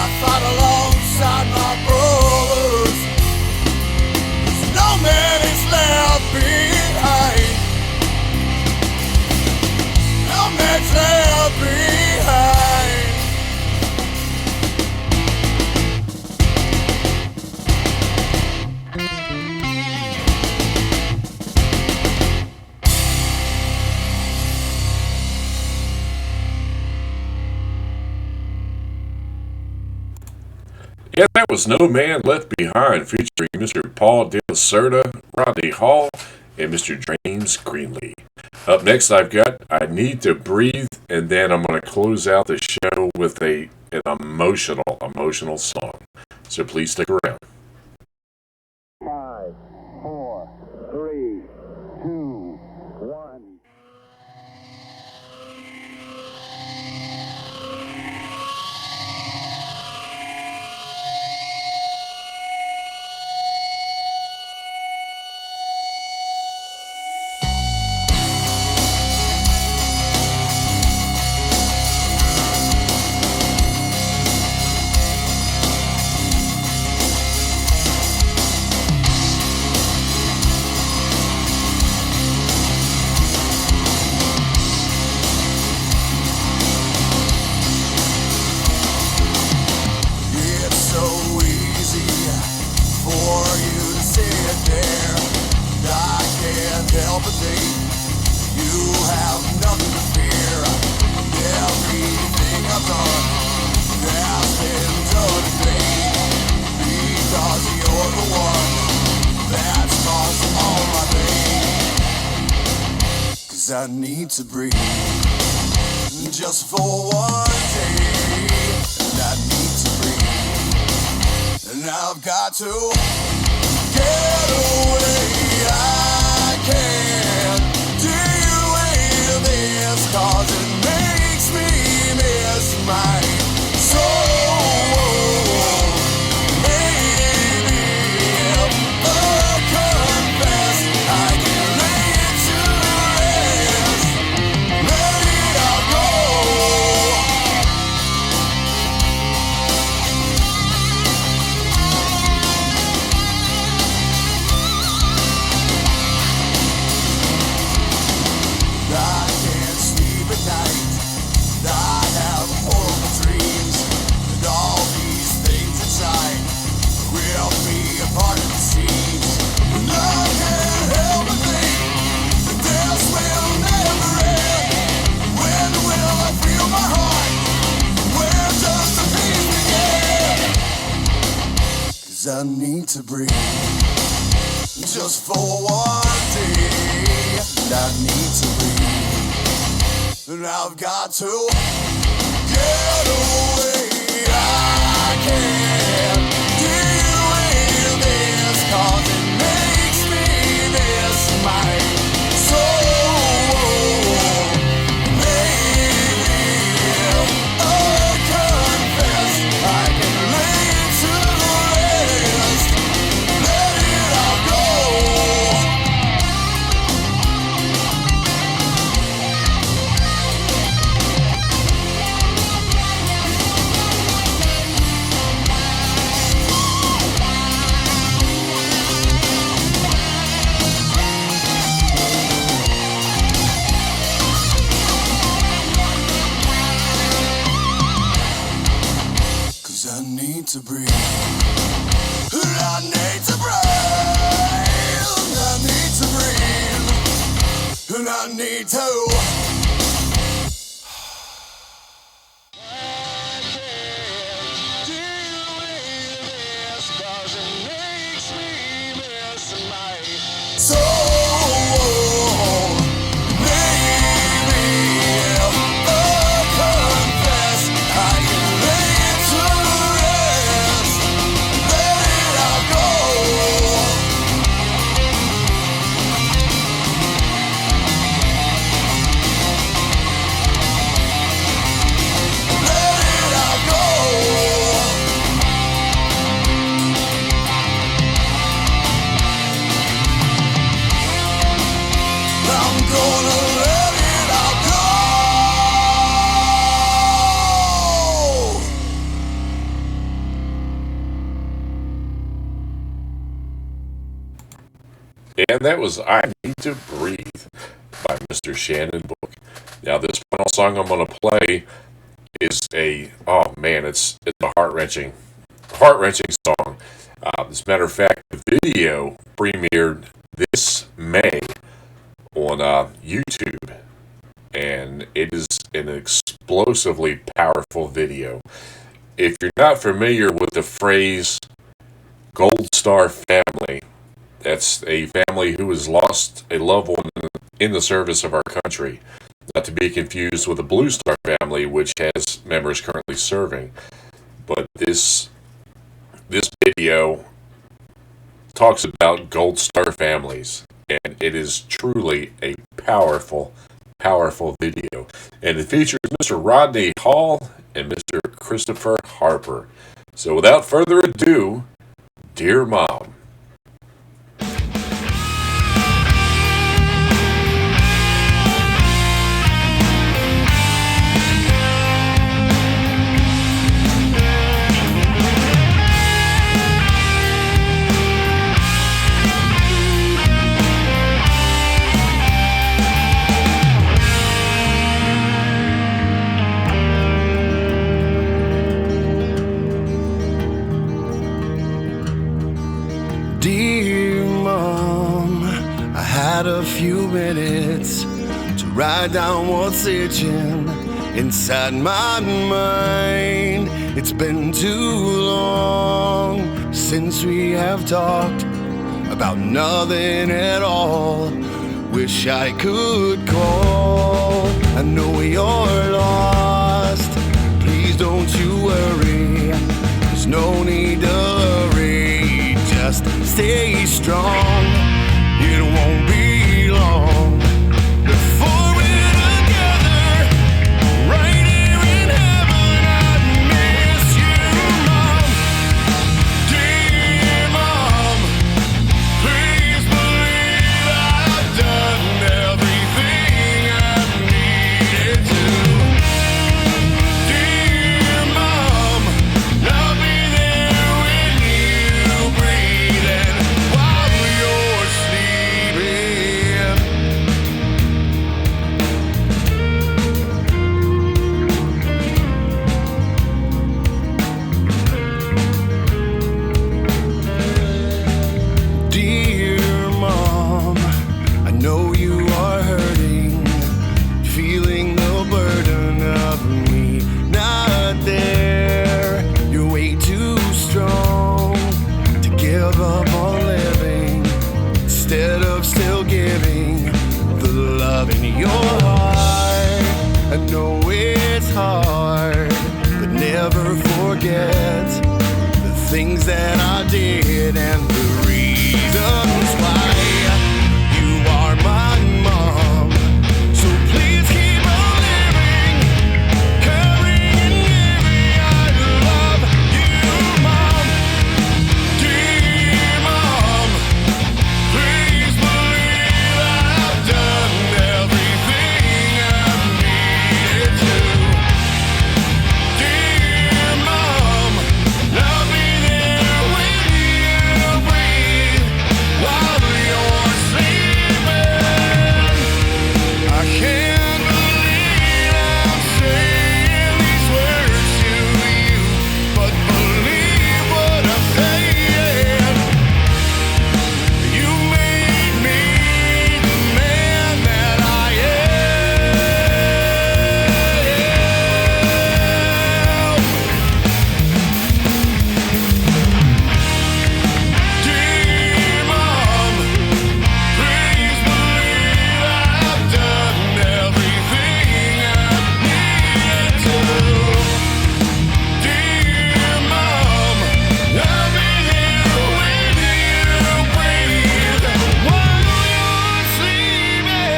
I fought alongside my brothers, 'cause no man is left behind. No man's left behind. Yeah, that was No Man Left Behind, featuring Mr. Paul De La Cerda, Rodney Hall, and Mr. James Greenlee. Up next, I've got I Need to Breathe, and then I'm going to close out the show with an emotional song. So please stick around. 5, 4, 3, 2, 1. everything. You have nothing to fear. Everything I've done has been done in vain. Because you're the one that's caused all my pain. 'Cause I need to breathe just for one day. And I need to breathe. And I've got to get away. I can't deal with this 'cause it makes me miss my soul. Maybe if I confess, I can lay it to rest. Let it all go. I can't sleep at night. I have horrible dreams, and all these things inside rip me apart at the seams. And I can't help but think that this will never end. When will I feel my heart? Where does the peace begin? 'Cause I need to breathe just for one day. And I need to breathe. And I've got to get away. I can't deal with this 'cause it makes me miss my soul. Maybe if I confess, I can lay it to rest. Let it all go. I need to breathe. And I need to breathe. And I need to breathe. And I need to. And that was I Need to Breathe by Mr. Shannon Book. Now, this final song I'm going to play is it's a heart-wrenching song. As a matter of fact, the video premiered this May on YouTube, and it is an explosively powerful video. If you're not familiar with the phrase Gold Star family, that's a family who has lost a loved one in the service of our country. Not to be confused with the Blue Star family, which has members currently serving. But this video talks about Gold Star families, and it is truly a powerful, powerful video. And it features Mr. Rodney Hall and Mr. Christopher Harper. So without further ado, Dear Mom. got a few minutes to write down what's itching inside my mind. It's been too long since we have talked about nothing at all. Wish I could call. I know you're lost. Please don't you worry. There's no need to hurry. Just stay strong. It won't be long before we're together. Right here in heaven. I miss you, Mom. Dear Mom, please believe I've done everything I needed to. Dear Mom, I'll be there when you breathe and while you're sleeping. Dear Mom, I know you are hurting, feeling the burden of me not there. You're way too strong to give up on living instead of still giving the love in your heart. I know it's hard, but never forget the things that I did and the reasons why you are my mom. So please keep on living, caring and giving. I love you, Mom. Dear Mom, please believe I've done everything I needed to. Dear Mom, I'll be there when you breathe while you're sleeping. I can't believe I'm saying these words to you, but believe what I'm saying. You made me the man that I am. Dear Mom, please believe I've done everything I needed to. Dear Mom, I'll be here when you breathe while you're sleeping.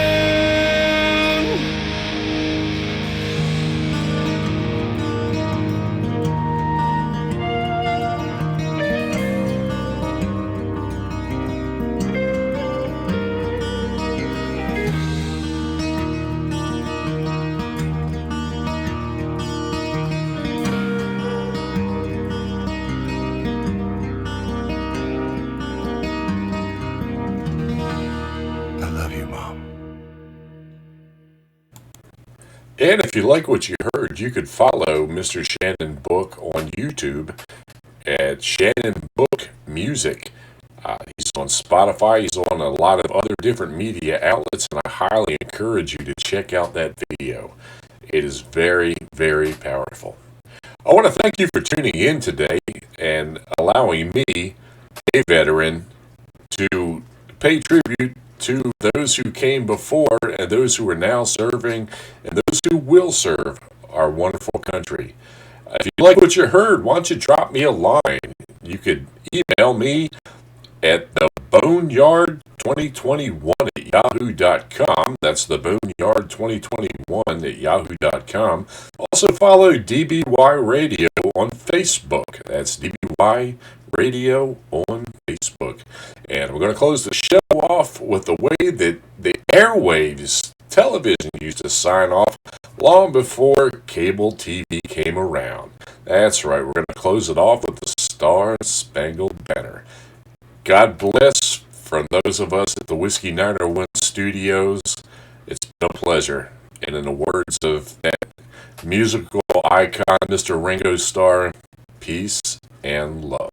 I love you, Mom. And if you like what you heard, you could follow Mr. Shannon Book on YouTube at Shannon Book Music. He's on Spotify. He's on a lot of other different media outlets, and I highly encourage you to check out that video. It is very, very powerful. I want to thank you for tuning in today and allowing me, a veteran, to pay tribute to those who came before and those who are now serving and those who will serve our wonderful country. If you like what you heard, why don't you drop me a line? You could email me at theboneyard2021 at yahoo.com. That's theboneyard2021 at yahoo.com. Also follow DBY Radio on Facebook. That's DBY Radio on Facebook. And we're going to close the show off with the way that the airwaves television used to sign off long before cable TV came around. That's right, we're going to close it off with the Star-Spangled Banner. God bless from those of us at the Whiskey 901 Studios. It's been a pleasure. And in the words of that musical icon, Mr. Ringo Starr, peace and love.